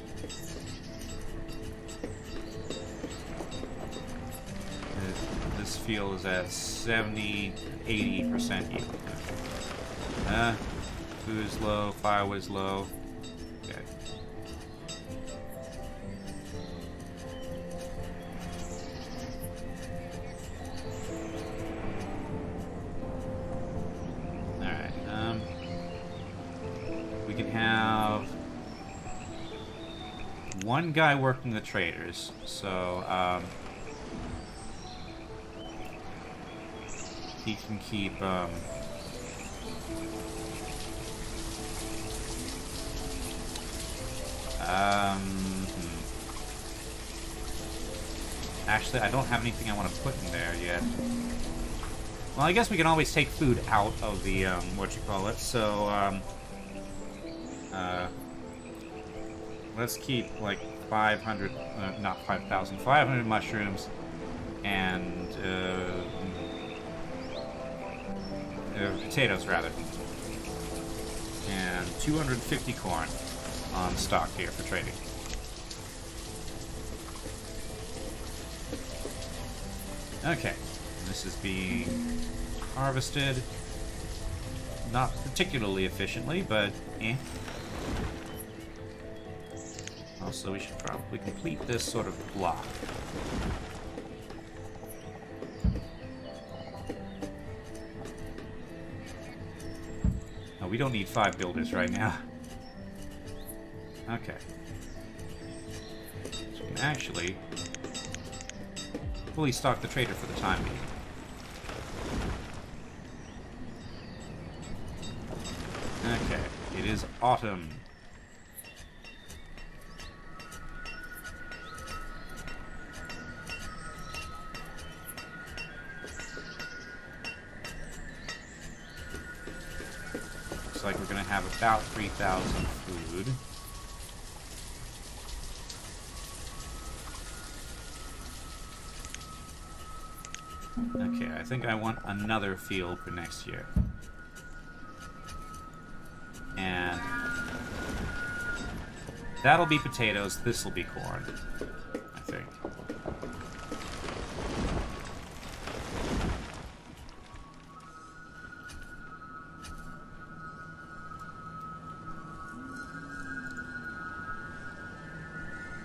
This field is at 70, 80% yield. Food is low. Firewood is low. Okay. We can have one guy working the traders, so he can keep actually, I don't have anything I want to put in there yet. Well, I guess we can always take food out of the whatchamacallit, so let's keep like 500, not 5,000, 500 mushrooms and potatoes rather, and 250 corn on stock here for trading. Okay, this is being harvested, not particularly efficiently, but eh. Also, we should probably complete this sort of block. we don't need 5 builders right now. Okay. So we can actually fully stock the trader for the time being. Okay, it is autumn. Looks like we're gonna have about 3,000 food. Okay, I think I want another field for next year. And that'll be potatoes, this'll be corn, I think.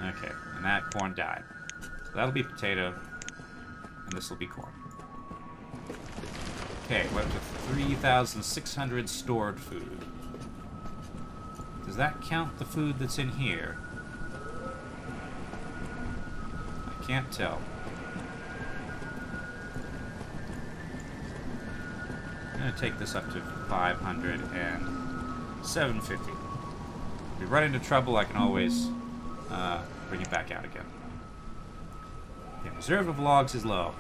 Okay, and that corn died. So that'll be potato, and this'll be corn. Okay, we're up to 3,600 stored food. Does that count the food that's in here? I can't tell. I'm going to take this up to 500 and 750. If we run into trouble, I can always bring it back out again. Okay, reserve of logs is low.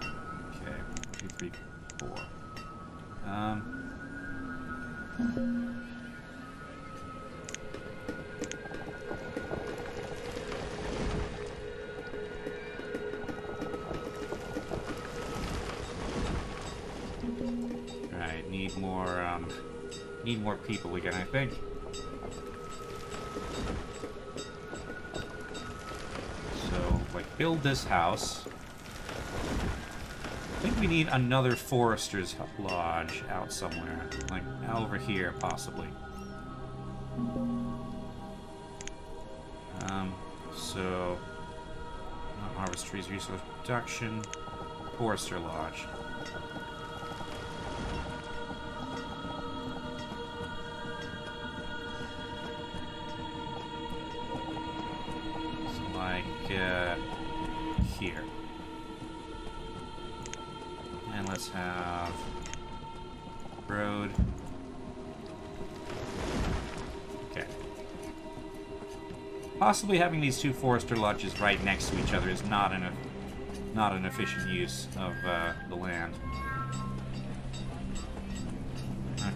Okay, 1, 2, 3, 4. Alright, need more people again, I think. So, like, build this house. I think we need another forester's lodge out somewhere. Like, over here, possibly. So... not harvest trees, resource production. Forester lodge. So, like, here. And let's have road. Okay. Possibly having these two forester lodges right next to each other is not an efficient use of the land.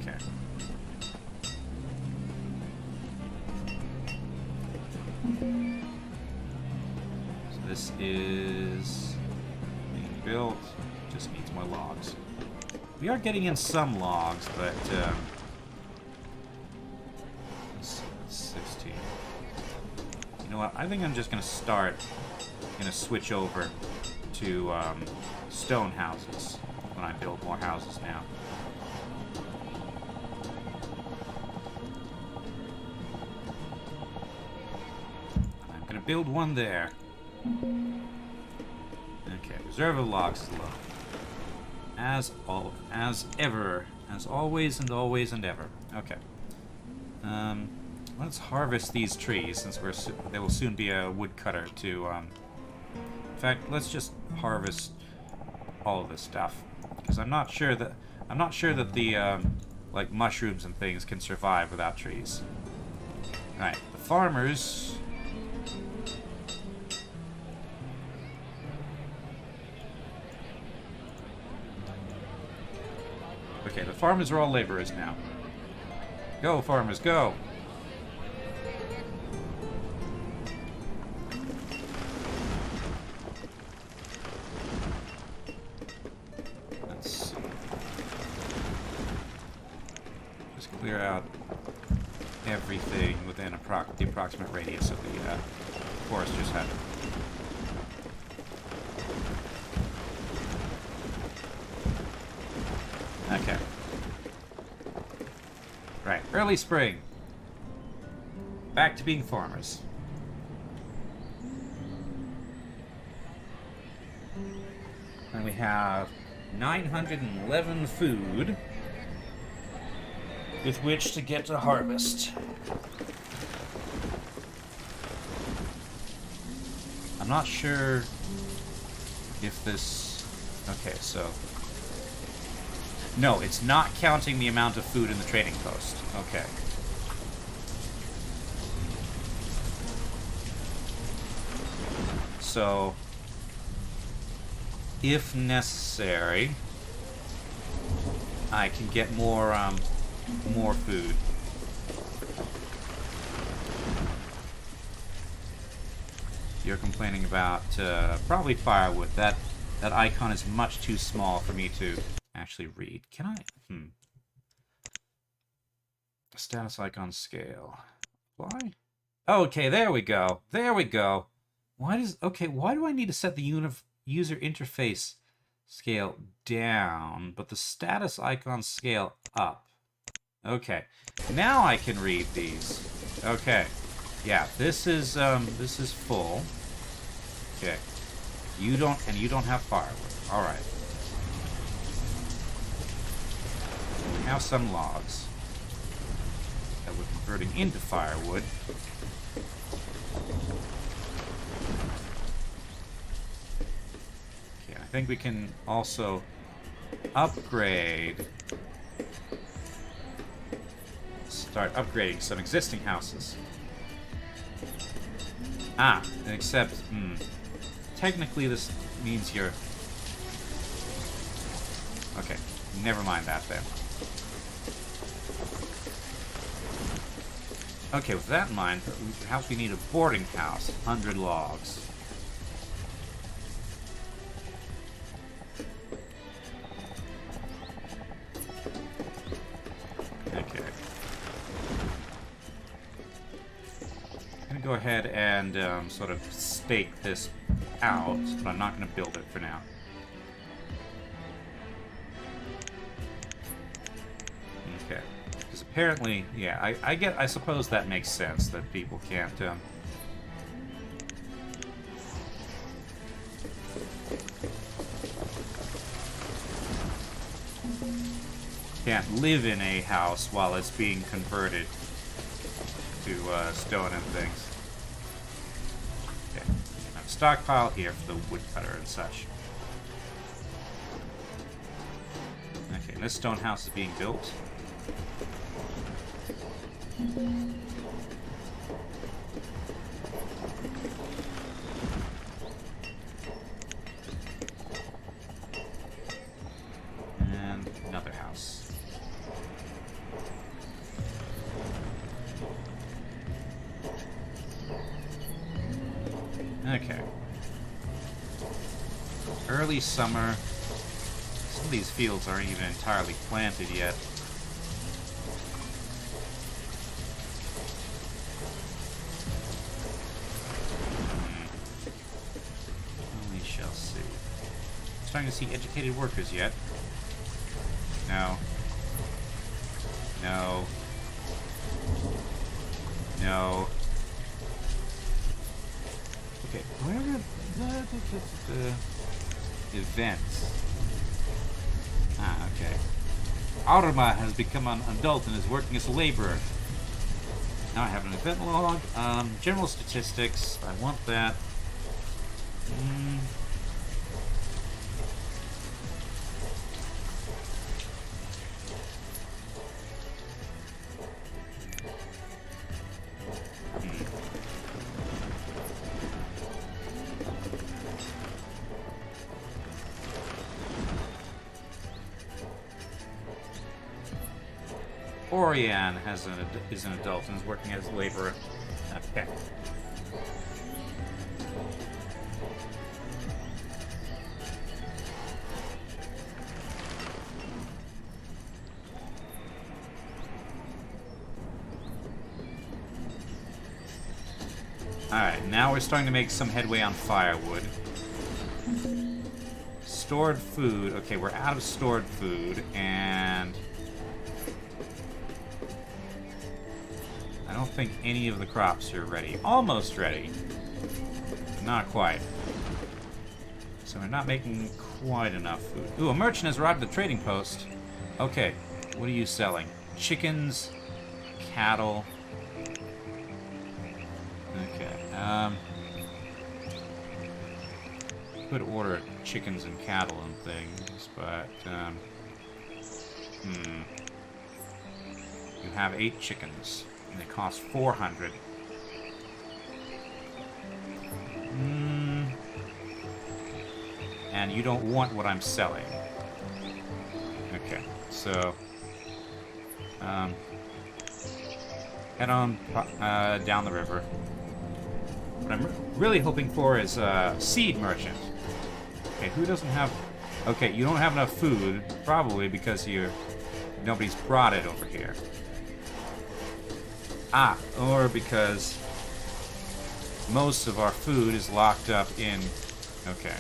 Okay. So this is being built. Just needs more logs. We are getting in some logs, but 16. You know what? I think I'm just gonna switch over to stone houses when I build more houses now. I'm gonna build one there. Okay, reserve of logs is low. As ever. As always and always and ever. Okay. Let's harvest these trees since there will soon be a woodcutter to, in fact, let's just harvest all of this stuff. Because I'm not sure that the, like, mushrooms and things can survive without trees. Alright, the farmers... Okay, the farmers are all laborers now. Go, farmers, go! Let's see. Just clear out everything within the approximate radius of the forester's hut. Okay. Right, early spring. Back to being farmers. And we have 911 food. with which to get to harvest. I'm not sure if this... Okay, so... No, it's not counting the amount of food in the trading post. Okay. So, if necessary, I can get more food. You're complaining about probably firewood. That icon is much too small for me to actually read. Can I? Status icon scale. Why? Okay, there we go. There we go. Why do I need to set the user interface scale down, but the status icon scale up? Okay. Now I can read these. Okay. Yeah, this is full. Okay. You don't have firewood. All right. We have some logs that we're converting into firewood. Okay, I think we can also upgrade. Start upgrading some existing houses. Except, technically this means you're... Okay, never mind that then. Okay, with that in mind, perhaps we need a boarding house. 100 logs. Okay. I'm gonna go ahead and sort of stake this out, but I'm not gonna build it for now. Okay. Because apparently, yeah, I suppose that makes sense that people can't live in a house while it's being converted to stone and things. Okay. I have a stockpile here for the woodcutter and such. Okay, and this stone house is being built. And another house. Okay. Early summer. Some of these fields aren't even entirely planted yet. We shall see. Starting to see educated workers yet? No. No. No. Okay, where are the events? Okay. Arma has become an adult and is working as a laborer. Now I have an event log. General statistics. I want that. Orion is an adult and is working as a laborer. Okay. Alright, now we're starting to make some headway on firewood. Stored food. Okay, we're out of stored food, and I don't think any of the crops are ready. Almost ready. But not quite. So we're not making quite enough food. Ooh, a merchant has arrived at the trading post. Okay, what are you selling? chickens, cattle. Okay. Could order chickens and cattle and things, but you have 8 chickens, and they cost 400. And you don't want what I'm selling. Okay, so head on down the river. What I'm really hoping for is a seed merchant. Okay, who doesn't have... Okay, you don't have enough food, probably because nobody's brought it over here. Ah, or because most of our food is locked up in... Okay.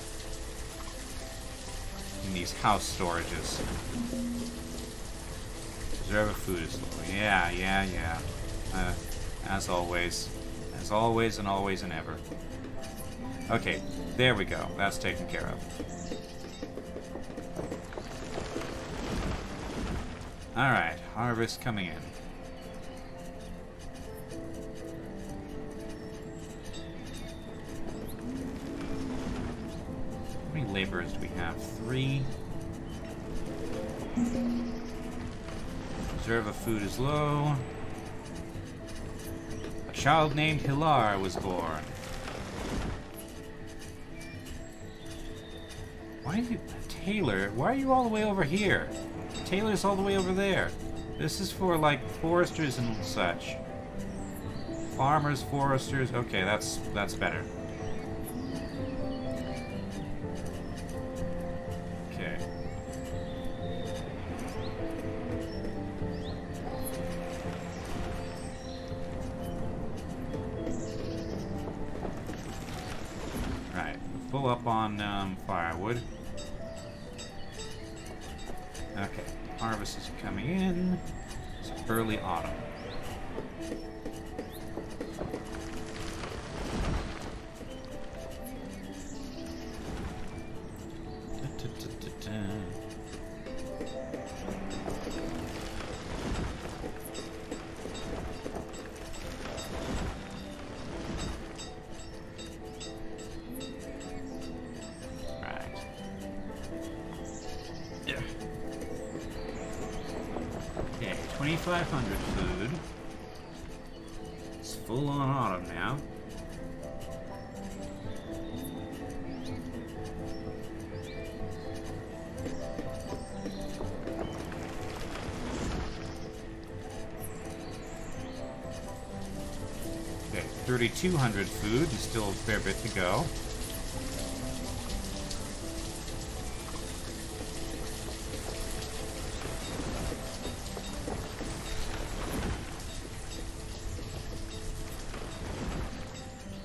In these house storages. Reserve of food is low. Yeah. As always. As always and always and ever. Okay, there we go. That's taken care of. Alright, harvest coming in. How many laborers do we have? 3. Reserve of food is low. A child named Hilar was born. Why are you... Taylor, why are you all the way over here? Taylor's all the way over there. This is for, like, foresters and such. Farmers, foresters... Okay, that's better. Okay. Right, full up on firewood. Okay, harvest is coming in. It's early autumn. Right. Yeah. Okay, 2,500 food. It's full on autumn now. Okay, 3,200 food, and still a fair bit to go.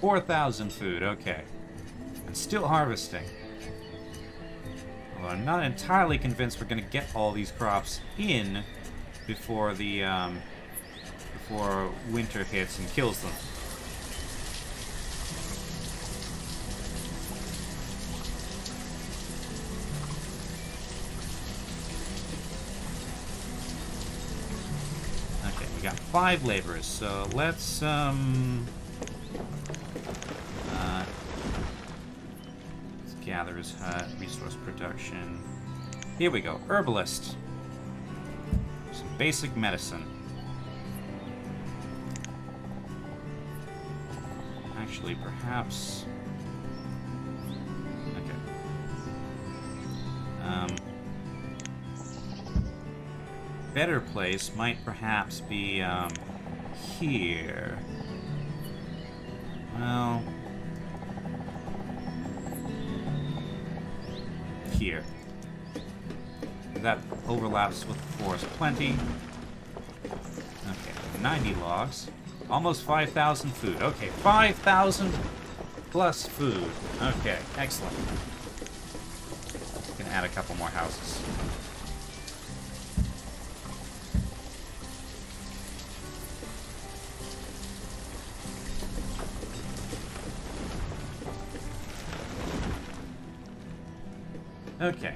$4,000 food, okay. And still harvesting. Although I'm not entirely convinced we're going to get all these crops in before the before winter hits and kills them. Okay, we got 5 laborers, so let's Gatherer's hut, resource production. Here we go, herbalist. Some basic medicine. Actually, perhaps... Okay. Better place might perhaps be, here. Well... Here. That overlaps with the forest plenty. Okay, 90 logs. Almost 5,000 food. Okay, 5,000 plus food. Okay, excellent. We can add a couple more houses. Okay.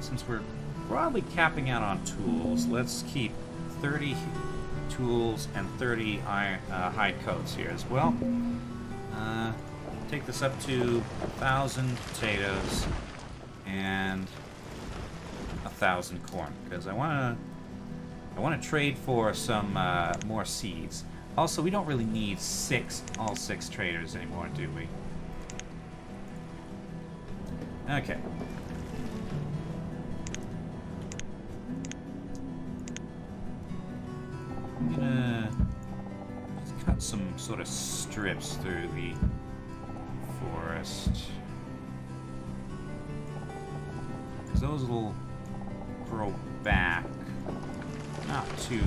Since we're broadly capping out on tools, let's keep 30 tools and 30 hide coats here as well. Take this up to 1,000 potatoes and 1,000 corn, because I want to trade for some more seeds. Also, we don't really need all six traders anymore, do we? Okay. I'm gonna cut some sort of strips through the forest. Because those will grow back. Not too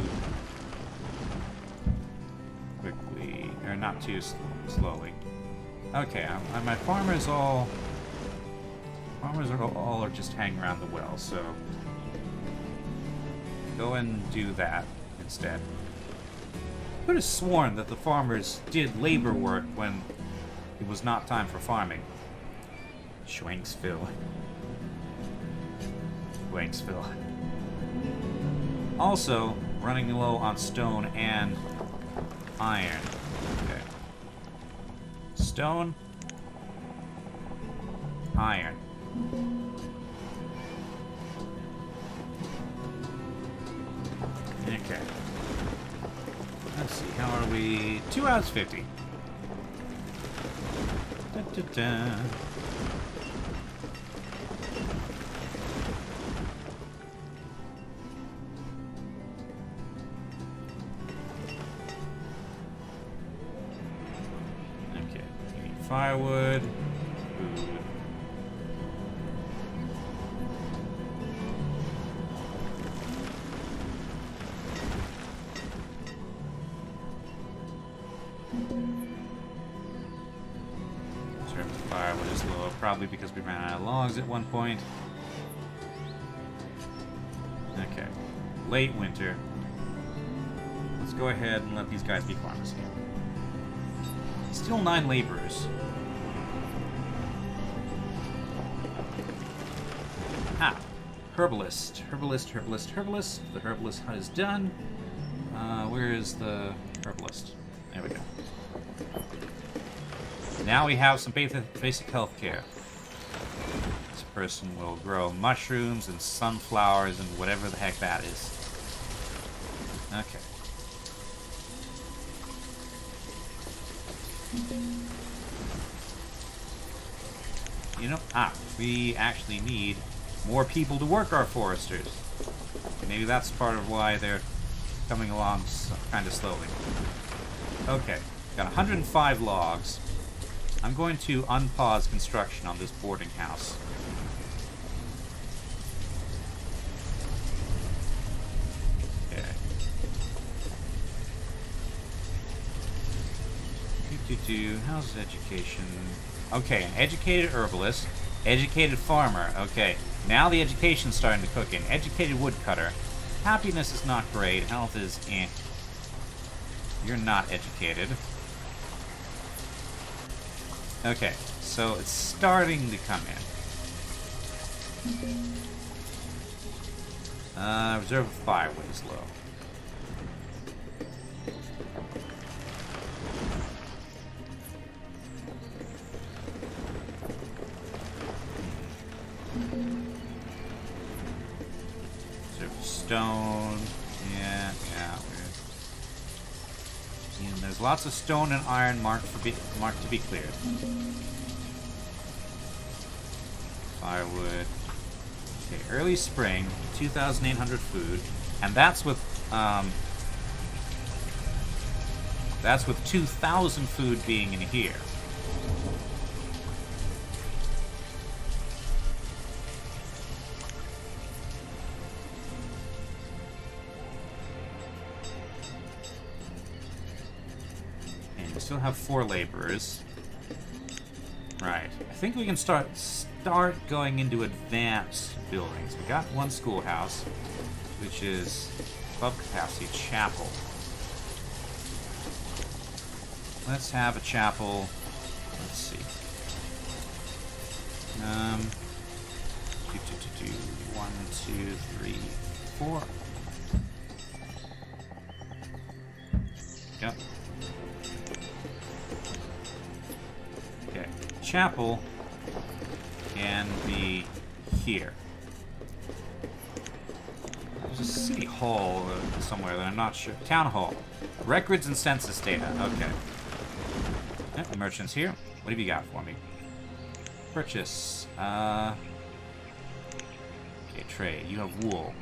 quickly, or not too slowly. Okay, my farmers are just hanging around the well, so go and do that instead. I could have sworn that the farmers did labor work when it was not time for farming. Schwanksville. Schwanksville. Also, running low on stone and iron. Okay. Stone. Iron. Okay. Let's see, how are we? 2 hours 50. Da, da, da. Okay, you need firewood, food. Firewood is low, probably because we ran out of logs at one point. Okay. Late winter. Let's go ahead and let these guys be farmers again. Still 9 laborers. Ah! Herbalist. Herbalist, herbalist, herbalist. The herbalist hut is done. Where is the herbalist? There we go. Now we have some basic health care. This person will grow mushrooms and sunflowers and whatever the heck that is. Okay. You know, we actually need more people to work our foresters. Maybe that's part of why they're coming along kind of slowly. Okay, got 105 logs. I'm going to unpause construction on this boarding house. Okay. How's education? Okay, an educated herbalist, educated farmer. Okay, now the education's starting to cook in. Educated woodcutter. Happiness is not great. Health is eh. You're not educated. Okay, so it's starting to come in. Reserve of firewood is low. Reserve of stone. Yeah. And there's lots of stone and iron marked to be cleared. Firewood. Okay, early spring, 2,800 food, and that's with 2,000 food being in here. We still have 4 laborers. Right. I think we can start going into advanced buildings. We got 1 schoolhouse, which is above capacity chapel. Let's have a chapel. Let's see. 1, 2, 3, 4. Yep. Okay. Chapel can be here. There's a city hall somewhere that I'm not sure. Town hall. Records and census data. Okay. Yep, the merchant's here. What have you got for me? Purchase. Okay, trade. You have wool.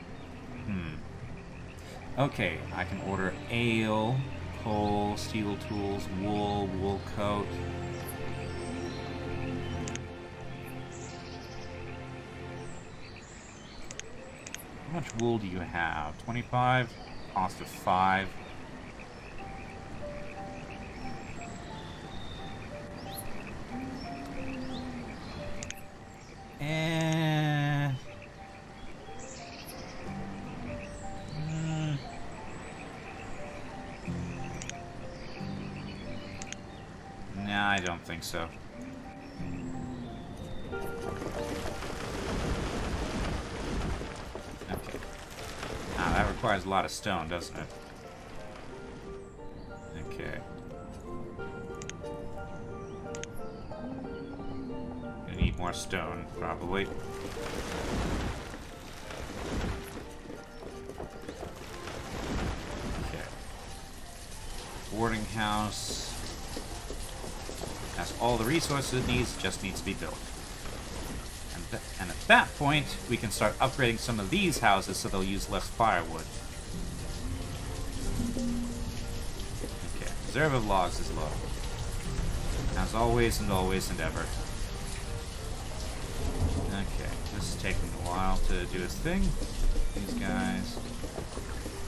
Okay, I can order ale, coal, steel tools, wool, wool coat. How much wool do you have? 25? Cost of 5. Nah, I don't think so. Okay. Ah, that requires a lot of stone, doesn't it? Okay. Gonna need more stone, probably. Okay. Boarding house. Has all the resources it needs, just needs to be built. And at that point, we can start upgrading some of these houses so they'll use less firewood. Okay, reserve of logs is low. As always and always and ever. Okay, this is taking a while to do its thing. These guys.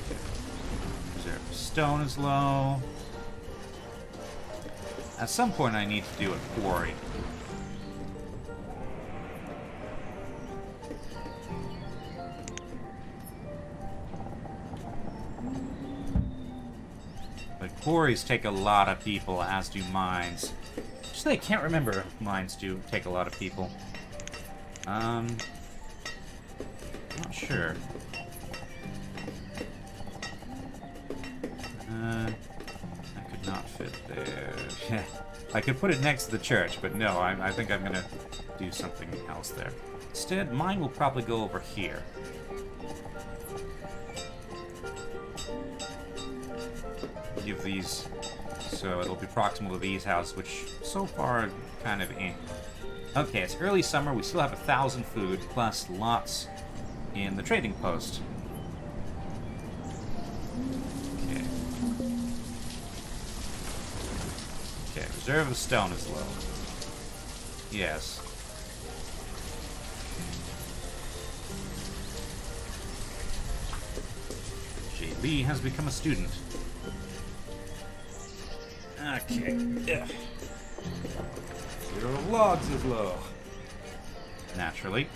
Okay. Reserve of stone is low. At some point I need to do a quarry. But quarries take a lot of people, as do mines. Actually, I can't remember if mines do take a lot of people. Not sure. I could not fit there. I could put it next to the church, but no, I think I'm gonna do something else there. Instead, mine will probably go over here. Give these, so it'll be proximal to these houses, which so far kind of ain't. Okay, it's early summer, we still have 1,000 food, plus lots in the trading post. Reserve of stone is low. Yes. J. Lee has become a student. Okay. Yeah. Reserve of logs is low. Naturally.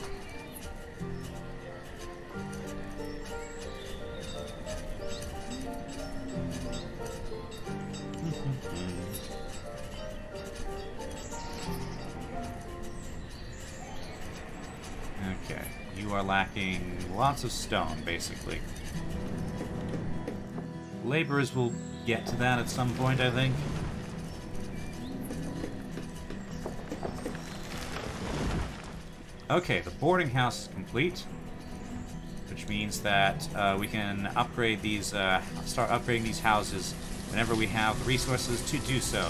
Okay, you are lacking lots of stone, basically. Laborers will get to that at some point, I think. Okay, the boarding house is complete, which means that we can upgrade these, start upgrading these houses whenever we have the resources to do so.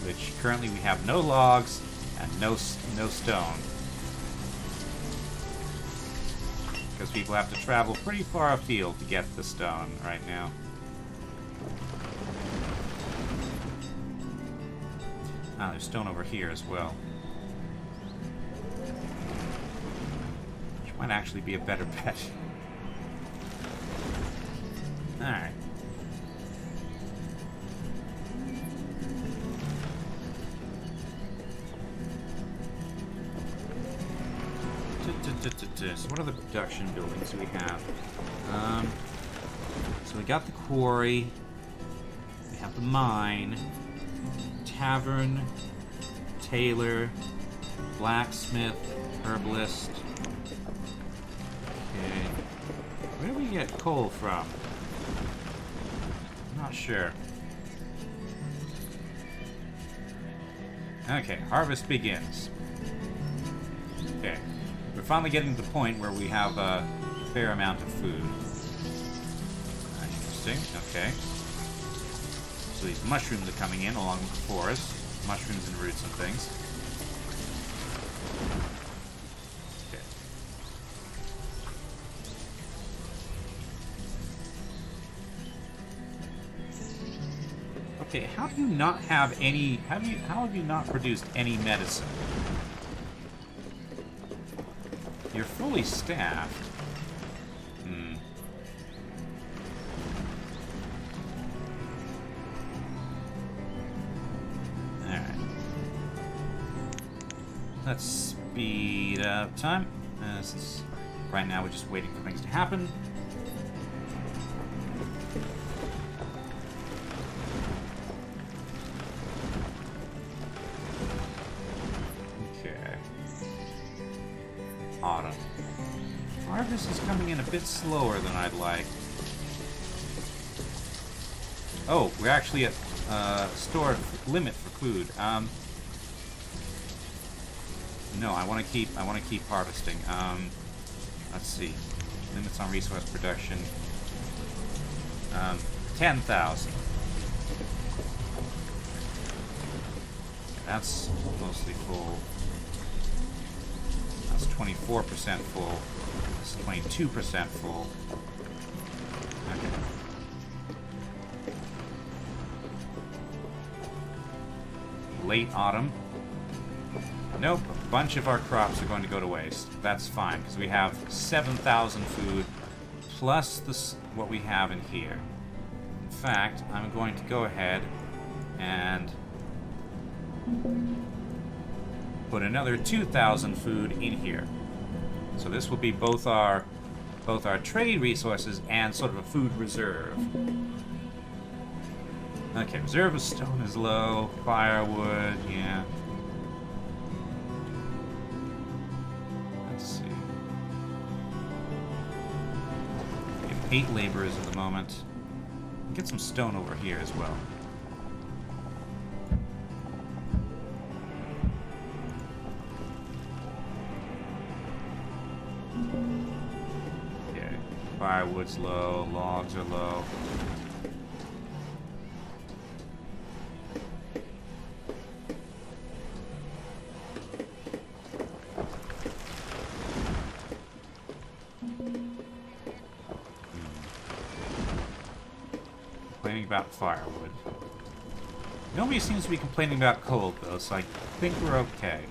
Which currently we have no logs and no stone. Because people have to travel pretty far afield to get the stone right now. Ah, there's stone over here as well. Which might actually be a better bet. Alright. So what are the production buildings we have? So we got the quarry, we have the mine, tavern, tailor, blacksmith, Herbalist. Okay. Where do we get coal from? I'm not sure. Okay, harvest begins. Okay. We're finally getting to the point where we have a fair amount of food. Interesting. Okay. So these mushrooms are coming in along with the forest. Mushrooms and roots and things. Okay, how do you not have any... How have you not produced any medicine? You're fully staffed. Hmm. Alright. Let's speed up time. Right now we're just waiting for things to happen. Autumn. Harvest is coming in a bit slower than I'd like. Oh, we're actually at store limit for food. No, I want to keep harvesting. Let's see. Limits on resource production. 10,000. That's mostly full. 24% full. It's 22% full. Okay. Late autumn. Nope, a bunch of our crops are going to go to waste. That's fine, because we have 7,000 food, plus what we have in here. In fact, I'm going to go ahead and put another 2,000 food in here. So this will be both our trade resources and sort of a food reserve. Okay, reserve of stone is low. Firewood, yeah. Let's see. We have 8 laborers at the moment. Get some stone over here as well. Okay, firewood's low, logs are low. Complaining about firewood. Nobody seems to be complaining about coal, though, so I think we're okay.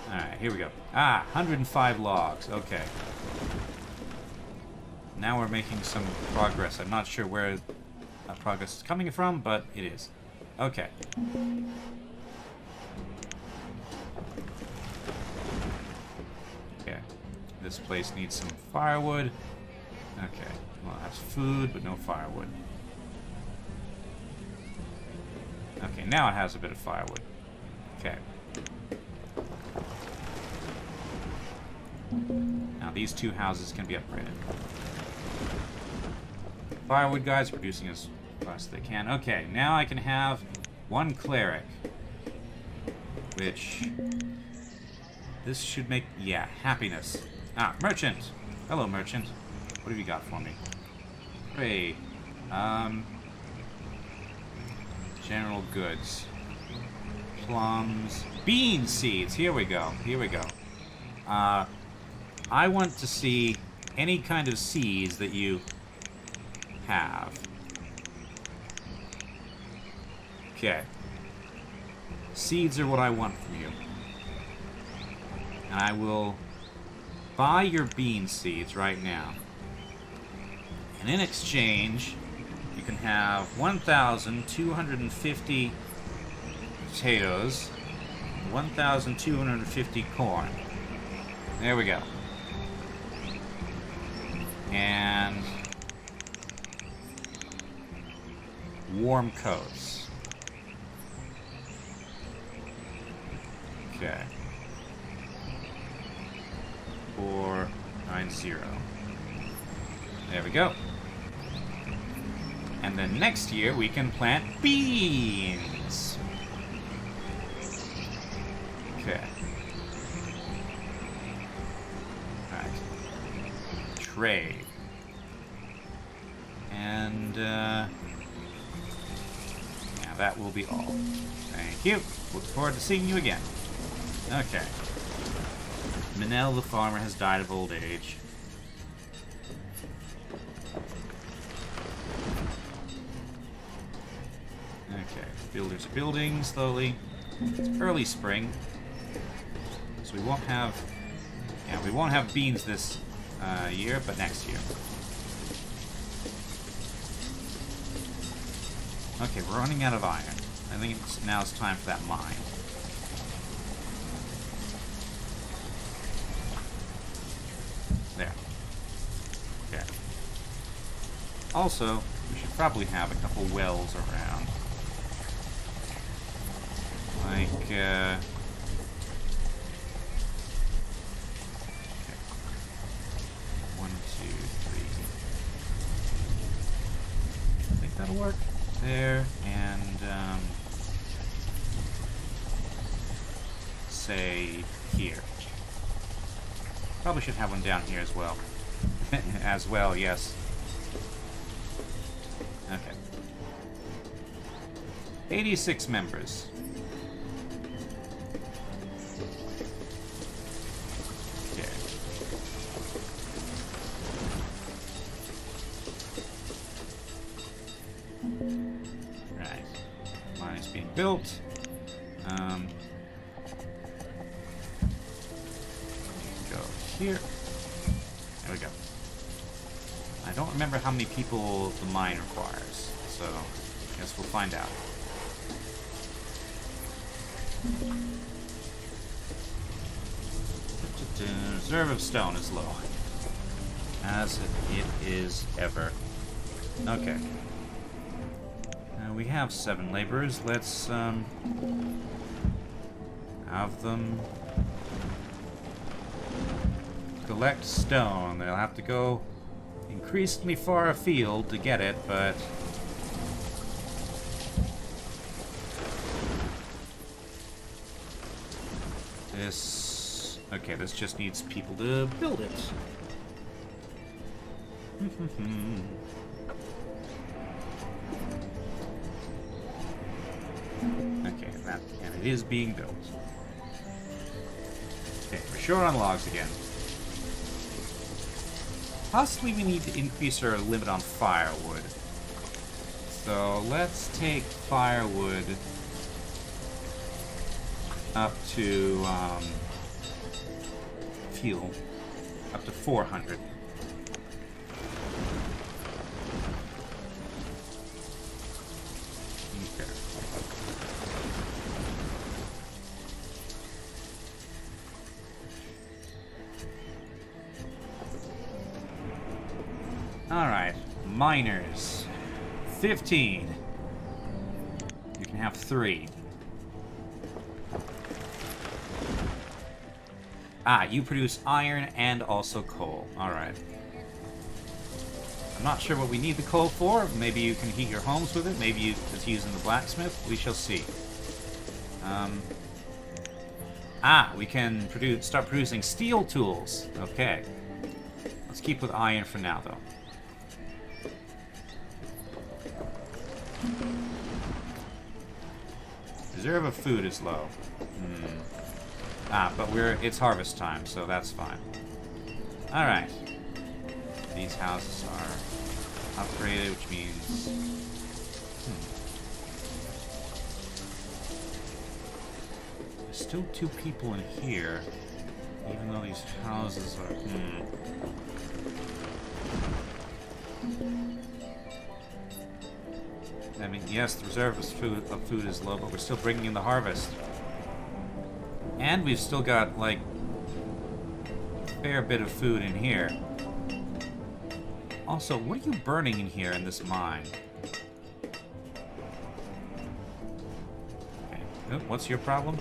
Alright, here we go. 105 logs. Okay. Now we're making some progress. I'm not sure where that progress is coming from, but it is. Okay. Okay. This place needs some firewood. Okay. Well, that's food, but no firewood. Okay, now it has a bit of firewood. Okay. Now these 2 houses can be upgraded. Firewood guys are producing as fast as they can. Okay, now I can have 1 cleric. Which... this should make... yeah, happiness. Merchant! Hello, merchant. What have you got for me? Trade. General goods. Plums. Bean seeds! Here we go. Here we go. I want to see any kind of seeds that you have. Okay. Seeds are what I want from you. And I will buy your bean seeds right now. And in exchange, you can have 1,250 potatoes, 1,250 corn. There we go. And warm coats. Okay. 490. There we go. And then next year we can plant beans. Okay. Alright. Trade. And, yeah, that will be all. Thank you. Look forward to seeing you again. Okay. Manel the farmer has died of old age. Okay, builders are building slowly. It's early spring, so we won't have, yeah, we won't have beans this year, but next year. Okay, we're running out of iron. I think now it's time for that mine. There. Okay. Also, we should probably have a couple wells around. Like, okay. 1, 2, 3. I think that'll work. There, and, say, here. Probably should have one down here as well. As well, yes. Okay. 86 members. Okay. Right. Mine is being built. Go here. There we go. I don't remember how many people the mine requires, so I guess we'll find out. Reserve of stone is low. As it is ever. Okay. We have 7 laborers. Let's have them collect stone. They'll have to go increasingly far afield to get it, but this... okay, this just needs people to build it. Okay, that, and it is being built. Okay, we're short on logs again. Possibly we need to increase our limit on firewood. So let's take firewood up to fuel up to 400. Okay. All right, miners. 15. You can have 3. Ah, you produce iron and also coal. Alright. I'm not sure what we need the coal for. Maybe you can heat your homes with it. Maybe it's used in the blacksmith. We shall see. We can start producing steel tools. Okay. Let's keep with iron for now, though. Reserve of food is low. But it's harvest time, so that's fine. Alright. These houses are upgraded, which means... There's still 2 people in here, even though these houses are... I mean, yes, the reserve of food is low, but we're still bringing in the harvest. And we've still got, like, a fair bit of food in here. Also, what are you burning in here in this mine? Okay. Oh, what's your problem?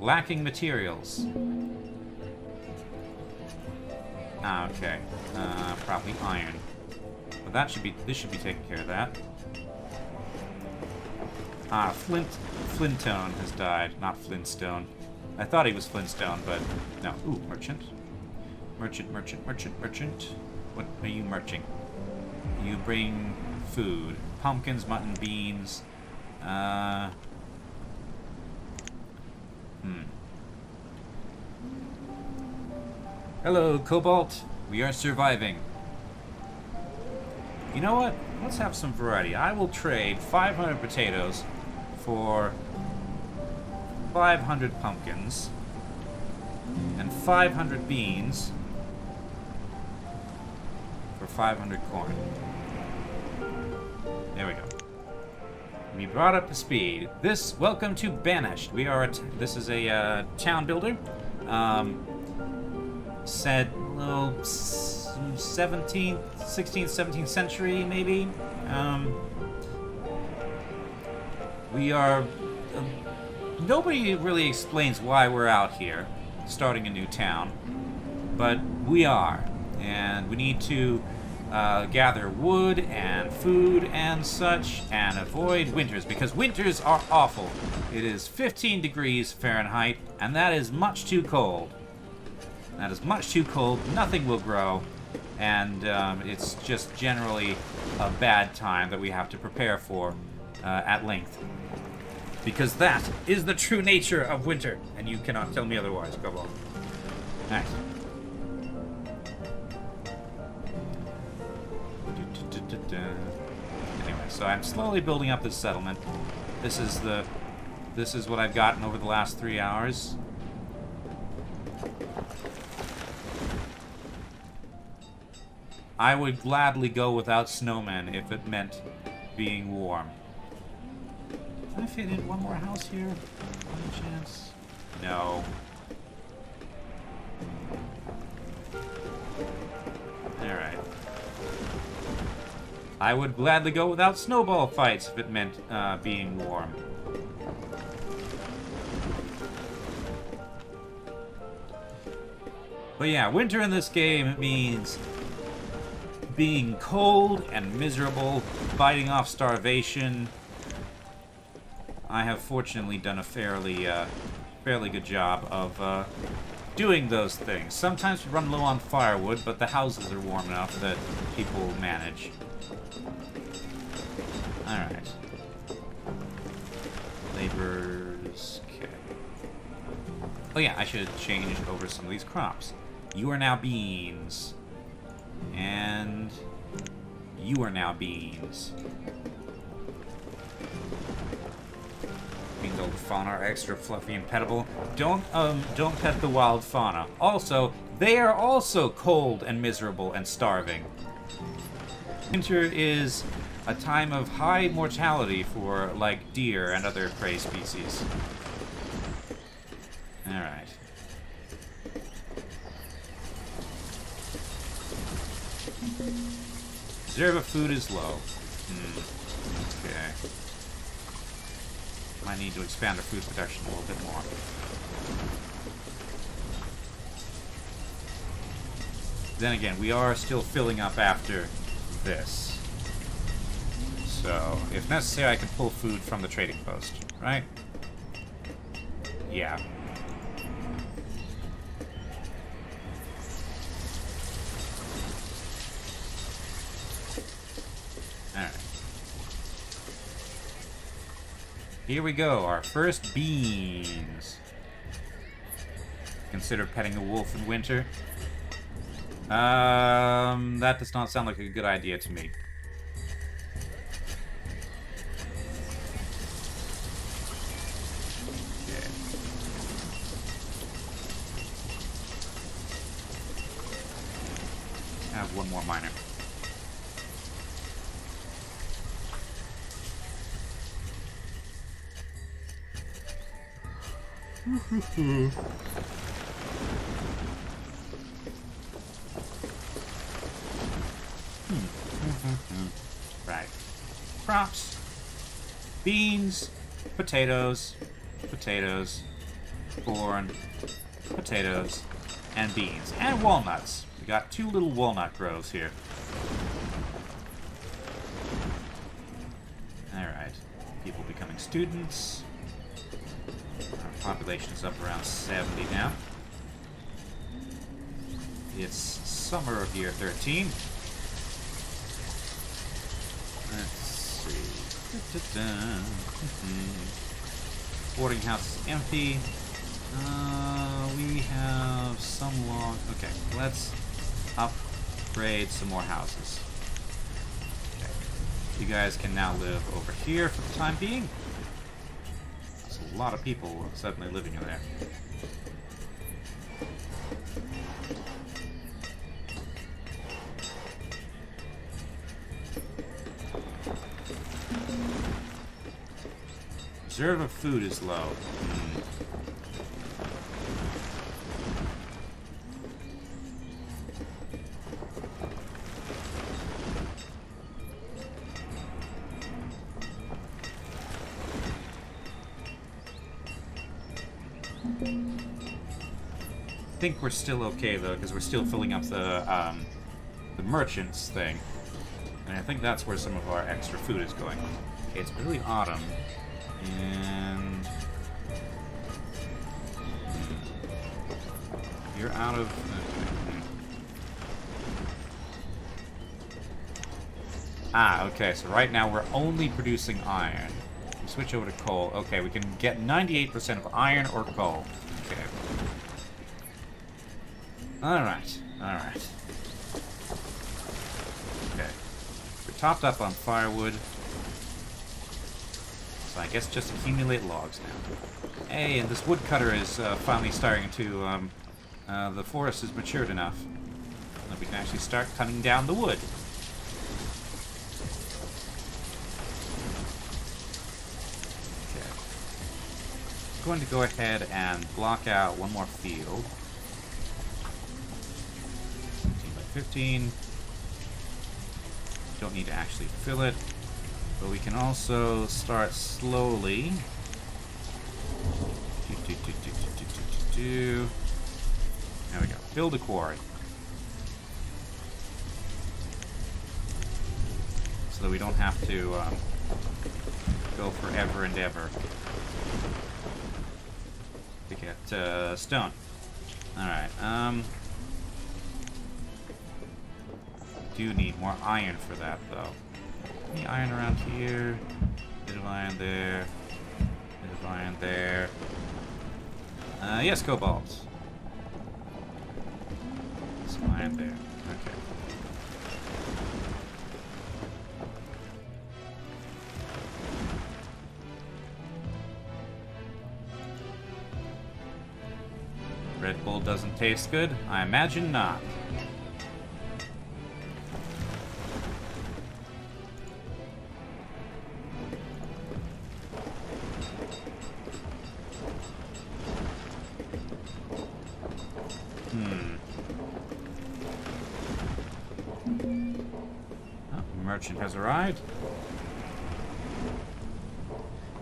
Lacking materials. Ah, okay. Probably iron. But that should be, this should be taking care of that. Ah, Flintstone has died, not Flintstone. I thought he was Flintstone, but no. Ooh, merchant. Merchant. What are you merching? You bring food. Pumpkins, mutton, beans. Hello, Cobalt. We are surviving. You know what? Let's have some variety. I will trade 500 potatoes for 500 pumpkins and 500 beans for 500 corn. There we go. We brought up to speed. Welcome to Banished. We are this is a town builder. Said, well, 16th, 17th century, maybe. We are... nobody really explains why we're out here, starting a new town. But we are. And we need to gather wood and food and such, and avoid winters, because winters are awful. It is 15 degrees Fahrenheit, and that is much too cold. That is much too cold, nothing will grow, and it's just generally a bad time that we have to prepare for at length. Because that is the true nature of winter, and you cannot tell me otherwise. Go on. Nice. Anyway, so I'm slowly building up this settlement. This is what I've gotten over the last 3 hours. I would gladly go without snowmen if it meant being warm. Can I fit in one more house here? Any chance? No. Alright. I would gladly go without snowball fights if it meant being warm. But yeah, winter in this game means being cold and miserable, fighting off starvation. I have fortunately done a fairly good job of doing those things. Sometimes we run low on firewood, but the houses are warm enough that people manage. Alright. Laborers. Okay. Oh yeah, I should change over some of these crops. You are now beans. And you are now beans. Means all the fauna are extra fluffy and pettable. Don't pet the wild fauna. Also, they are also cold and miserable and starving. Winter is a time of high mortality for, like, deer and other prey species. Alright. Reserve of food is low. Okay. Might need to expand our food production a little bit more. Then again, we are still filling up after this. So, if necessary, I can pull food from the trading post, right? Yeah. Alright. Here we go, our first beans. Consider petting a wolf in winter. That does not sound like a good idea to me. Okay. I have one more miner. Right. Crops. Beans. Potatoes. Potatoes. corn, potatoes, and beans. And walnuts. We got 2 little walnut groves here. Alright. People becoming students. Our population is up around 70 now. It's summer of year 13. Let's see. Boarding house is empty. We have some log. Okay, let's upgrade some more houses. Okay. You guys can now live over here for the time being. There's a lot of people suddenly living in there. Reserve of food is low. I think we're still okay though, because we're still filling up the merchants thing, and I think that's where some of our extra food is going. Okay, it's early autumn, and you're out of. Okay. So right now we're only producing iron. We switch over to coal. Okay, we can get 98% of iron or coal. Okay. Alright, alright. Okay. We're topped up on firewood. So I guess just accumulate logs now. Hey, and this woodcutter is finally starting to, the forest has matured enough that we can actually start cutting down the wood. Okay. I'm going to go ahead and block out one more field. 15. Don't need to actually fill it, but we can also start slowly. There we go. Build a quarry. So that we don't have to go forever and ever to get stone. Alright, do need more iron for that, though. Any iron around here? Bit of iron there. Bit of iron there. Yes, cobalt. Some iron there. Okay. Red Bull doesn't taste good? I imagine not. Merchant has arrived.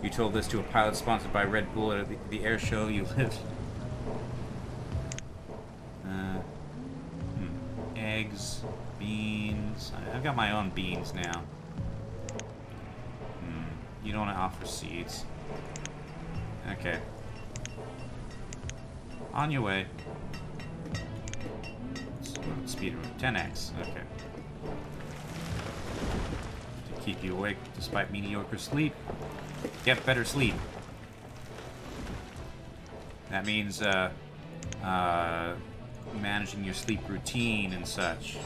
You told this to a pilot sponsored by Red Bull at the air show you lived. Eggs, beans. I've got my own beans now. You don't want to offer seeds. Okay. On your way. Speed room 10x. Okay. To keep you awake despite mediocre sleep, get better sleep. That means managing your sleep routine and such.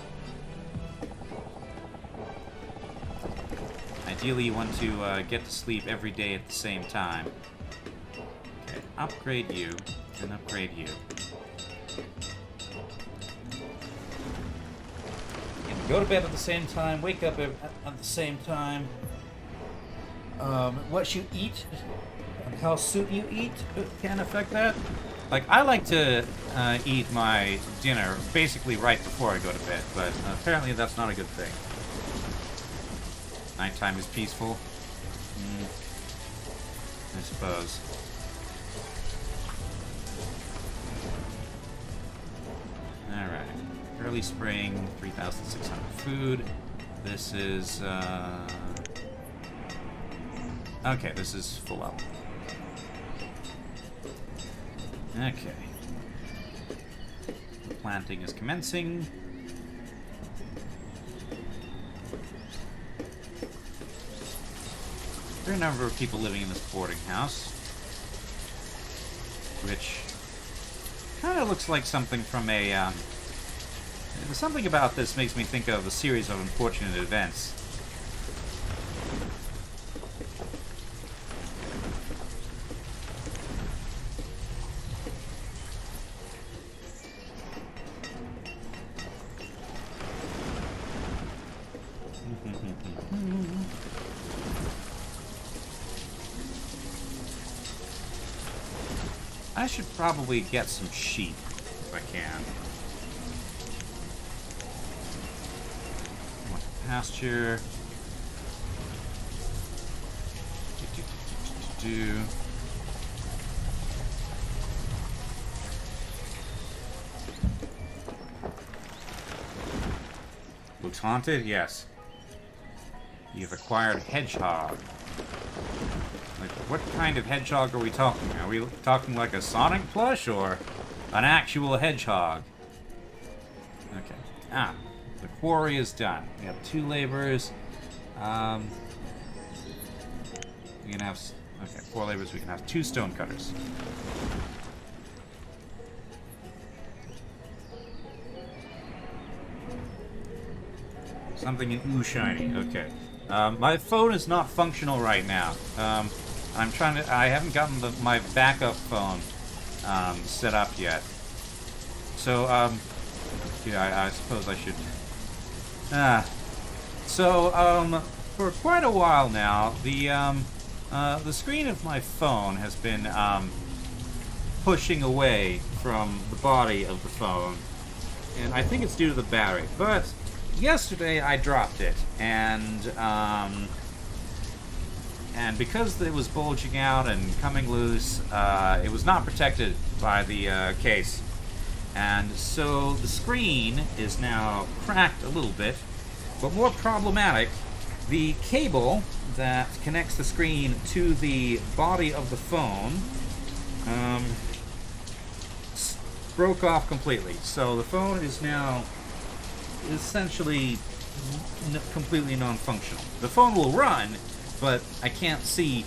Ideally, you want to get to sleep every day at the same time. Okay, upgrade you, and upgrade you. And go to bed at the same time, wake up at the same time. What you eat and how soon you eat can affect that. Like, I like to eat my dinner basically right before I go to bed, but apparently that's not a good thing. Nighttime is peaceful. I suppose. Alright. Early spring, 3,600 food. This is, okay, this is full up. Okay. The planting is commencing. There are a number of people living in this boarding house, which kind of looks like something from a, something about this makes me think of a series of unfortunate events. I should probably get some sheep if I can. Pasture. Looks haunted? Yes. You've acquired hedgehog. Like, what kind of hedgehog are we talking? Are we talking like a Sonic plush or an actual hedgehog? Okay. Ah, the quarry is done. We have 2 laborers. We can have, okay, 4 laborers. We can have 2 stone cutters. Something in ooh shiny. Okay. My phone is not functional right now. I'm trying to. I haven't gotten my backup phone set up yet. So, yeah, I suppose I should. So, for quite a while now, the screen of my phone has been pushing away from the body of the phone, and I think it's due to the battery. But yesterday I dropped it, and because it was bulging out and coming loose, it was not protected by the case. And so the screen is now cracked a little bit, but more problematic, the cable that connects the screen to the body of the phone broke off completely. So the phone is now essentially completely non-functional. The phone will run, but I can't see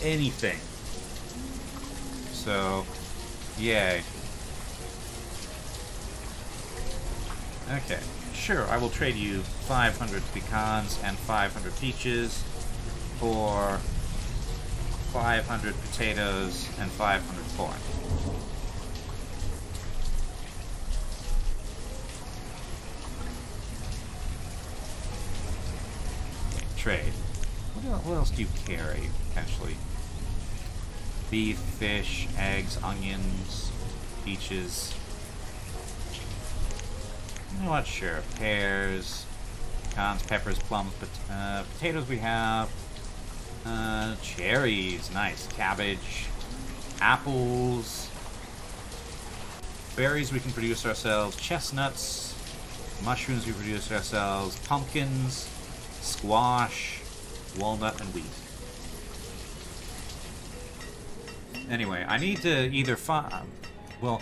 anything. So, yay. Okay, sure, I will trade you 500 pecans and 500 peaches for 500 potatoes and 500 corn. Okay, trade. What else do you carry, potentially? Beef, fish, eggs, onions, peaches. You know what? Sure. Pears, pecans, peppers, plums, potatoes we have. Cherries, nice. Cabbage, apples. Berries we can produce ourselves. Chestnuts, mushrooms we produce ourselves. Pumpkins, squash, walnut, and wheat. Anyway, I need to either find... well,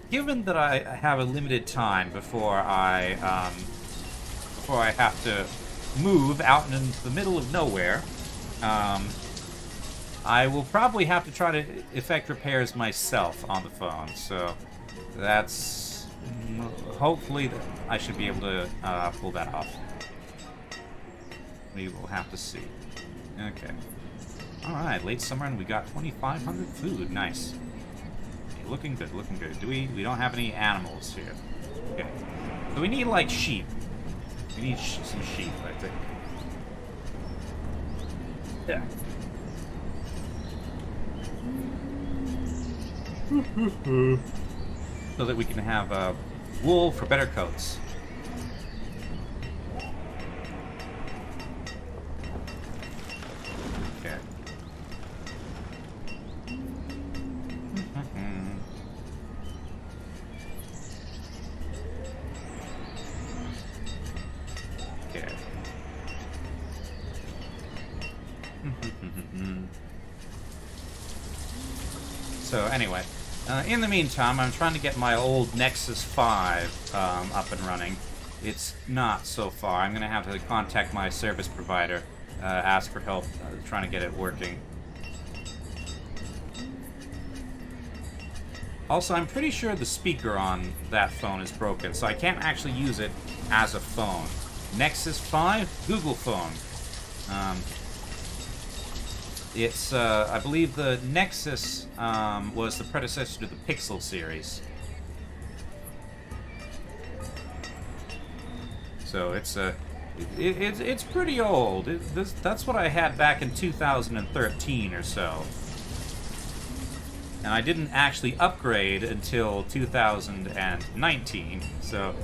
given that I have a limited time before I have to move out into the middle of nowhere, I will probably have to try to effect repairs myself on the phone. So that's... hopefully I should be able to pull that off. We will have to see. Okay. Alright, late summer and we got 2,500 food. Nice. Okay, looking good, looking good. We don't have any animals here. Okay. So we need, like, sheep. We need some sheep, I think. Yeah. So that we can have wool for better coats. So anyway, in the meantime, I'm trying to get my old Nexus 5 up and running. It's not so far. I'm going to have to contact my service provider, ask for help trying to get it working. Also, I'm pretty sure the speaker on that phone is broken, so I can't actually use it as a phone. Nexus 5? Google phone. It's, I believe the Nexus was the predecessor to the Pixel series. So it's pretty old. That's what I had back in 2013 or so. And I didn't actually upgrade until 2019. So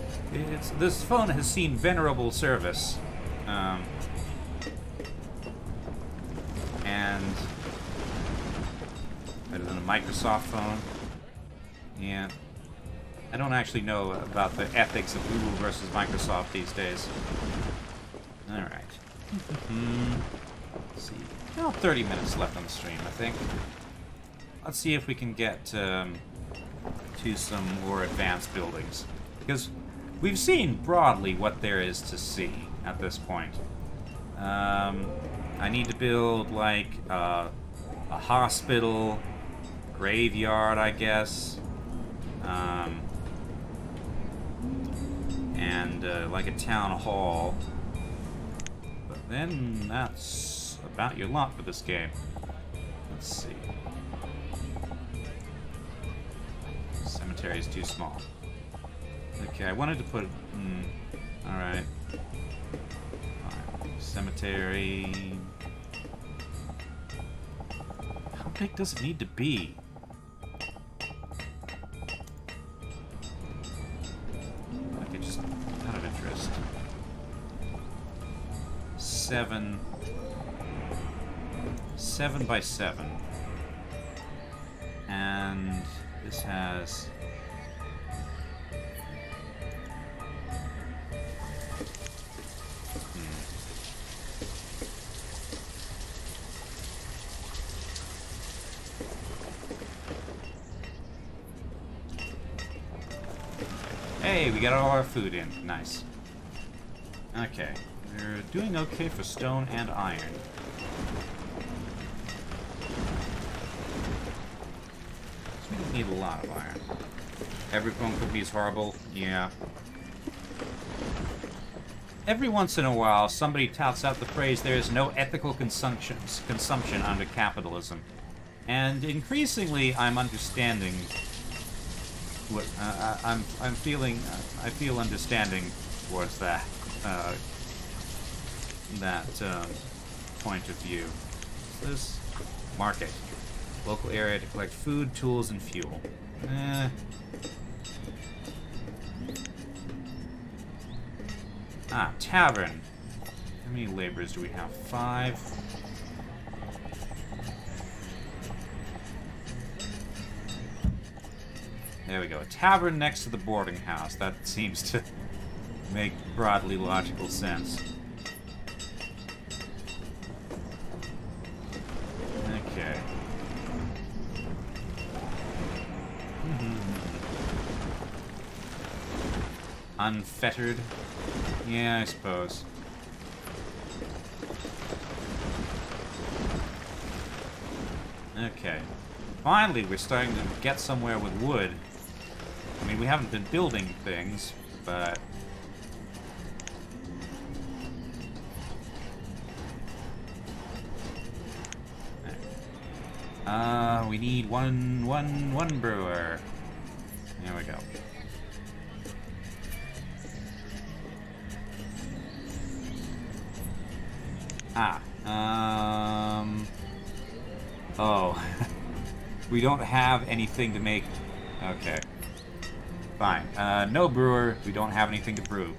this phone has seen venerable service. And better than a Microsoft phone. Yeah. I don't actually know about the ethics of Google versus Microsoft these days. Alright. Let's see. About 30 minutes left on the stream, I think. Let's see if we can get to some more advanced buildings. Because we've seen broadly what there is to see at this point. I need to build, like, a hospital, graveyard, I guess. And like a town hall. But then that's about your lot for this game. Let's see. Cemetery is too small. Okay, I wanted to put... alright. Cemetery... How big does it need to be? Okay, just out of interest. 7 by 7. And this has... Hey, we got all our food in. Nice. Okay. We're doing okay for stone and iron. So we don't need a lot of iron. Every phone could be as horrible. Yeah. Every once in a while, somebody touts out the phrase, there is no ethical consumption under capitalism. And increasingly, I'm understanding what I feel understanding towards that point of view. This market, local area to collect food, tools, and fuel. Tavern. How many laborers do we have? 5. There we go. A tavern next to the boarding house. That seems to make broadly logical sense. Okay. Unfettered? Yeah, I suppose. Okay. Finally, we're starting to get somewhere with wood. I mean, we haven't been building things, but... we need one brewer. There we go. Oh. We don't have anything to make... Okay. Fine. No brewer. We don't have anything to brew.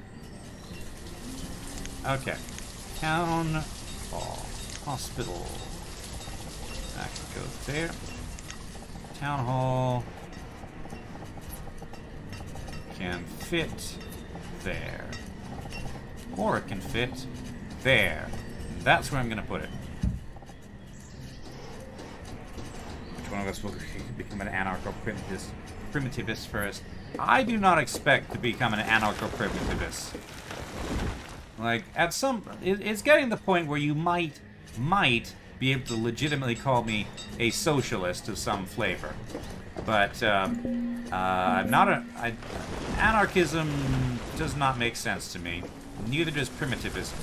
Okay. Town hall. Hospital. That can go there. Town hall. Can fit there. Or it can fit there. That's where I'm going to put it. Which one one of us will become an anarcho-primitivist first. I do not expect to become an anarcho-primitivist. Like, at some... It's getting to the point where you might be able to legitimately call me a socialist of some flavor. But, I'm not a... anarchism does not make sense to me. Neither does primitivism.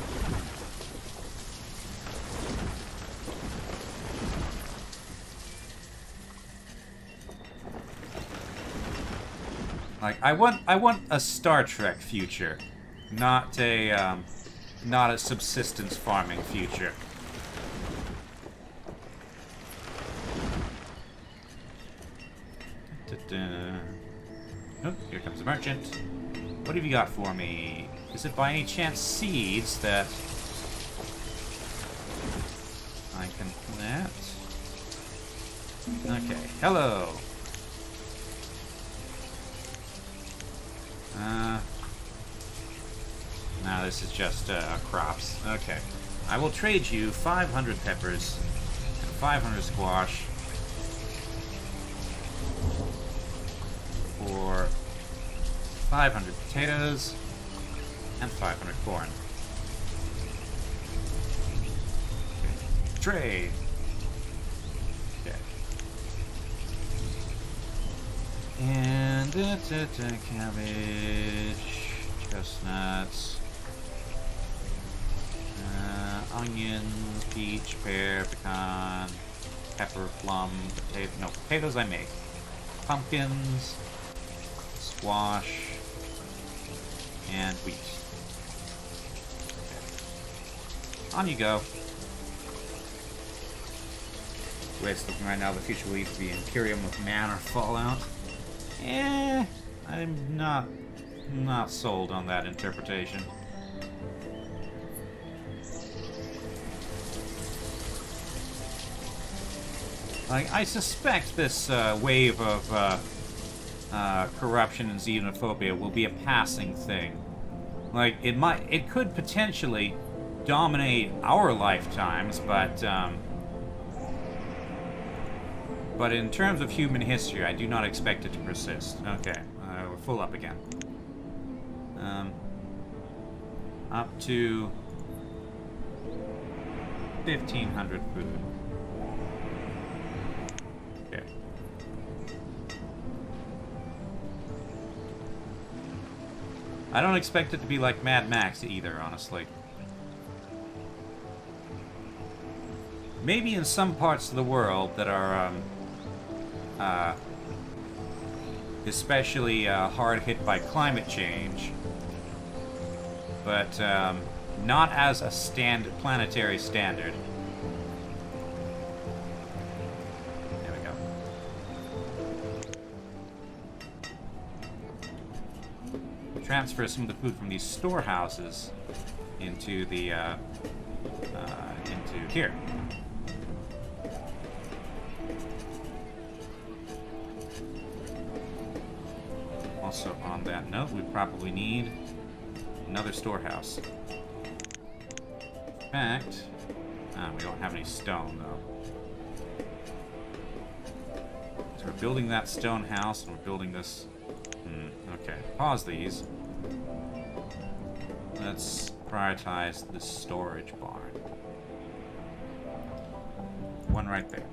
Like, I want a Star Trek future, not a subsistence farming future. Oh, here comes the merchant. What have you got for me? Is it by any chance seeds that I can plant? Okay, hello. No, this is just crops. Okay. I will trade you 500 peppers and 500 squash for 500 potatoes and 500 corn. Okay. Trade. Okay. And cabbage, chestnuts, onions, peach, pear, pecan, pepper, plum, potato. No, potatoes I make. Pumpkins, squash, and wheat. Okay. On you go. The way it's looking right now, the future will either be Imperium with Man or Fallout. I'm not sold on that interpretation. Like, I suspect this wave of corruption and xenophobia will be a passing thing. Like, it could potentially dominate our lifetimes, but in terms of human history, I do not expect it to persist. Okay, we're full up again. Up to 1,500 food. Okay. I don't expect it to be like Mad Max either, honestly. Maybe in some parts of the world that are especially hard hit by climate change, but not as a planetary standard. There we go. Transfer some of the food from these storehouses into the into here. Also, on that note, we probably need another storehouse. In fact, we don't have any stone, though. So we're building that stone house, and we're building this... okay, pause these. Let's prioritize the storage barn. One right there.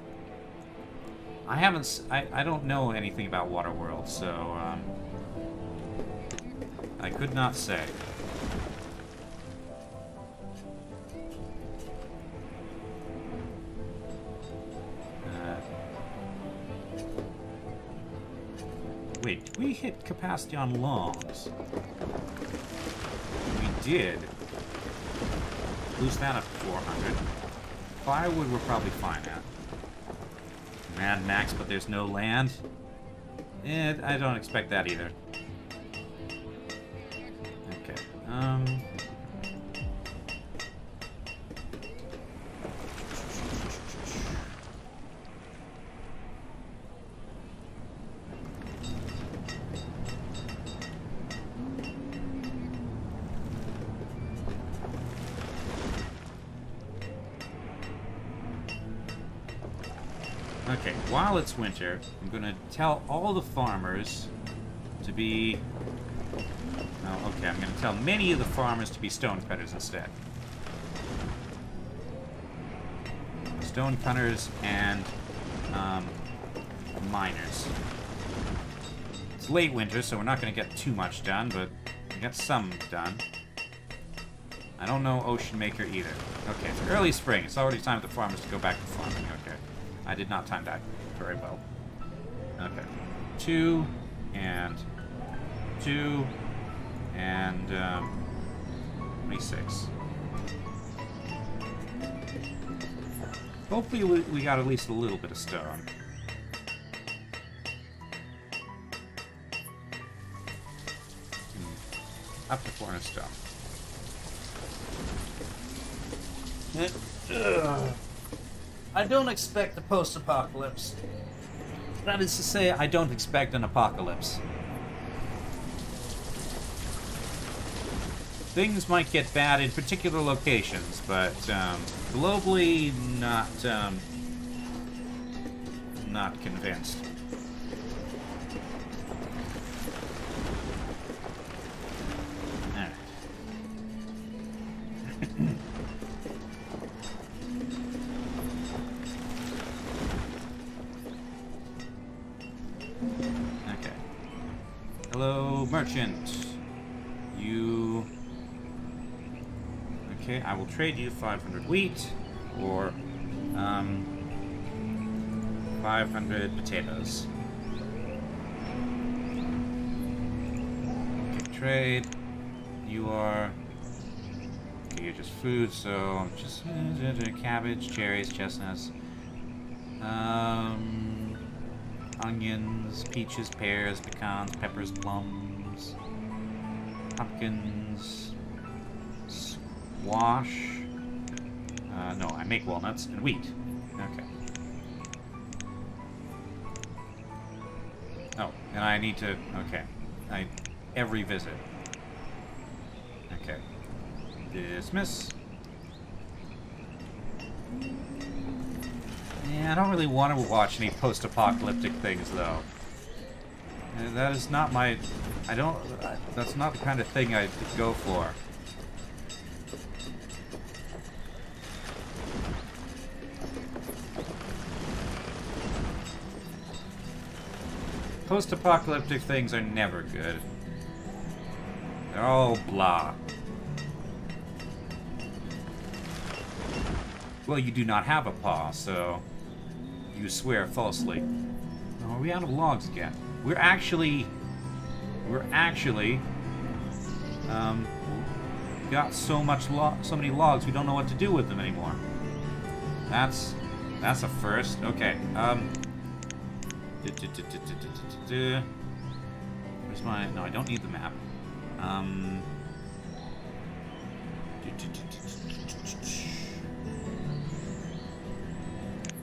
I don't know anything about Waterworld, so, I could not say. Wait, did we hit capacity on logs? We did. Boost that up to 400. Firewood we're probably fine at. Mad Max, but there's no land? I don't expect that either. Okay, Okay, while it's winter, I'm gonna tell all the farmers to be... Oh, okay, I'm gonna tell many of the farmers to be stonecutters instead. Stonecutters and miners. It's late winter, so we're not gonna get too much done, but we got some done. I don't know Ocean Maker either. Okay, it's early spring. It's already time for the farmers to go back to farming. Okay. I did not time that very well. Okay. 2 and 2 and 26. Hopefully we got at least a little bit of stone. Up to 400 stone. I don't expect the post-apocalypse. That is to say, I don't expect an apocalypse. Things might get bad in particular locations, but globally, not convinced. Okay. Hello, merchant. You... Okay, I will trade you 500 wheat or 500 potatoes. Okay, trade. You are... Okay, you're just food, so just cabbage, cherries, chestnuts, onions, peaches, pears, pecans, peppers, plums, pumpkins, squash. No, I make walnuts and wheat. Okay. Oh, and I need to. Okay, every visit. Okay. Dismiss. Yeah, I don't really want to watch any post-apocalyptic things, though. That is not my... That's not the kind of thing I go for. Post-apocalyptic things are never good. They're all blah. Well, you do not have a paw, so you swear falsely. Oh, are we out of logs again? We're actually got so many logs we don't know what to do with them anymore. That's a first. Okay. Where's my... No, I don't need the map.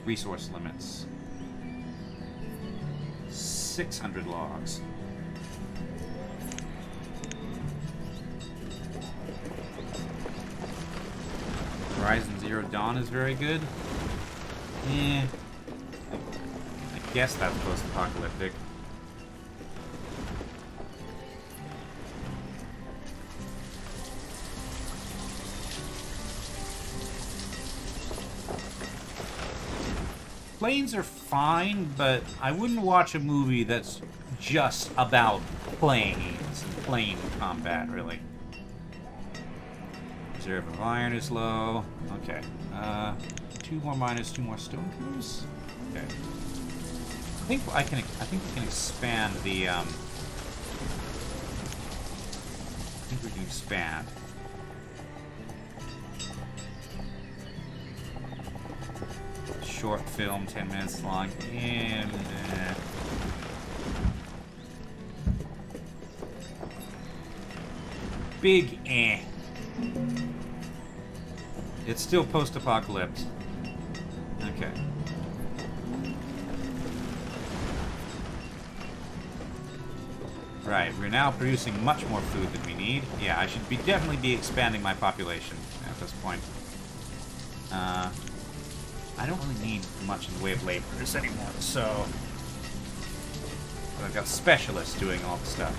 Resource limits. 600 logs. Horizon Zero Dawn is very good. Yeah. I guess that's post-apocalyptic. Planes are fine, but I wouldn't watch a movie that's just about planes and plane combat, really. Reserve of iron is low. Okay. 2 more miners, 2 more stone cutters. Okay. I think we can expand the I think we can expand. Short film, 10 minutes long, and big eh. It's still post-apocalypse. Okay. Right, we're now producing much more food than we need. Yeah, I should definitely be expanding my population at this point. I don't really need much in the way of laborers anymore, so... But I've got specialists doing all the stuff.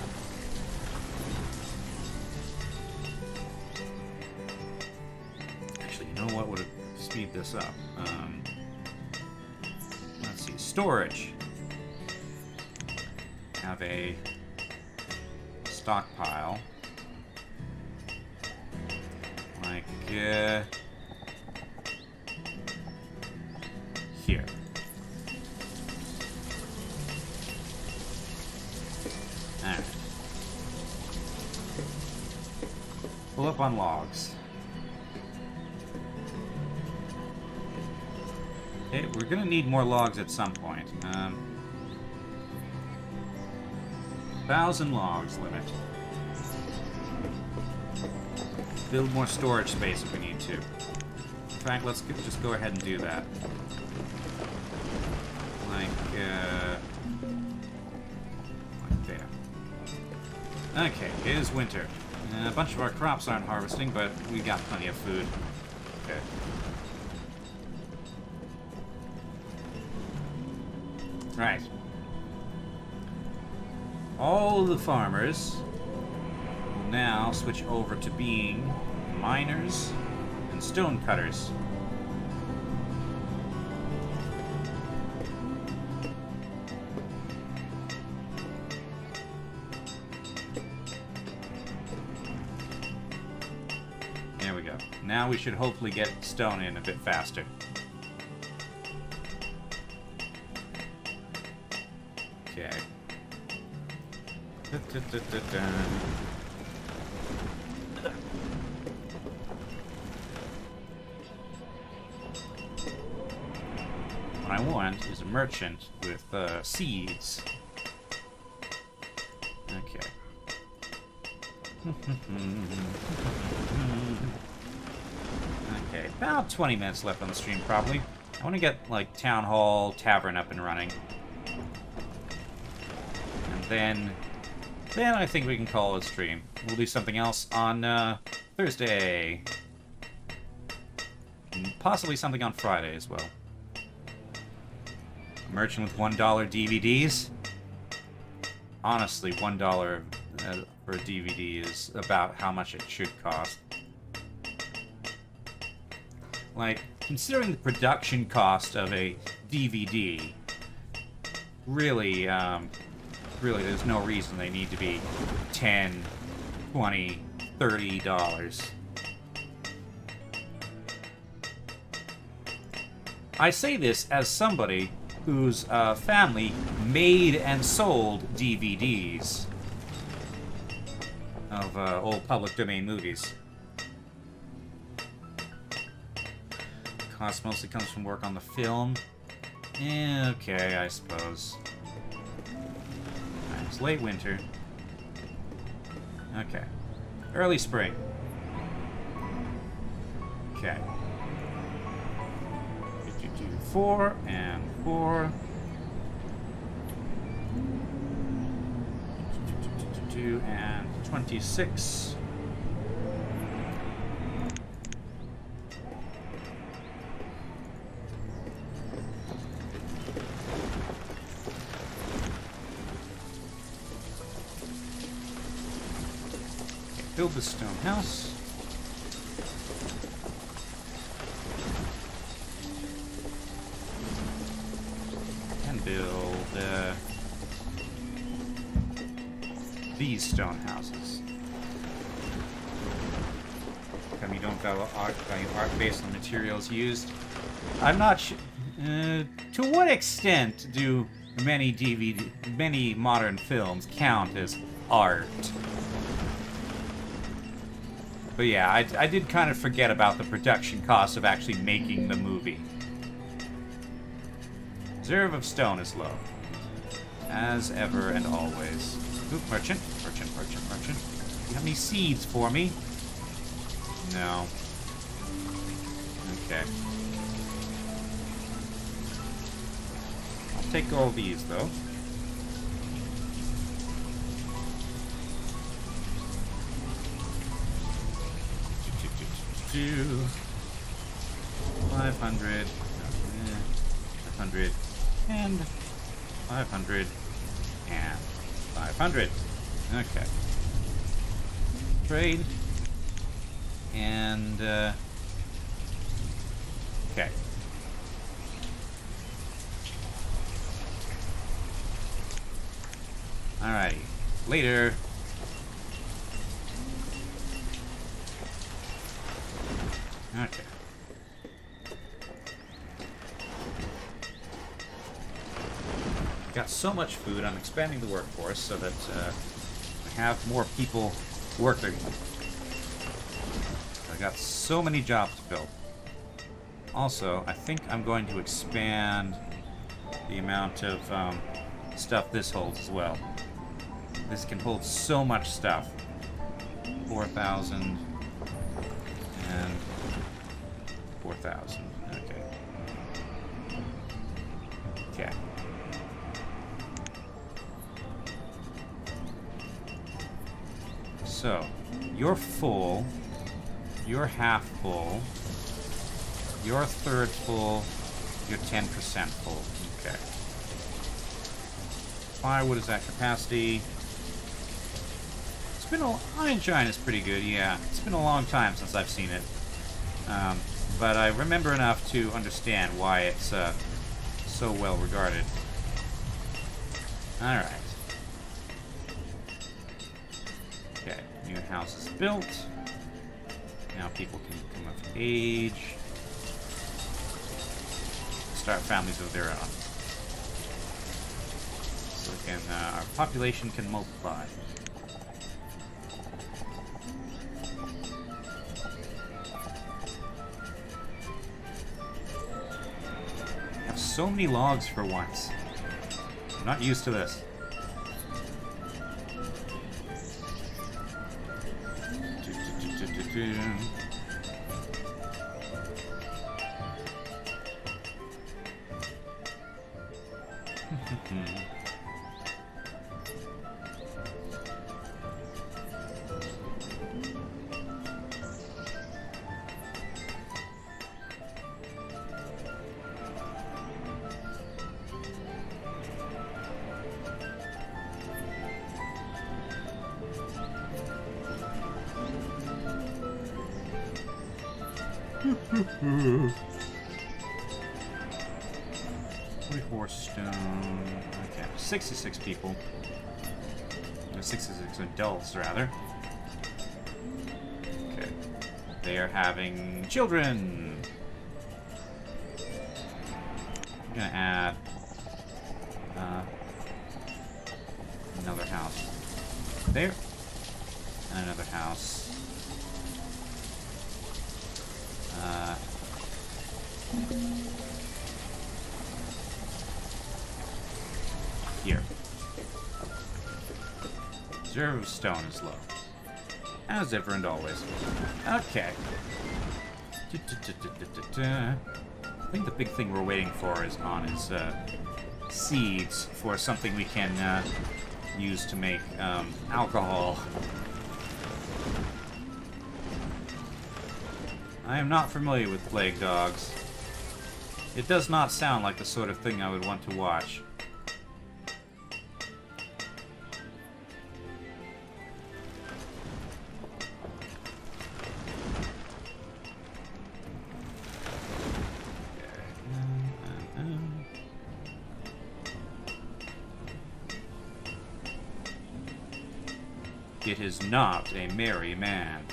Actually, you know what would speed this up? Let's see, storage. Have a stockpile. Like, here. Alright. Pull up on logs. Okay, we're gonna need more logs at some point. 1,000 logs limit. Build more storage space if we need to. In fact, let's just go ahead and do that. Like there. Okay, it is winter. A bunch of our crops aren't harvesting, but we got plenty of food. Okay. Right. All the farmers will now switch over to being miners and stone cutters. There we go. Now we should hopefully get stone in a bit faster. Okay. What I want is a merchant with seeds. Okay. Okay, about 20 minutes left on the stream, probably. I want to get, like, Town Hall Tavern up and running. And then I think we can call it a stream. We'll do something else on Thursday. And possibly something on Friday as well. Merchant with $1 DVDs. Honestly, $1 for a DVD is about how much it should cost. Like, considering the production cost of a DVD, really, really, there's no reason they need to be $10, $20, $30. I say this as somebody whose family made and sold DVDs of old public domain movies. Cost mostly comes from work on the film. Yeah, okay, I suppose. Right, it's late winter. Okay. Early spring. Okay. 4 and 4. 2 and 26. Build the stone house. And build these stone houses. Come, you don't value art based on materials used. I'm not sure. To what extent do many modern films count as art? But yeah, I did kind of forget about the production cost of actually making the movie. Reserve of stone is low. As ever and always. Oop, merchant. Do you have any seeds for me? No. Okay. I'll take all these, though. $500. 500, and 500, and 500. Okay. Trade. And, okay. Alrighty. Later. Okay. Got so much food, I'm expanding the workforce so that I have more people working. I got so many jobs to fill. Also, I think I'm going to expand the amount of stuff this holds as well. This can hold so much stuff. 4,000 and 4,000. Okay. Okay. So, you're full, you're half full, you're a third full, you're 10% full. Okay. Firewood is at capacity. It's been Iron Giant is pretty good, yeah. It's been a long time since I've seen it. But I remember enough to understand why it's so well regarded. Alright. Okay, new house is built. Now people can come of age. Start families of their own. So our population can multiply. I have so many logs for once. I'm not used to this. Stone. Okay, 66 people. 66 adults, rather. Okay. They are having children. I'm gonna add another house there, and another house. Here. Reserve of stone is low. As ever and always. Okay. I think the big thing we're waiting for is seeds for something we can use to make alcohol. I am not familiar with plague dogs. It does not sound like the sort of thing I would want to watch. It is not a merry man.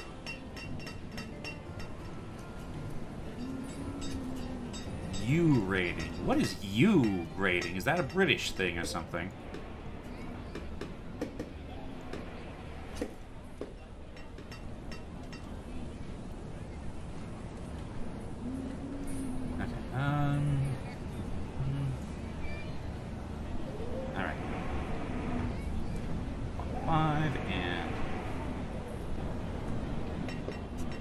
U rating. What is U rating? Is that a British thing or something? Okay. All right. 5 and.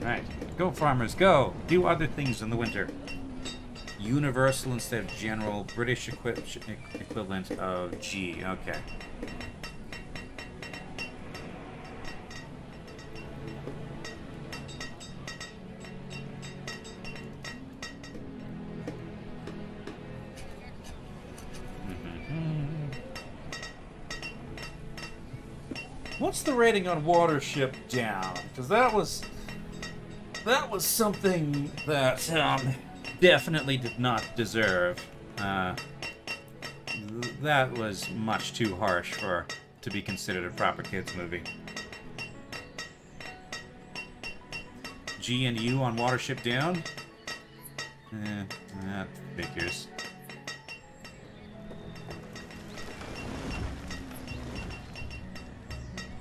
All right. Go, farmers, go! Do other things in the winter. Universal instead of general. British equivalent of G. Okay. What's the rating on Watership Down? Because that was something that definitely did not deserve. That was much too harsh to be considered a proper kids movie. G and U on Watership Down? That figures.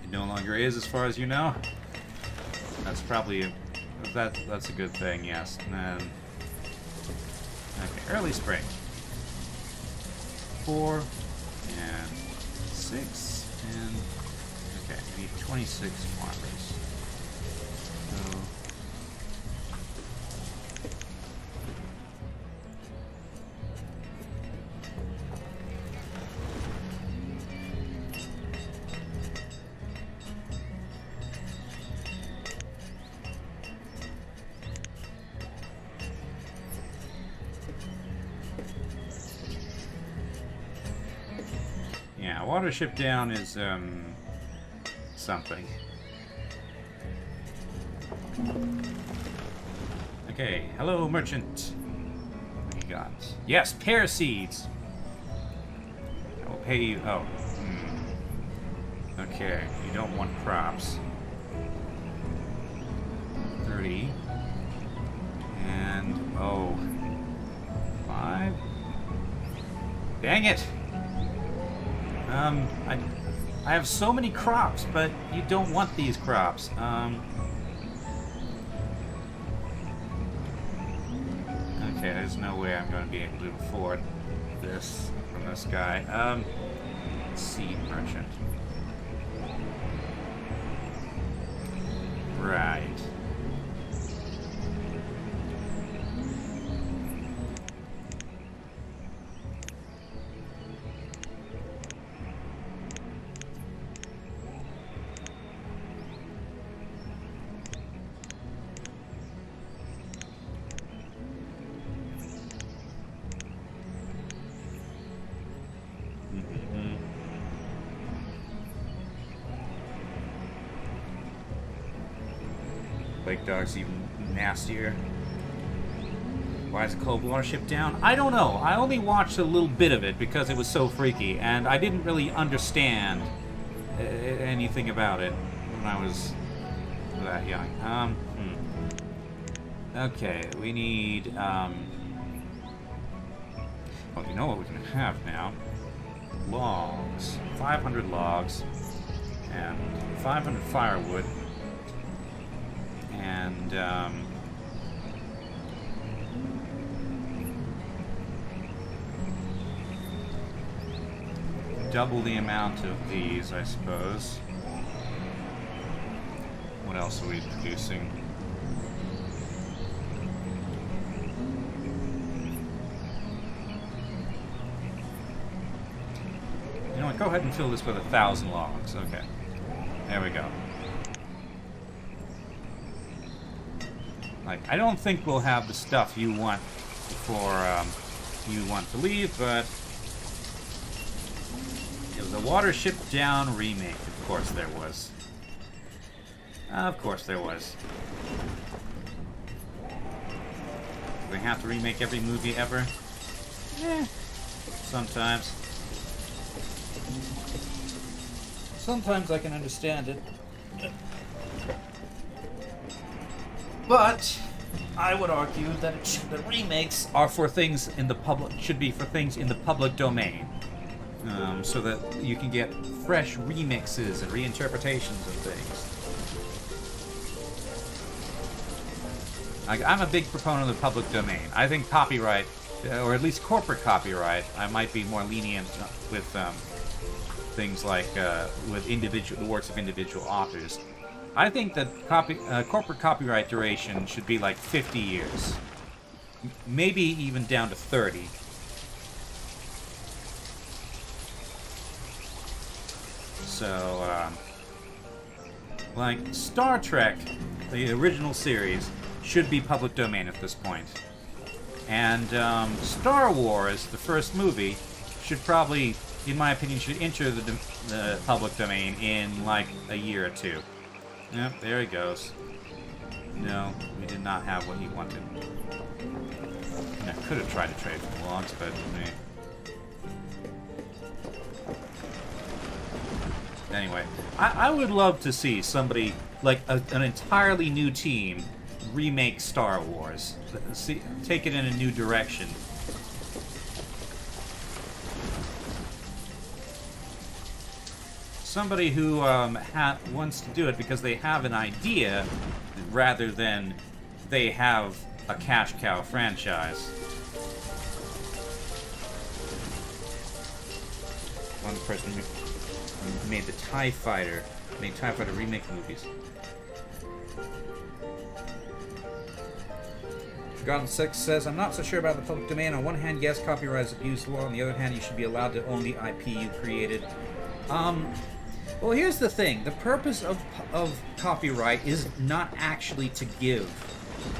It no longer is, as far as you know. That's probably that's a good thing, yes. And then, okay, early spring. 4 and 6 and okay, we need 26 farmers. So Watership Down is, something. Okay, hello, merchant. What do you got? Yes, pear seeds! I will pay you... Oh. Okay, you don't want crops. 30. And... Oh. 5. Dang it! I have so many crops, but you don't want these crops. Okay, there's no way I'm going to be able to afford this from this guy. Seed merchant. Right. Lake Dog's even nastier. Why is it called Watership Down? I don't know. I only watched a little bit of it because it was so freaky, and I didn't really understand anything about it when I was that young. Okay, we need, well, you know what we can have now. Logs. 500 logs. And 500 firewood. And, double the amount of these, I suppose. What else are we producing? You know what, go ahead and fill this with 1,000 logs. Okay. There we go. Like, I don't think we'll have the stuff you want for, you want to leave, but it was a Watership Down remake. Of course there was. Of course there was. Do they have to remake every movie ever? Sometimes. Sometimes I can understand it. But I would argue that the remakes are for things in the public, should be for things in the public domain, so that you can get fresh remixes and reinterpretations of things. I'm a big proponent of the public domain. I think copyright, or at least corporate copyright, I might be more lenient with things like with the works of individual authors. I think that corporate copyright duration should be like 50 years. Maybe even down to 30. So, like, Star Trek, the original series, should be public domain at this point. And Star Wars, the first movie, should probably in my opinion, should enter the public domain in like a year or two. Yep, there he goes. No, we did not have what he wanted. I could have tried to trade for the logs, but anyway, I would love to see somebody like an entirely new team remake Star Wars, take it in a new direction. Somebody who wants to do it because they have an idea rather than they have a cash cow franchise. One person who made the TIE Fighter, remake movies. Forgotten Six says, I'm not so sure about the public domain. On one hand, yes, copyright is abuse law. On the other hand, you should be allowed to own the IP you created. Well, here's the thing. The purpose of copyright is not actually to give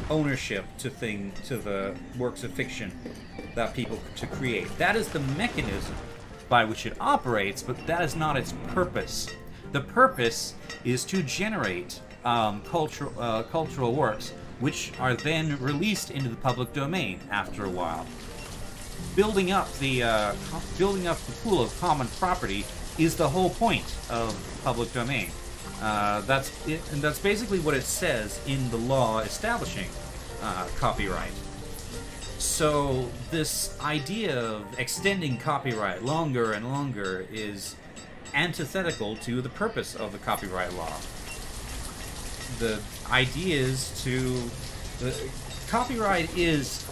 ownership to the works of fiction that people to create. That is the mechanism by which it operates, but that is not its purpose. The purpose is to generate cultural works, which are then released into the public domain after a while. Building up the pool of common property is the whole point of public domain. That's it, and that's basically what it says in the law establishing copyright. So this idea of extending copyright longer and longer is antithetical to the purpose of the copyright law. The idea is copyright is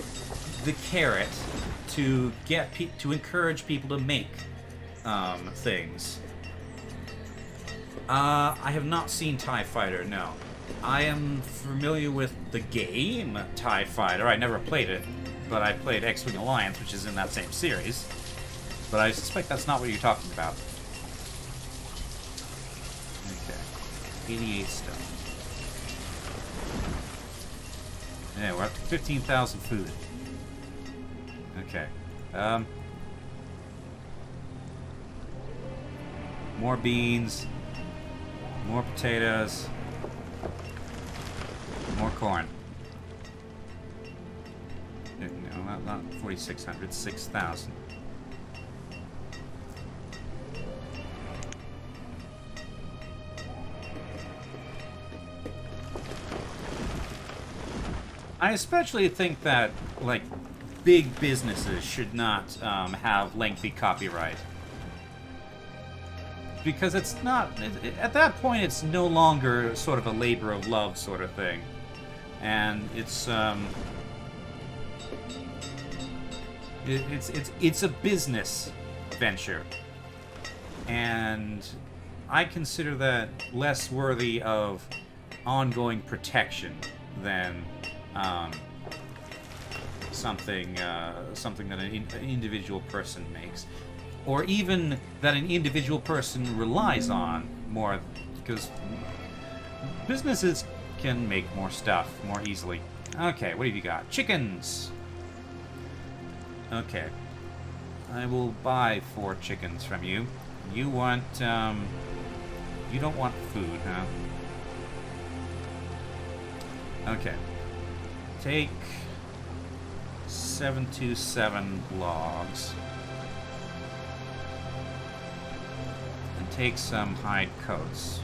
the carrot to encourage people to make things. I have not seen TIE Fighter, no. I am familiar with the game TIE Fighter. I never played it, but I played X-Wing Alliance, which is in that same series. But I suspect that's not what you're talking about. Okay. 88 stone. Yeah, we're up to 15,000 food. Okay. More beans, more potatoes, more corn. No, not 4,600, 6,000. I especially think that, like, big businesses should not have lengthy copyright. Because it's not, at that point, it's no longer sort of a labor of love sort of thing. And it's a business venture. And I consider that less worthy of ongoing protection than something that an individual person makes. Or even that an individual person relies on more, because businesses can make more stuff more easily. Okay, what have you got? Chickens! Okay. I will buy 4 chickens from you. You want, you don't want food, huh? Okay. Take 727 logs. And take some hide coats.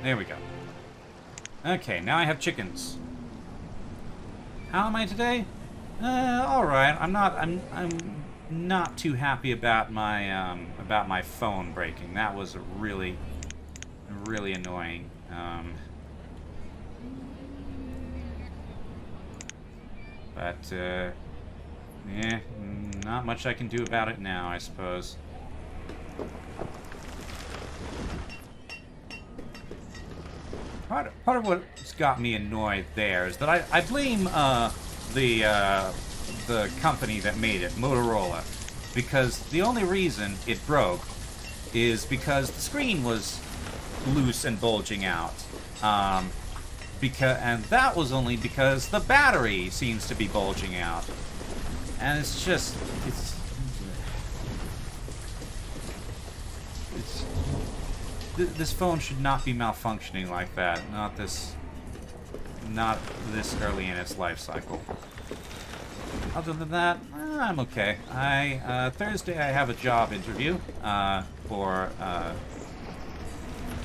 There we go. Okay, now I have chickens. How am I today? All right. I'm not too happy about my phone breaking. That was really annoying. But yeah, not much I can do about it now, I suppose. Part of what's got me annoyed there is that I blame the the company that made it, Motorola, because the only reason it broke is because the screen was loose and bulging out. And that was only because the battery seems to be bulging out. And it's just, this phone should not be malfunctioning like that. Not this early in its life cycle. Other than that, I'm okay. Thursday I have a job interview for.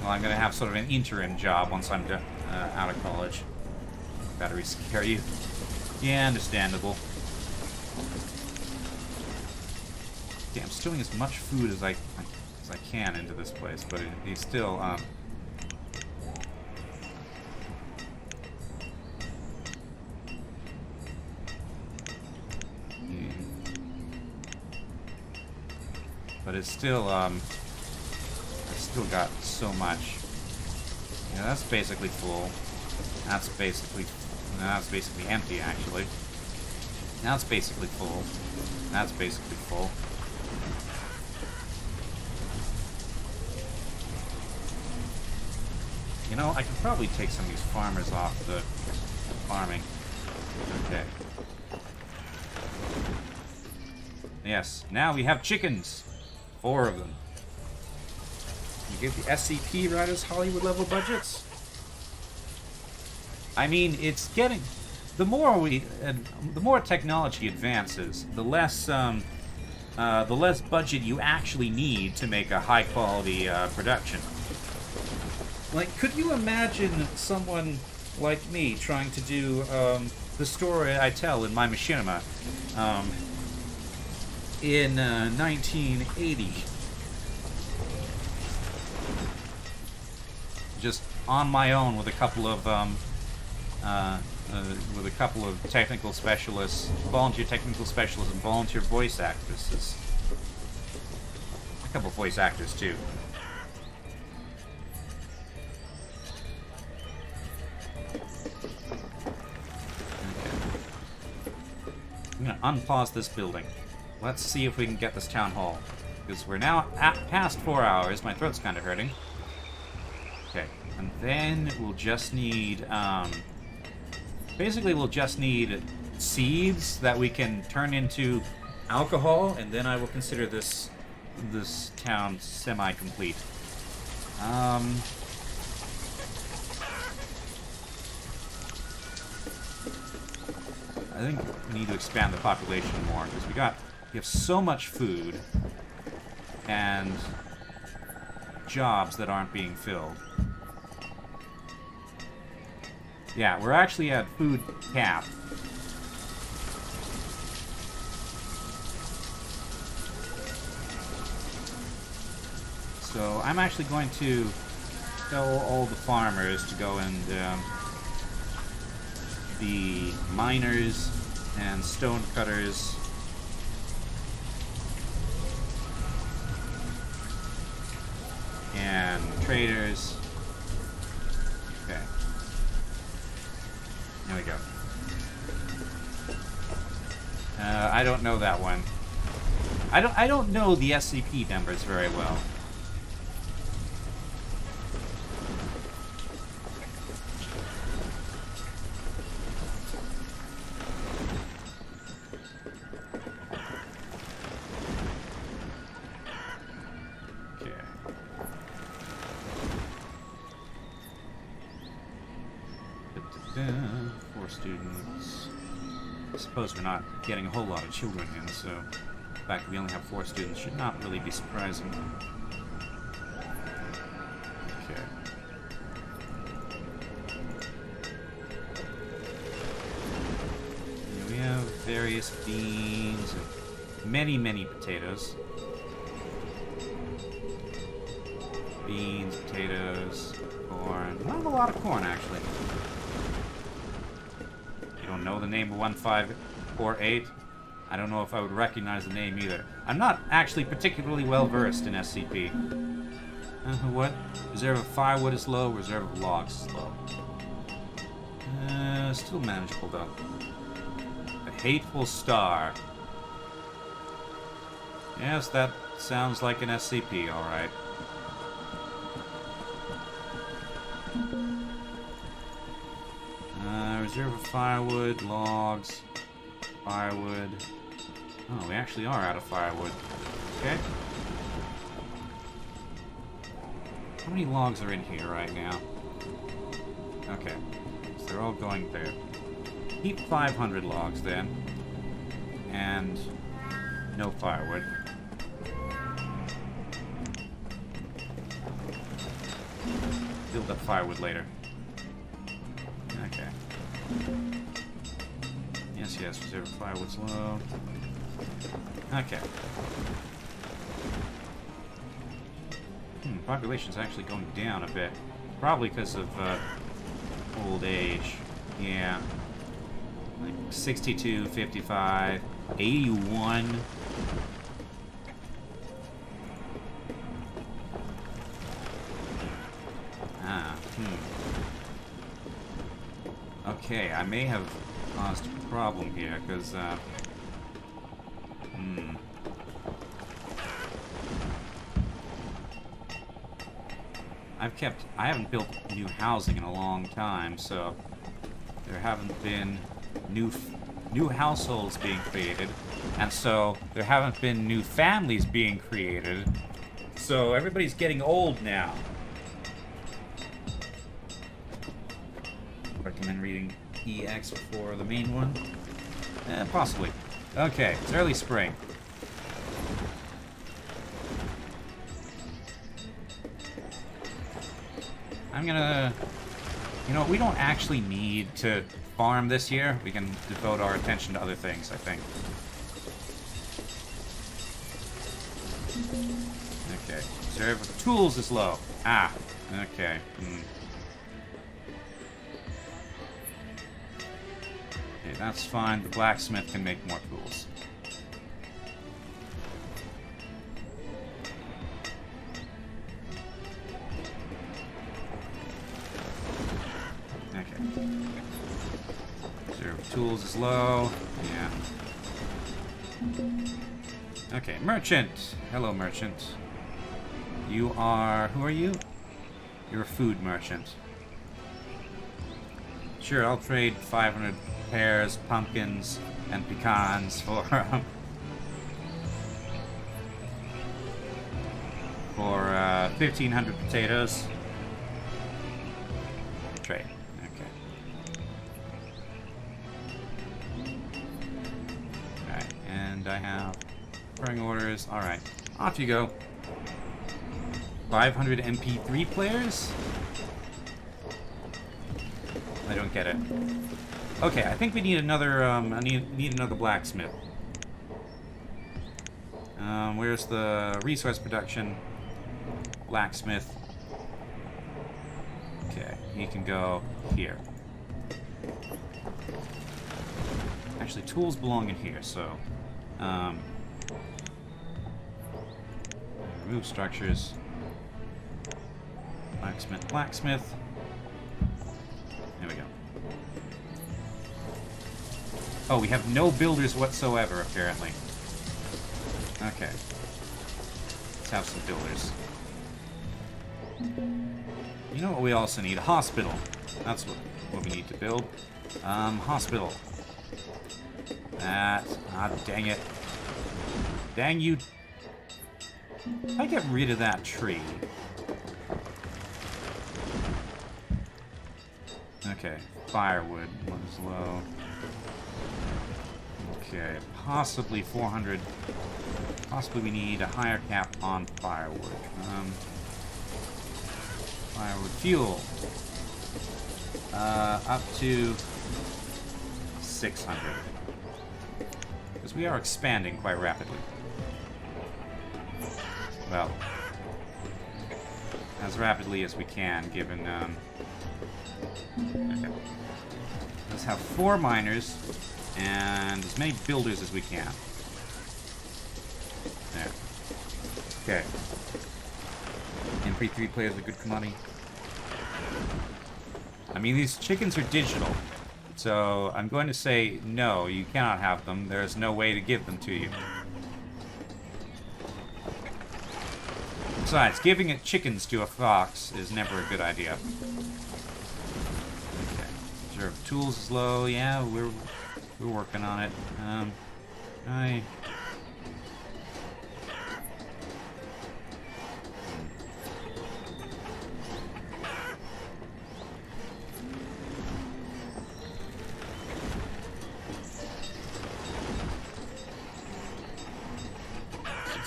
Well, I'm gonna have sort of an interim job once I'm out of college. Batteries scare you? Yeah, understandable. Yeah, I'm stowing as much food as I can into this place, but it's still but it's still I've still got so much. Yeah, that's basically full. That's basically empty, actually. Now it's basically full. That's basically full. You know, I could probably take some of these farmers off the farming. Okay. Yes, now we have chickens. 4 of them. You get the SCP writers Hollywood level budgets? I mean, it's getting... The more technology advances, the less budget you actually need to make a high quality production. Like, could you imagine someone like me trying to do the story I tell in my machinima in 1980? Just on my own with a couple of technical specialists, volunteer technical specialists, and volunteer voice actresses. A couple of voice actors too. I'm gonna unpause this building. Let's see if we can get this town hall. Because we're now past 4 hours. My throat's kind of hurting. Okay, and then we'll just need, basically we'll just need seeds that we can turn into alcohol, and then I will consider this town semi-complete. I think we need to expand the population more, because we have so much food and jobs that aren't being filled. Yeah, we're actually at food cap. So I'm actually going to tell all the farmers to go and the miners and stone cutters and traders. Okay. There we go. I don't know that one. I don't know the SCP numbers very well. We're not getting a whole lot of children in, so the fact that we only have 4 students should not really be surprising. Okay. Yeah, we have various beans and many potatoes. Beans, potatoes, corn. Not a lot of corn, actually. You don't know the name of 1548? I don't know if I would recognize the name either. I'm not actually particularly well versed in SCP. What? Reserve of firewood is low, reserve of logs is low. Still manageable though. The hateful star. Yes, that sounds like an SCP, alright. Reserve of firewood, logs, firewood. Oh, we actually are out of firewood. Okay. How many logs are in here right now? Okay. So they're all going there. Keep 500 logs then. And no firewood. Build up firewood later. Okay. Yes, yes, reserve firewood's low. Okay. Population's actually going down a bit. Probably because of old age. Yeah. Like 62, 55, 81. Okay, I may have caused a problem here, because, I haven't built new housing in a long time, so there haven't been new households being created, and so there haven't been new families being created, so everybody's getting old now. Recommend reading EX before the main one? Possibly. Okay, it's early spring. I'm gonna... You know, we don't actually need to farm this year. We can devote our attention to other things, I think. Okay. Reserve of tools is low. Ah. Okay. Okay, that's fine. The blacksmith can make more tools. Okay. Reserve of tools is low. Yeah. Okay, merchant. Hello, merchant. You are... Who are you? You're a food merchant. Sure, I'll trade 500 pears, pumpkins, and pecans for 1,500 potatoes. Trade. Okay. Alright, and I have pairing orders. Alright, off you go. 500 MP3 players? I don't get it. Okay, I think we need another, I need another blacksmith. Where's the resource production? Blacksmith. Okay, he can go here. Actually, tools belong in here, so... remove structures. Blacksmith, blacksmith. There we go. Oh, we have no builders whatsoever, apparently. Okay. Let's have some builders. You know what we also need? A hospital. That's what we need to build. Hospital. That. Ah, dang it. Dang you. If I get rid of that tree... Okay, firewood was low. Okay, possibly 400. Possibly we need a higher cap on firewood. Firewood fuel. Up to 600. Because we are expanding quite rapidly. Well, as rapidly as we can, given, okay. Let's have 4 miners and as many builders as we can. There. Okay. MP3 players are good commodity. I mean, these chickens are digital. So I'm going to say no, you cannot have them. There's no way to give them to you. Besides, giving it chickens to a fox is never a good idea. Okay. Reserve tools is low. Yeah, we're working on it.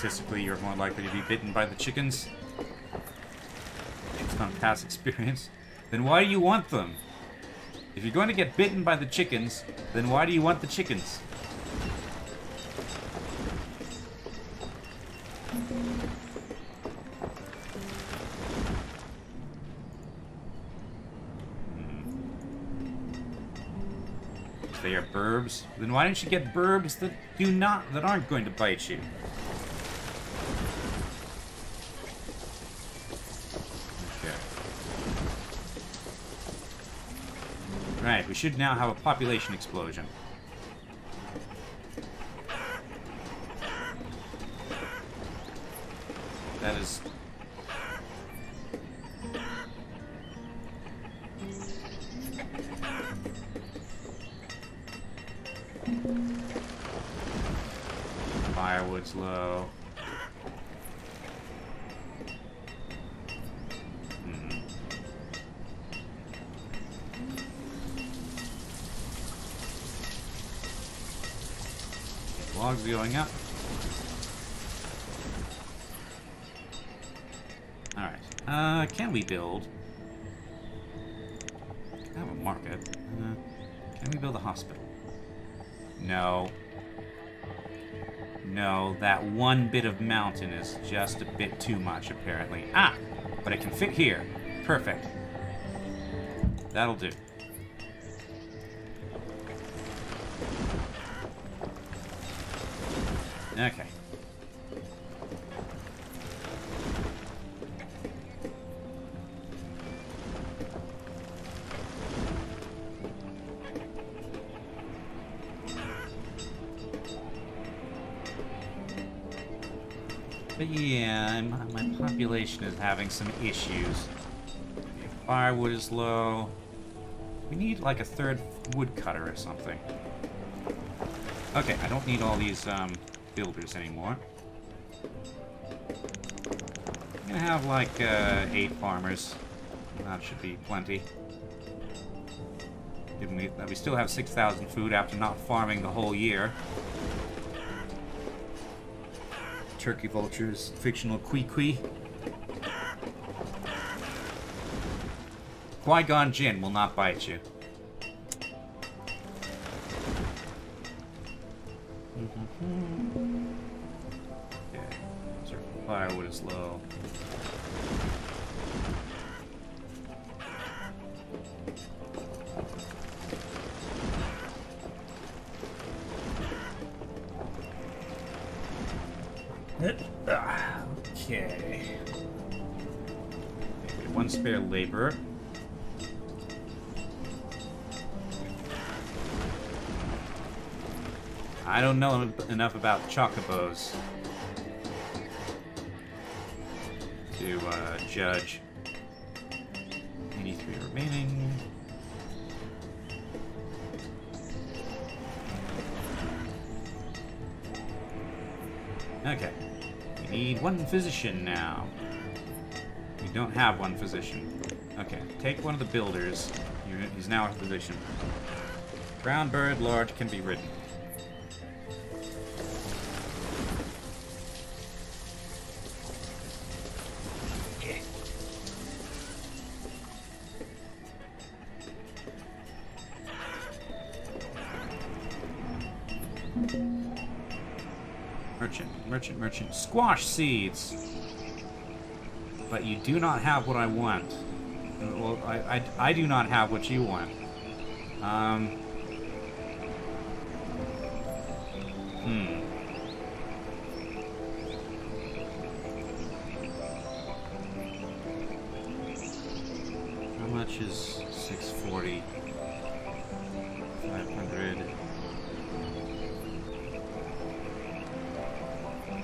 Statistically, you're more likely to be bitten by the chickens. Based on past experience. Then why do you want them? If you're going to get bitten by the chickens, then why do you want the chickens? They are burbs. Then why don't you get burbs that aren't going to bite you? Right, we should now have a population explosion. That is... Firewood's low. Logs going up. Alright. Can we build? I have a market. Can we build a hospital? No. No, that one bit of mountain is just a bit too much, apparently. Ah! But it can fit here. Perfect. That'll do. Okay. But yeah, my population is having some issues. Firewood is low. We need like a third woodcutter or something. Okay, I don't need all these builders anymore. I'm gonna have like 8 farmers. That should be plenty. Given that we still have 6,000 food after not farming the whole year. Turkey vultures, fictional Qui-Qui. Qui-Gon Jinn will not bite you. Okay, so firewood is low. Okay. One spare laborer. I don't know enough about chocobos to judge. 83 remaining. Okay. We need one physician now. We don't have one physician. Okay, take one of the builders. He's now a physician. Brown bird, large, can be ridden. Merchant. Squash seeds! But you do not have what I want. Well, I do not have what you want. How much is 640? 500.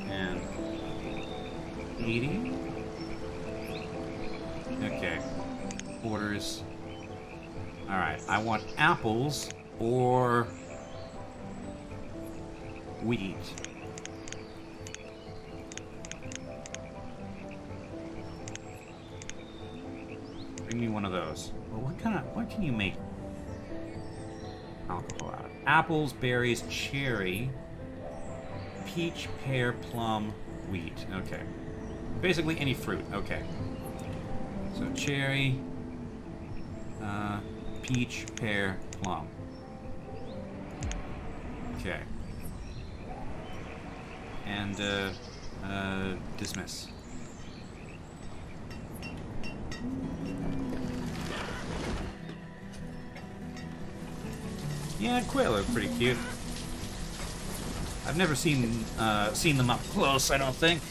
And 80. Okay. Orders. Alright, I want apples or wheat. Bring me one of those. Well, what can you make alcohol out of? Apples, berries, cherry, peach, pear, plum, wheat. Okay. Basically any fruit. Okay. So cherry, peach, pear, plum. Okay. And, dismiss. Yeah, quail are pretty cute. I've never seen them up close, I don't think.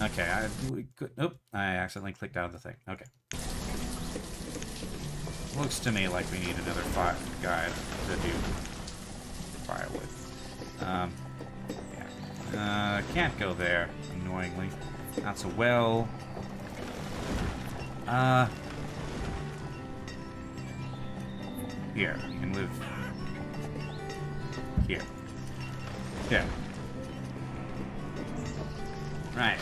Okay, nope, I accidentally clicked out of the thing. Okay. Looks to me like we need another fire guy to do firewood. Yeah. Can't go there, annoyingly. That's a well. Here, you can live here. Yeah. Right.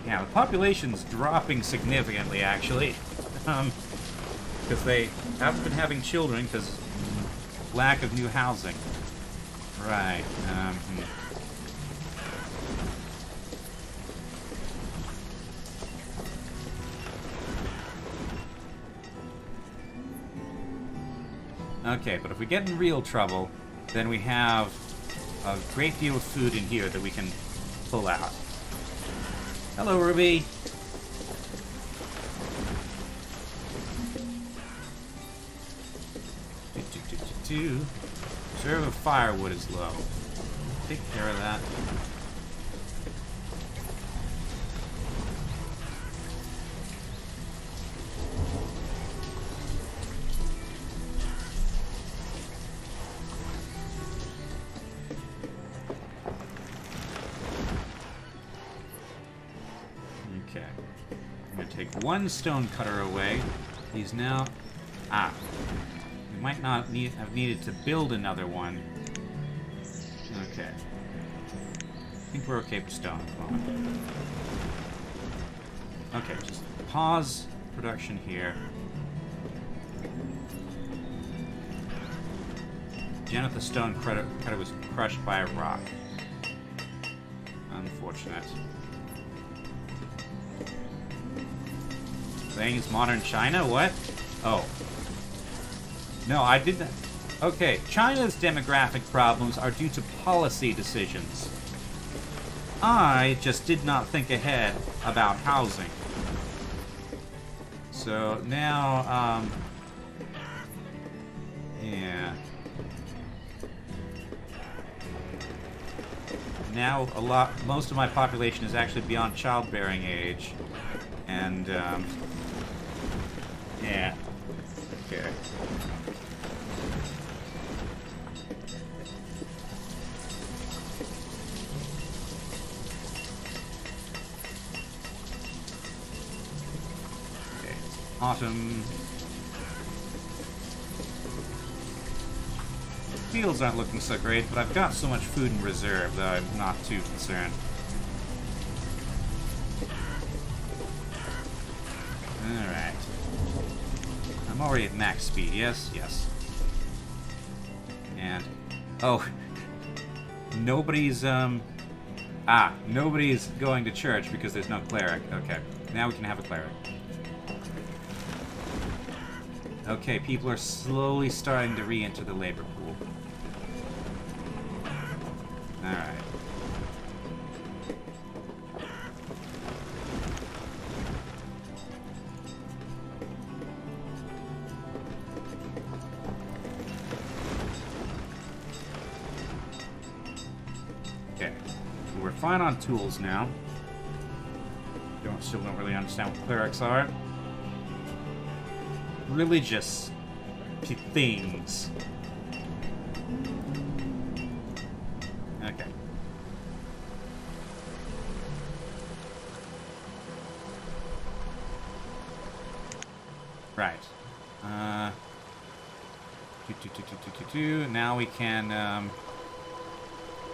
Yeah, the population's dropping significantly, actually. Because they haven't been having children because lack of new housing. Right. Okay, but if we get in real trouble, then we have a great deal of food in here that we can pull out. Hello, Ruby. Reserve of firewood is low. Take care of that. Okay. I'm gonna take one stone cutter away. He's now... Ah. We might not have needed to build another one. Okay. I think we're okay with stone at the moment. Okay, just pause production here. Jennifer Stone cutter was crushed by a rock. Unfortunate. Saying it's modern China? What? Oh. No, I didn't. Okay, China's demographic problems are due to policy decisions. I just did not think ahead about housing. So now, yeah. Now most of my population is actually beyond childbearing age. And, yeah. Okay. Autumn. Fields aren't looking so great, but I've got so much food in reserve that I'm not too concerned. Alright. I'm already at max speed, yes? Yes. And... oh. Nobody's, nobody's going to church because there's no cleric. Okay. Now we can have a cleric. Okay, people are slowly starting to re-enter the labor pool. Alright. Okay. We're fine on tools now. Still don't really understand what clerics are. Religious. things. Okay. Right. Now we can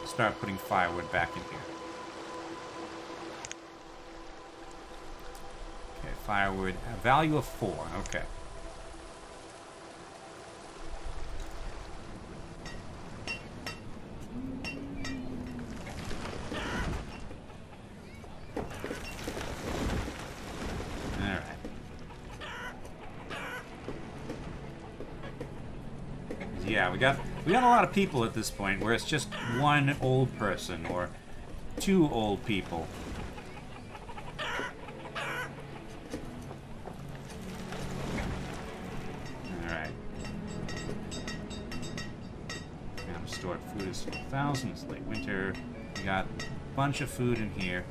start putting firewood back in here. Okay, firewood. A value of 4. Okay. Yeah, we got a lot of people at this point where it's just one old person or 2 old people. Alright. Now stored food is 1,000. It's late winter. We got a bunch of food in here.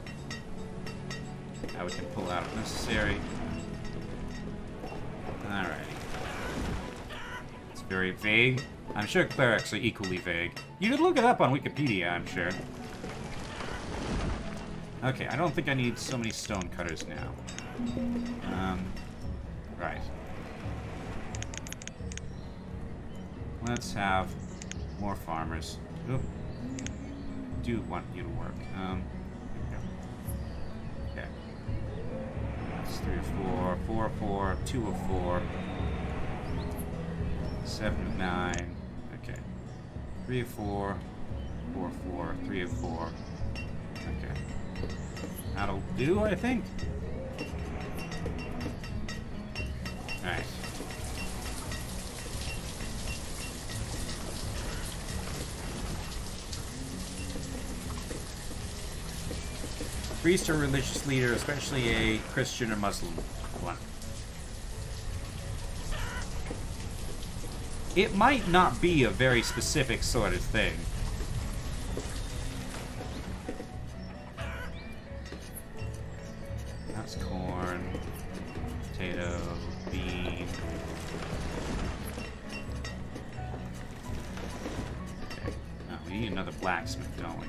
Now we can pull out if necessary. Alright. Very vague. I'm sure clerics are equally vague. You could look it up on Wikipedia, I'm sure. Okay, I don't think I need so many stone cutters now. Right. Let's have more farmers. Oop. Do want you to work. Okay. That's 3 of 4, 4 of 4, 2 of 4. 7 of 9. Okay. 3 of 4. 4 of 4. 3 of 4. Okay. That'll do, I think. Alright. Priest or religious leader, especially a Christian or Muslim one. It might not be a very specific sort of thing. That's corn, potato, bean. Okay. Oh, we need another blacksmith, don't we?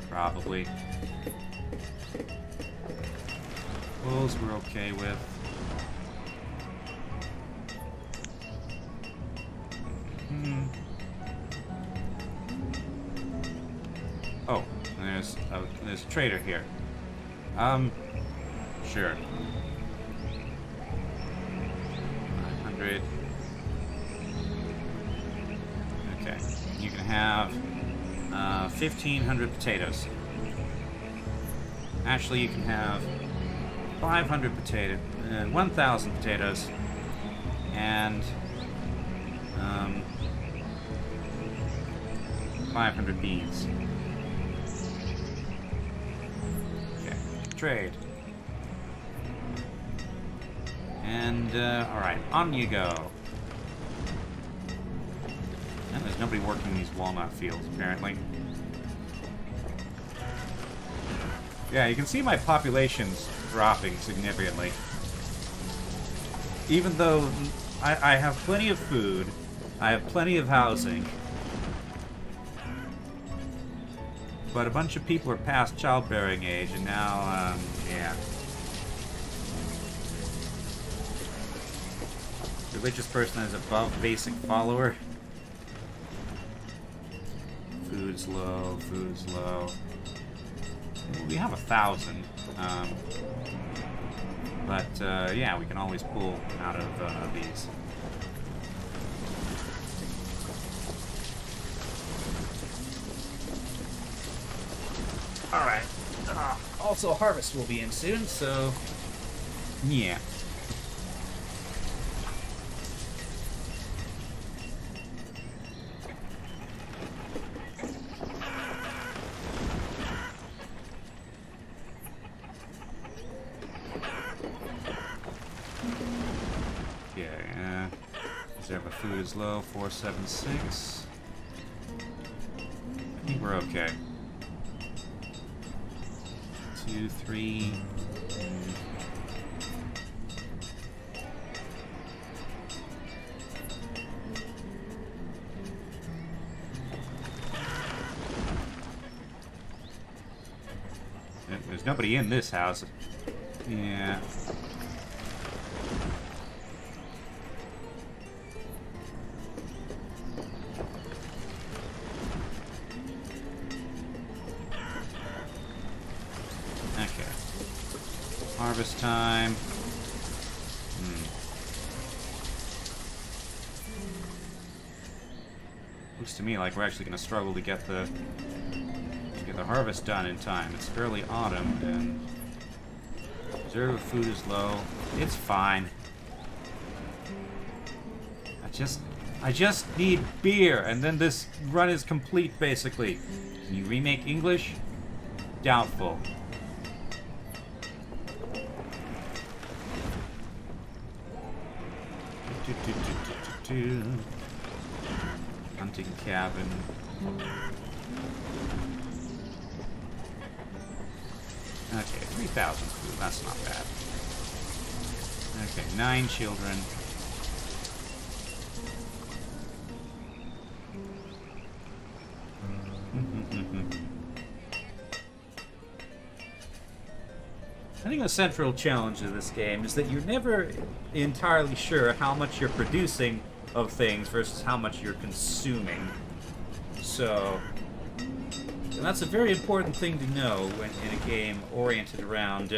Probably. Those we're okay with. Oh, there's a trader here. Sure. 900. Okay, you can have 1,500 potatoes. Actually, you can have 500 potatoes and 1,000 potatoes, and 500 beans. Okay, trade. And, alright, on you go. And there's nobody working these walnut fields, apparently. Yeah, you can see my population's dropping significantly. Even though I have plenty of food, I have plenty of housing, but a bunch of people are past childbearing age, and now, yeah. Religious person is above basic follower. Food's low, food's low. We have 1,000. But, yeah, we can always pull out of these. Alright. Also, harvest will be in soon, so... yeah. Reserve of food is low, 476. I think we're okay. 2, 3. There's nobody in this house. Yeah. Okay. Harvest time. Looks to me like we're actually going to struggle to get the harvest done in time. It's early autumn and reserve of food is low. It's fine. I just need beer, and then this run is complete, basically. Can you remake English? Doubtful. Hunting cabin. Okay, 3,000 food. That's not bad. Okay, 9 children. I think the central challenge of this game is that you're never entirely sure how much you're producing of things versus how much you're consuming. So, and that's a very important thing to know when in a game oriented around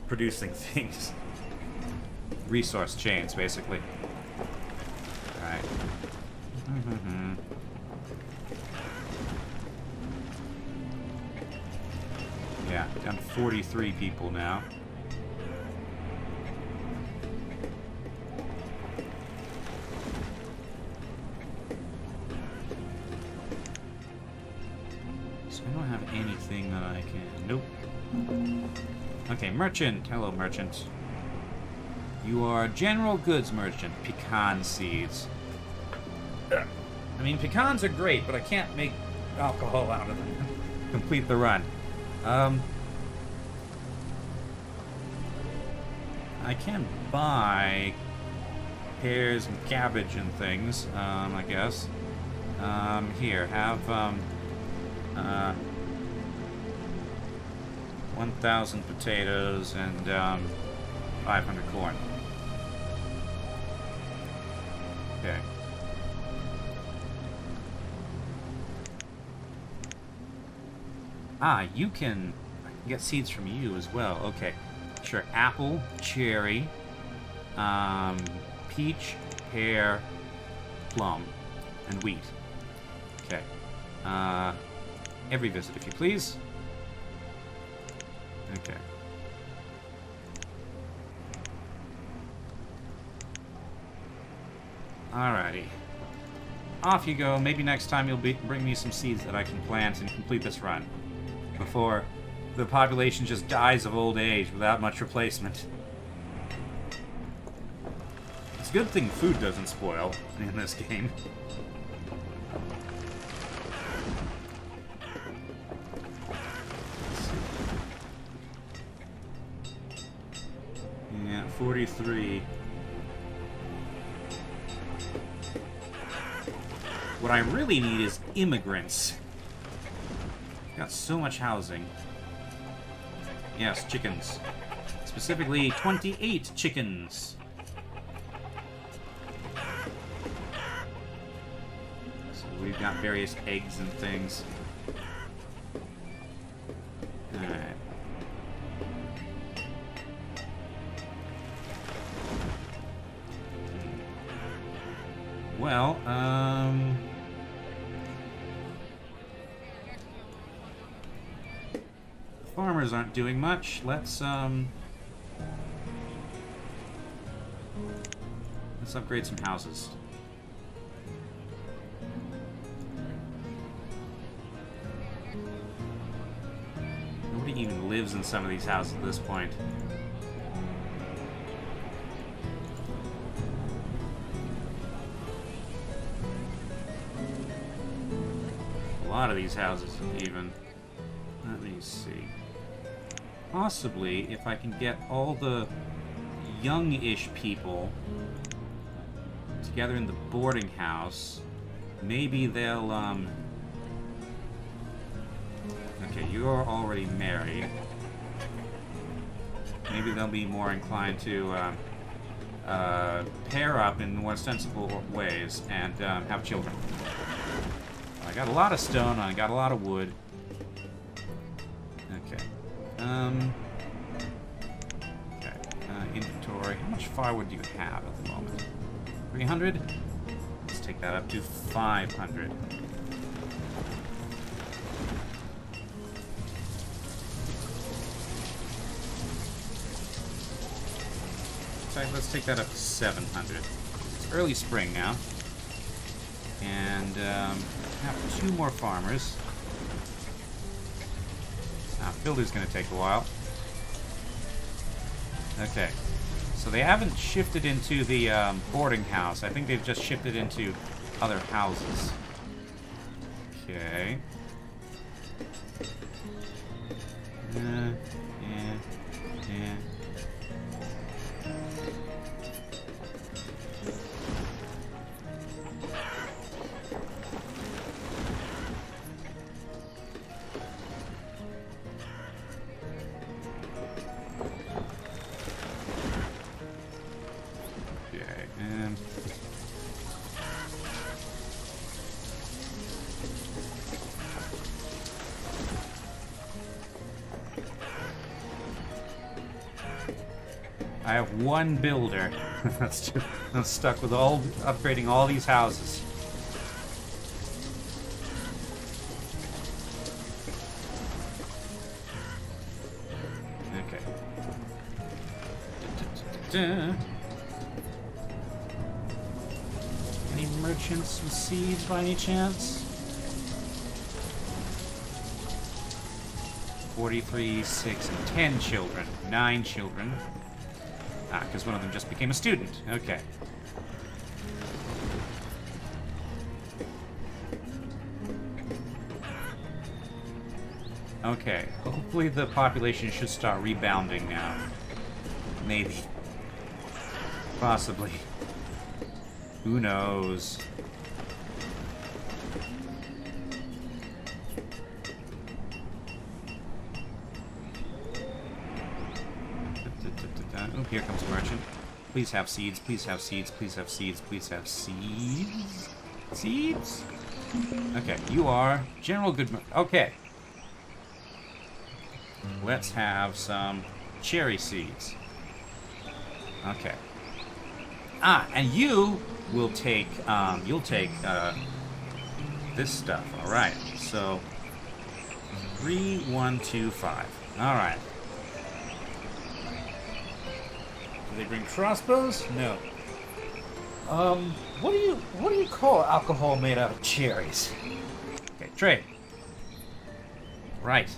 producing things. Resource chains, basically. Alright. Yeah, down to 43 people now. So I don't have anything that I can... Nope. Okay, merchant. Hello, merchant. You are general goods merchant. Pecan seeds. I mean, pecans are great, but I can't make alcohol out of them. Complete the run. I can buy pears and cabbage and things, I guess. Here, have, 1,000 potatoes and, 500 corn. Okay. Ah, you can... I can get seeds from you as well. Okay. Sure. Apple, cherry, peach, pear, plum, and wheat. Okay. Every visit, if you please. Okay. Alrighty. Off you go. Maybe next time you'll bring me some seeds that I can plant and complete this run. Before the population just dies of old age without much replacement. It's a good thing food doesn't spoil in this game. Yeah, 43. What I really need is immigrants. Got so much housing. Yes, chickens. Specifically, 28 chickens. So we've got various eggs and things. Alright. Well, farmers aren't doing much. Let's upgrade some houses. Nobody even lives in some of these houses at this point. A lot of these houses, even. Let me see. Possibly, if I can get all the young-ish people together in the boarding house, maybe they'll, Okay, you're already married. maybe they'll be more inclined to pair up in more sensible ways and have children. I got a lot of stone, and I got a lot of wood. Okay. Okay. Inventory. How much firewood do you have at the moment? 300? Let's take that up to 500. Let's take that up to 700. It's early spring now. And have 2 more farmers. Building's going to take a while. Okay. So they haven't shifted into the boarding house. I think they've just shifted into other houses. Okay. Yeah. I have one builder that's stuck with upgrading all these houses. Okay. Any merchants with seeds by any chance? 43, 6, and 10 children. 9 children. Because one of them just became a student. Okay. Okay. Hopefully the population should start rebounding now. Maybe. Possibly. Who knows? Oh, here comes a merchant. Please have seeds, please have seeds, please have seeds, please have seeds. Seeds? Okay, you are General Goodman. Okay. Let's have some cherry seeds. Okay. And you will take, this stuff. Alright, so 3, 1, 2, 5. Alright. Do they bring crossbows? No. What do you call alcohol made out of cherries? Okay, trade. Right.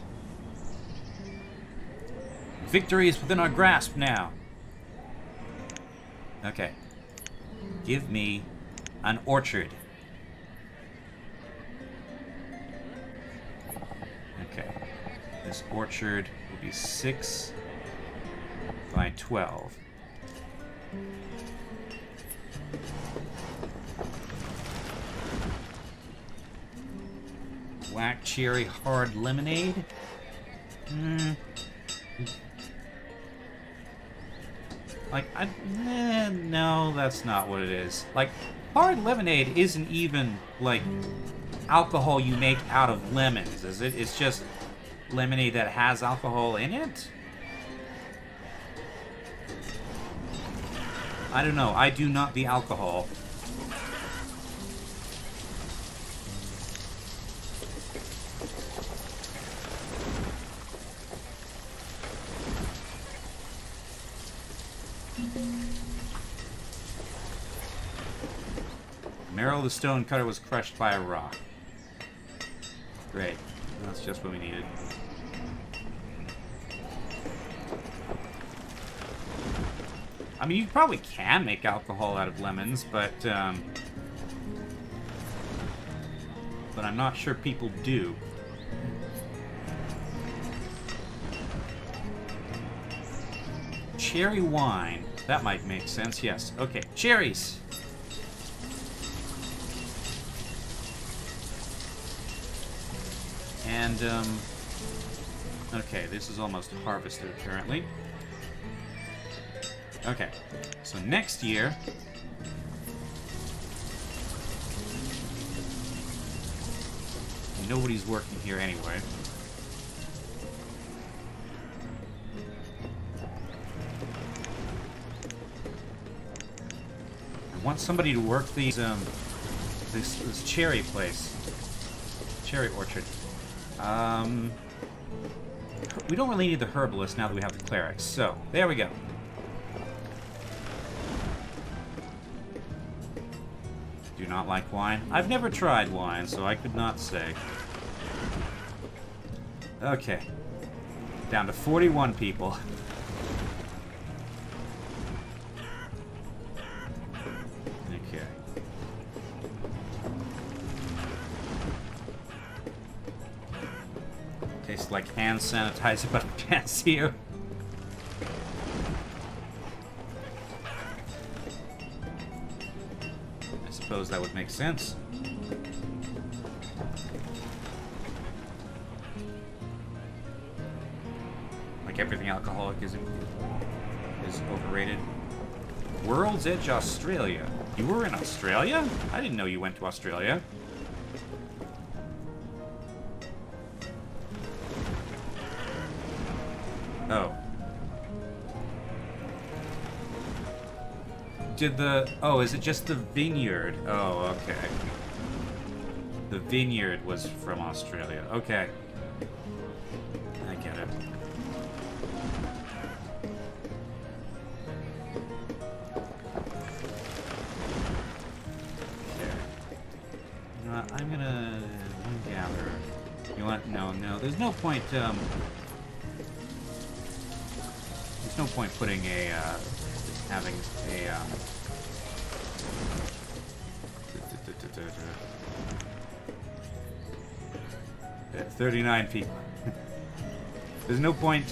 Victory is within our grasp now. Okay. Give me an orchard. Okay. This orchard will be 6 by 12. Black cherry hard lemonade. Like, no, that's not what it is. Like, hard lemonade isn't even, like, alcohol you make out of lemons, is it? It's just lemonade that has alcohol in it? I don't know. I do not the alcohol. Merrill the stone cutter was crushed by a rock. Great. That's just what we needed. I mean, you probably can make alcohol out of lemons, but I'm not sure people do. Cherry wine. That might make sense, yes. Okay, cherries! And, okay, this is almost harvested, apparently. Okay, so next year... Nobody's working here anyway. I want somebody to work these, this cherry place. Cherry orchard. We don't really need the herbalist now that we have the clerics, so there we go. Do not like wine. I've never tried wine, so I could not say. Okay. Down to 41 people. Okay. Tastes like hand sanitizer, but I can't see you. I suppose that would make sense. Like everything alcoholic is overrated. World's Edge, Australia. You were in Australia? I didn't know you went to Australia. Oh. Oh, is it just the vineyard? Oh, okay. The vineyard was from Australia. Okay. I get it. Okay. You know what? I'm gonna gather. You want? No. There's no point, there's no point putting having a, 39 people. There's no point,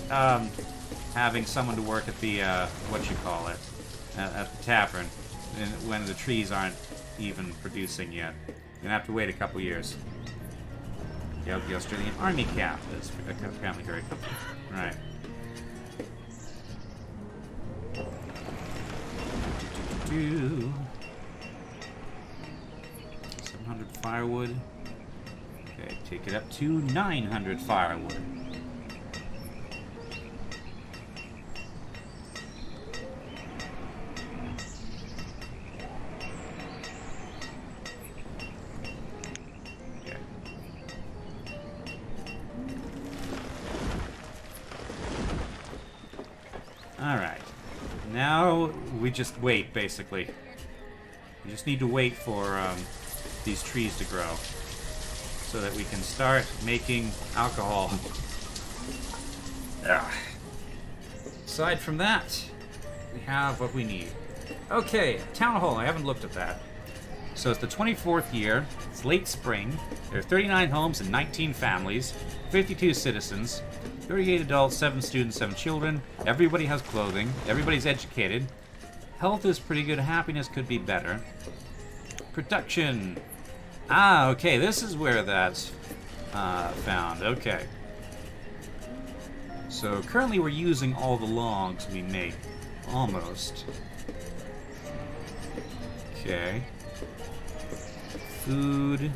having someone to work at the, what you call it, at the tavern, when the trees aren't even producing yet. You're gonna have to wait a couple years. Yep, the Australian Army cap is apparently very comfortable. Right. 700 firewood. Okay, take it up to 900 firewood. Okay. All right. Now we just wait, basically. We just need to wait for these trees to grow so that we can start making alcohol. Aside from that, we have what we need. Okay, town hall. I haven't looked at that. So it's the 24th year. It's late spring. There are 39 homes and 19 families, 52 citizens, 38 adults, 7 students, 7 children. Everybody has clothing. Everybody's educated. Health is pretty good. Happiness could be better. Production. Ah, okay. This is where that's found. Okay. So currently we're using all the logs we make. Almost. Okay. Food.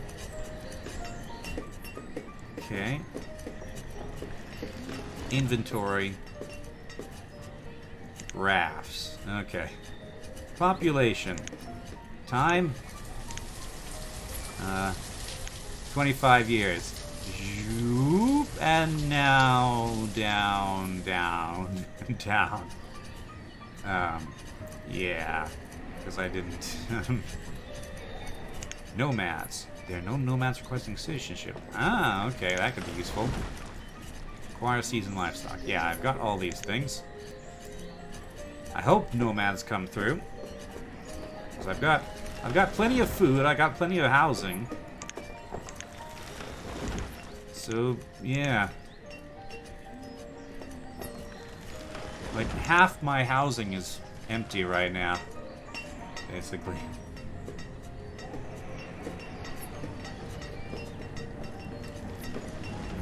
Okay. Inventory. Rafts. Okay. Population. Time. 25 years. Zoop, and now down. Yeah. Because I didn't. Nomads. There are no nomads requesting citizenship. Ah, okay, that could be useful. Acquire seasoned livestock. Yeah, I've got all these things. I hope nomads come through. Because I've got plenty of food, I got plenty of housing. So, yeah. Like, half my housing is empty right now. Basically.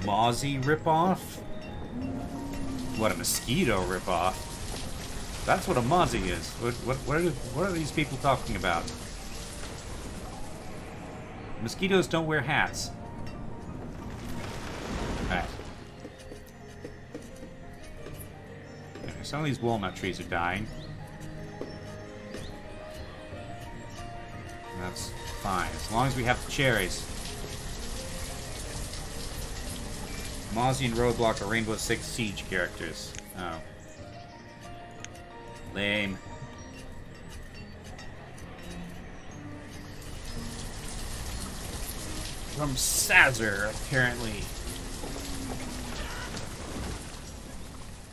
Mozzie ripoff? What, a mosquito ripoff? That's what a mozzie is. What are these people talking about? Mosquitoes don't wear hats. Alright. Okay, some of these walnut trees are dying. That's fine, as long as we have the cherries. Mozzie and Roadblock are Rainbow Six Siege characters. Oh. Lame. From Sazzer, apparently.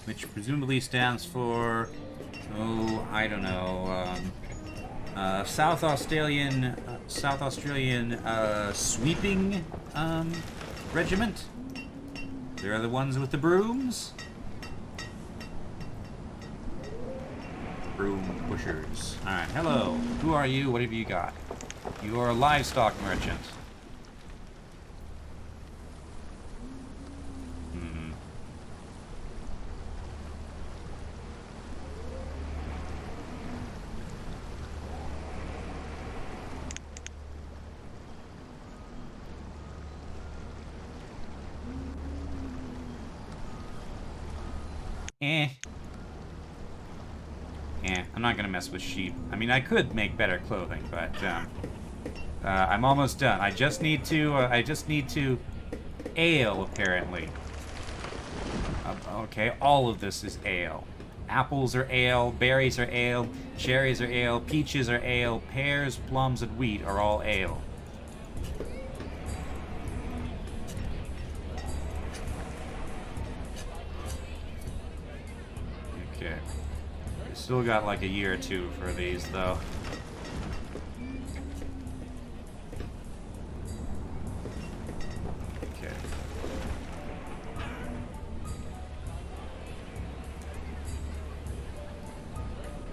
Which presumably stands for... oh, I don't know. South Australian Sweeping Regiment? They're the ones with the brooms? Broom pushers. Alright, hello. Who are you? What have you got? You are a livestock merchant. I'm not gonna mess with sheep. I mean, I could make better clothing, but I'm almost done. I just need to ale, apparently. Okay, all of this is ale. Apples are ale, berries are ale, cherries are ale, peaches are ale, pears, plums, and wheat are all ale. Okay. Still got like a year or two for these, though. Okay.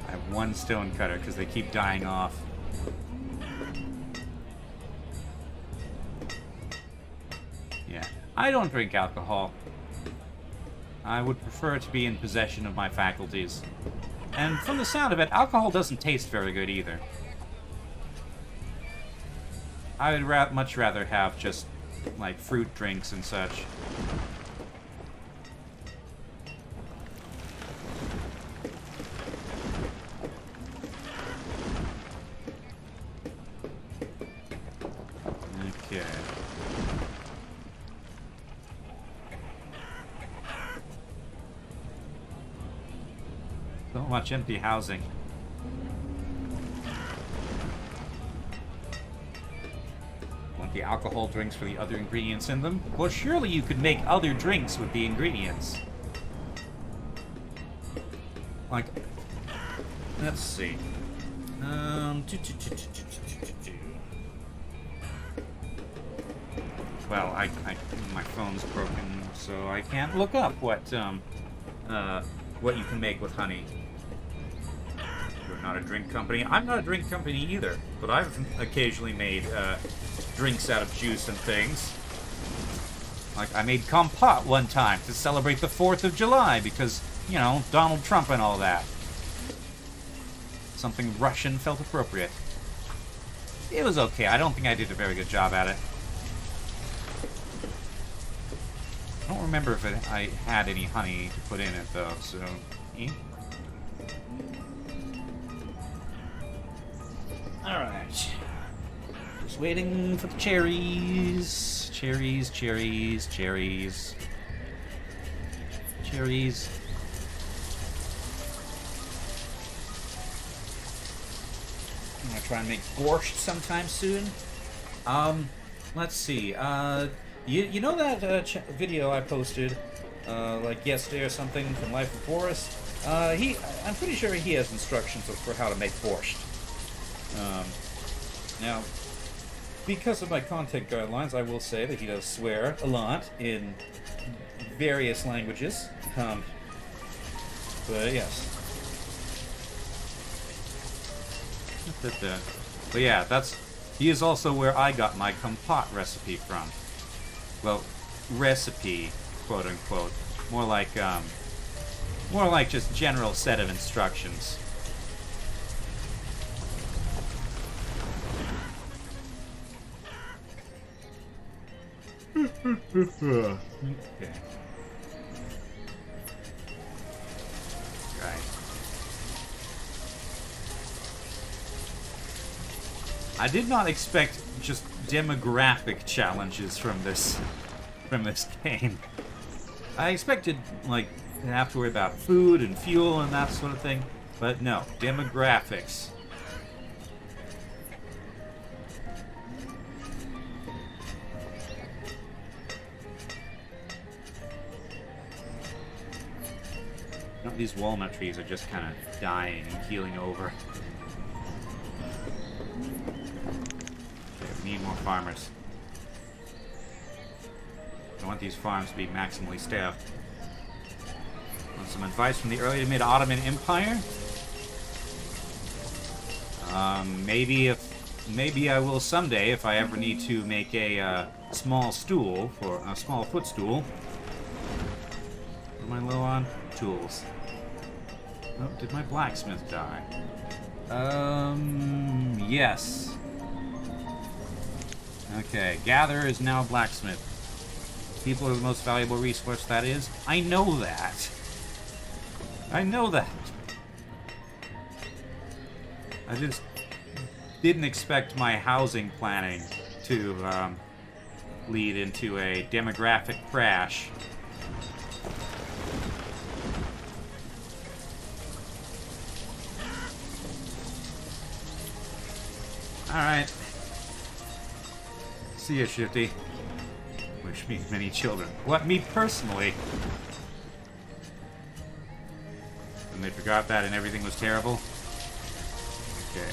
I have one stone cutter because they keep dying off. Yeah. I don't drink alcohol. I would prefer to be in possession of my faculties. And from the sound of it, alcohol doesn't taste very good either. I would much rather have just, like, fruit drinks and such. Okay. So much empty housing. Want the alcohol drinks for the other ingredients in them? Well, surely you could make other drinks with the ingredients. Like, let's see. Well, my phone's broken, so I can't look up what you can make with honey. You're not a drink company. I'm not a drink company either, but I've occasionally made drinks out of juice and things. Like, I made compote one time to celebrate the 4th of July because, you know, Donald Trump and all that. Something Russian felt appropriate. It was okay. I don't think I did a very good job at it. I don't remember if I had any honey to put in it, though, so... Alright. Just waiting for the cherries. Cherries, cherries, cherries. Cherries. I'm gonna try and make borscht sometime soon. Let's see. You know that video I posted, like yesterday or something, from Life of Boris? I'm pretty sure he has instructions for how to make borscht. Now, because of my content guidelines, I will say that he does swear a lot in various languages. But yes. But yeah, he is also where I got my compote recipe from. Well, recipe, quote unquote. More like, More like just general set of instructions. Okay. Right. I did not expect just demographic challenges from this game. I expected, like, to have to worry about food and fuel and that sort of thing, but no, demographics. No, these walnut trees are just kind of dying and keeling over. Okay, we need more farmers. I want these farms to be maximally staffed. Want some advice from the early to mid-Ottoman Empire? Maybe I will someday if I ever need to make a small stool for a small footstool. What am I low on? Tools. Oh, did my blacksmith die? Yes. Okay, gather is now blacksmith. People are the most valuable resource, that is. I know that. I know that. I just didn't expect my housing planning to lead into a demographic crash. Alright. See ya, Shifty. Wish me many children. What, me personally? And they forgot that and everything was terrible? Okay.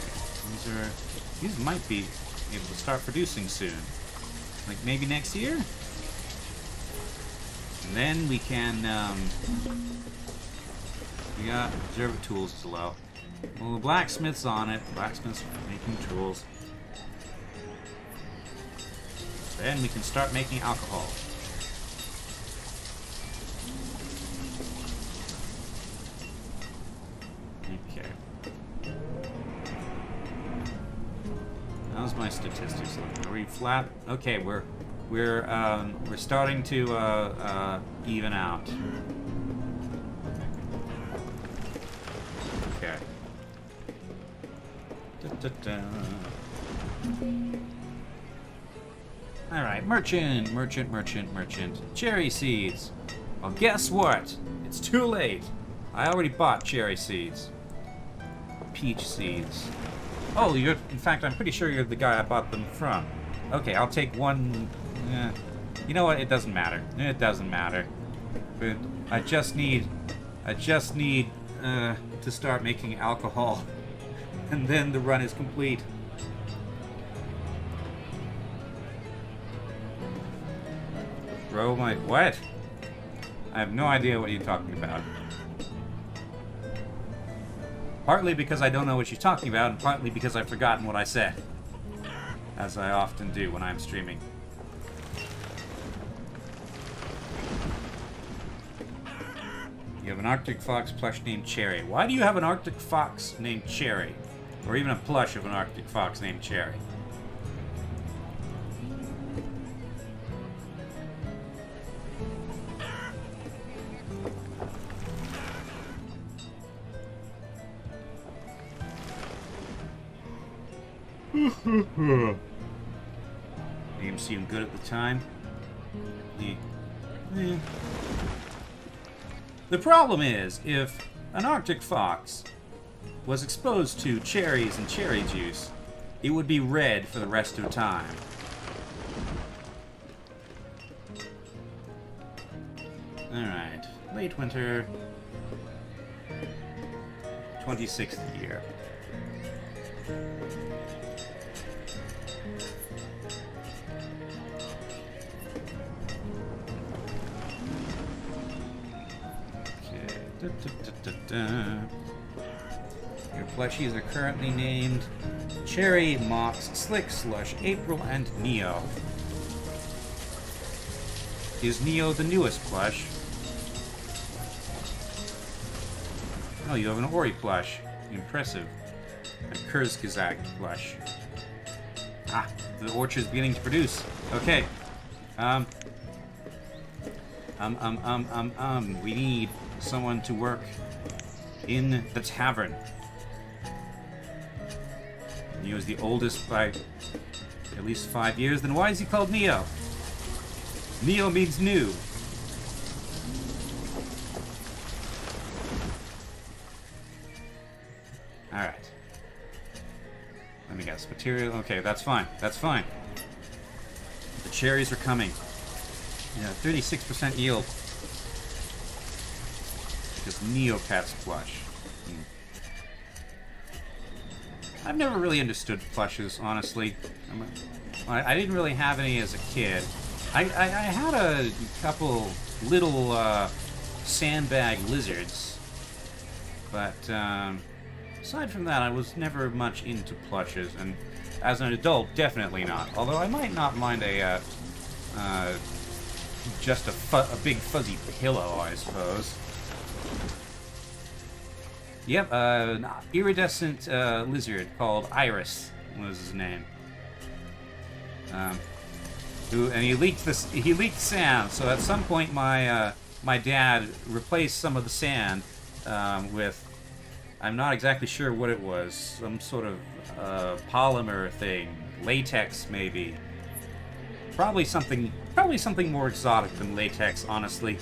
These might be able to start producing soon. Like maybe next year? And then we can, we got observer tools as well. Well, the blacksmith's on it. Blacksmith's making tools. Then we can start making alcohol. Okay. How's my statistics looking? Are we flat? Okay, we're starting to even out. Okay. Alright, merchant. Cherry seeds. Well, guess what? It's too late. I already bought cherry seeds. Peach seeds. Oh, in fact, I'm pretty sure you're the guy I bought them from. Okay, I'll take one. You know what? It doesn't matter. It doesn't matter. But I just need to start making alcohol. And then the run is complete. Bro, what? I have no idea what you're talking about. Partly because I don't know what you're talking about, and partly because I've forgotten what I said. As I often do when I'm streaming. You have an Arctic Fox plush named Cherry. Why do you have an Arctic Fox named Cherry? Or even a plush of an Arctic Fox named Cherry? Name seemed good at the time. The problem is, if an Arctic fox was exposed to cherries and cherry juice, it would be red for the rest of time. Alright. Late winter. 26th year. Your plushies are currently named Cherry, Mox, Slick, Slush, April, and Neo. Is Neo the newest plush? Oh, you have an Ori plush. Impressive. A Kurzgesagt plush. Ah, the orchard's beginning to produce. Okay. We need someone to work in the tavern. Neo is the oldest by at least 5 years. Then why is he called Neo? Neo means new. Alright. Let me guess. Material. Okay, that's fine. That's fine. The cherries are coming. Yeah, 36% yield. Because Neopat's plush. I've never really understood plushes, honestly. I didn't really have any as a kid. I had a couple little sandbag lizards, but aside from that, I was never much into plushes, and as an adult, definitely not. Although I might not mind just a big fuzzy pillow, I suppose. Yep, an iridescent lizard called Iris was his name. And he leaked sand. So at some point, my dad replaced some of the sand with, I'm not exactly sure what it was, some sort of polymer thing, latex maybe. Probably something more exotic than latex, honestly.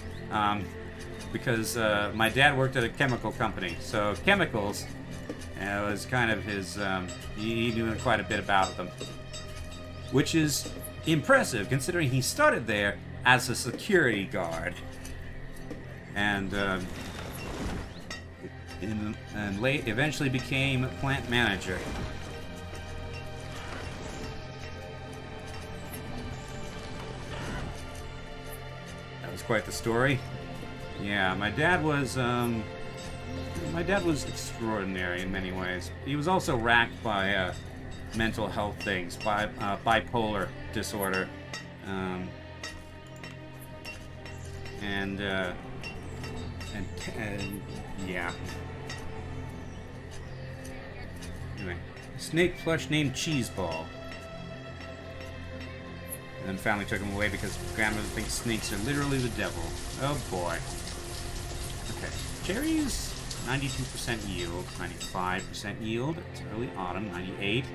Because my dad worked at a chemical company, so chemicals was kind of his. He knew quite a bit about them, which is impressive considering he started there as a security guard, and eventually became plant manager. That was quite the story. Yeah, my dad was extraordinary in many ways. He was also racked by mental health things, by bipolar disorder, and yeah. Anyway, snake plush named Cheeseball. And then family took him away because grandmother thinks snakes are literally the devil. Oh boy. Okay, cherries, 92% yield, 95% yield. It's early autumn, 98.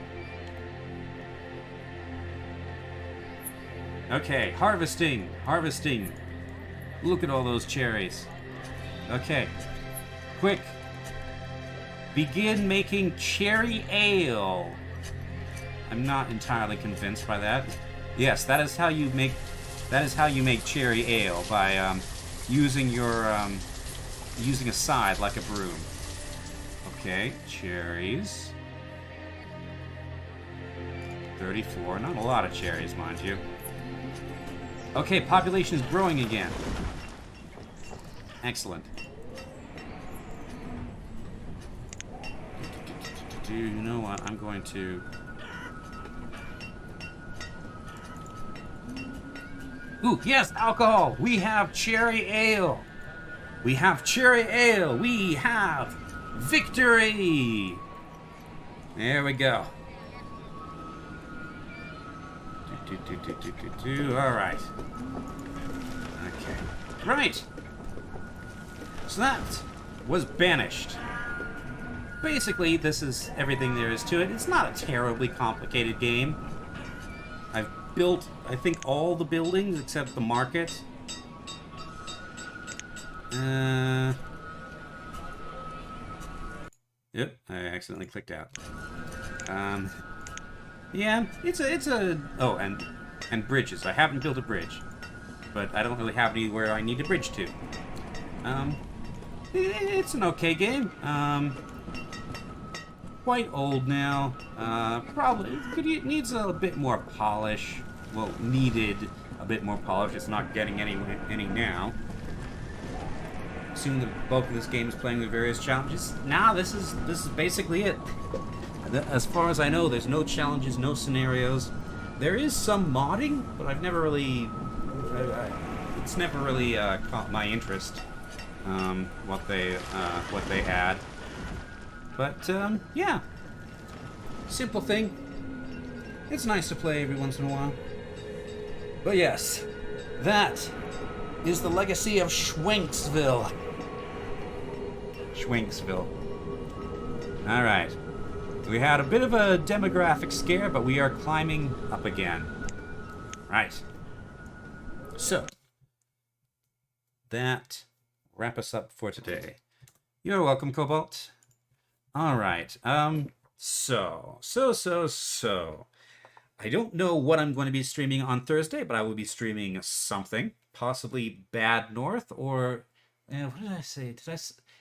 Okay, harvesting. Look at all those cherries. Okay, quick. Begin making cherry ale. I'm not entirely convinced by that. Yes, that is how you make cherry ale, by using a scythe like a broom. Okay, cherries. 34, not a lot of cherries, mind you. Okay, population is growing again. Excellent. You know what? I'm going to... Ooh, yes, alcohol! We have cherry ale! We have cherry ale! We have victory! There we go. Alright. Okay. Right! So that was Banished. Basically, this is everything there is to it. It's not a terribly complicated game. I've built, I think, all the buildings except the market. Yep, I accidentally clicked out. Yeah, it's a... Oh, and bridges. I haven't built a bridge. But I don't really have anywhere I need a bridge to. It's an okay game. Quite old now. Probably needs a bit more polish. Well, needed a bit more polish. It's not getting any now. Assume the bulk of this game is playing with various challenges. Nah, this is basically it. As far as I know, there's no challenges, no scenarios. There is some modding, but I've never really... it's never really caught my interest. what they add. But yeah, simple thing. It's nice to play every once in a while. But yes, that is the legacy of Schwenksville. Schwenksville. Alright. We had a bit of a demographic scare, but we are climbing up again. Right. So, that wrap us up for today. You're welcome, Cobalt. Alright. So. I don't know what I'm going to be streaming on Thursday, but I will be streaming something. Possibly Bad North, or... what did I say?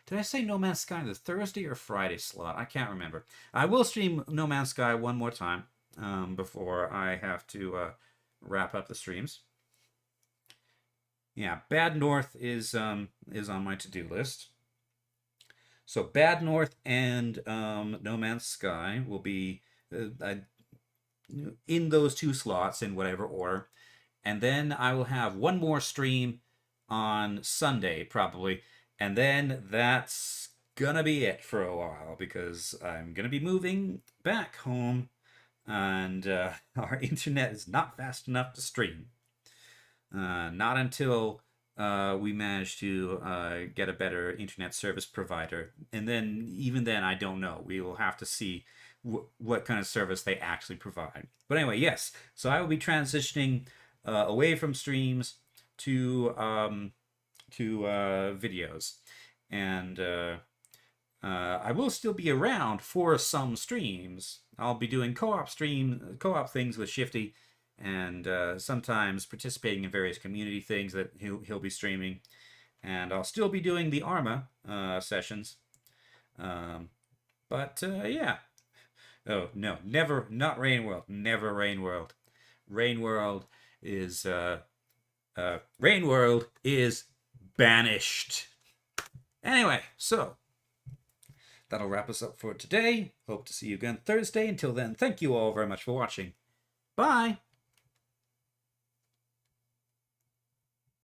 Did I say No Man's Sky in the Thursday or Friday slot? I can't remember. I will stream No Man's Sky one more time before I have to wrap up the streams. Yeah, Bad North is on my to-do list. So Bad North and No Man's Sky will be in those two slots in whatever order. And then I will have one more stream on Sunday, probably. And then that's gonna be it for a while, because I'm gonna be moving back home, and our internet is not fast enough to stream. Not until we manage to get a better internet service provider. And then, even then, I don't know. We will have to see what kind of service they actually provide. But anyway, yes. So I will be transitioning away from streams to videos, and I will still be around for some streams. I'll be doing co-op things with Shifty, and sometimes participating in various community things that he'll be streaming, and I'll still be doing the Arma sessions. But yeah. Oh no, never, not Rain World, never Rain World. Rain World is Banished. Anyway, so that'll wrap us up for today. Hope to see you again Thursday. Until then, thank you all very much for watching. Bye!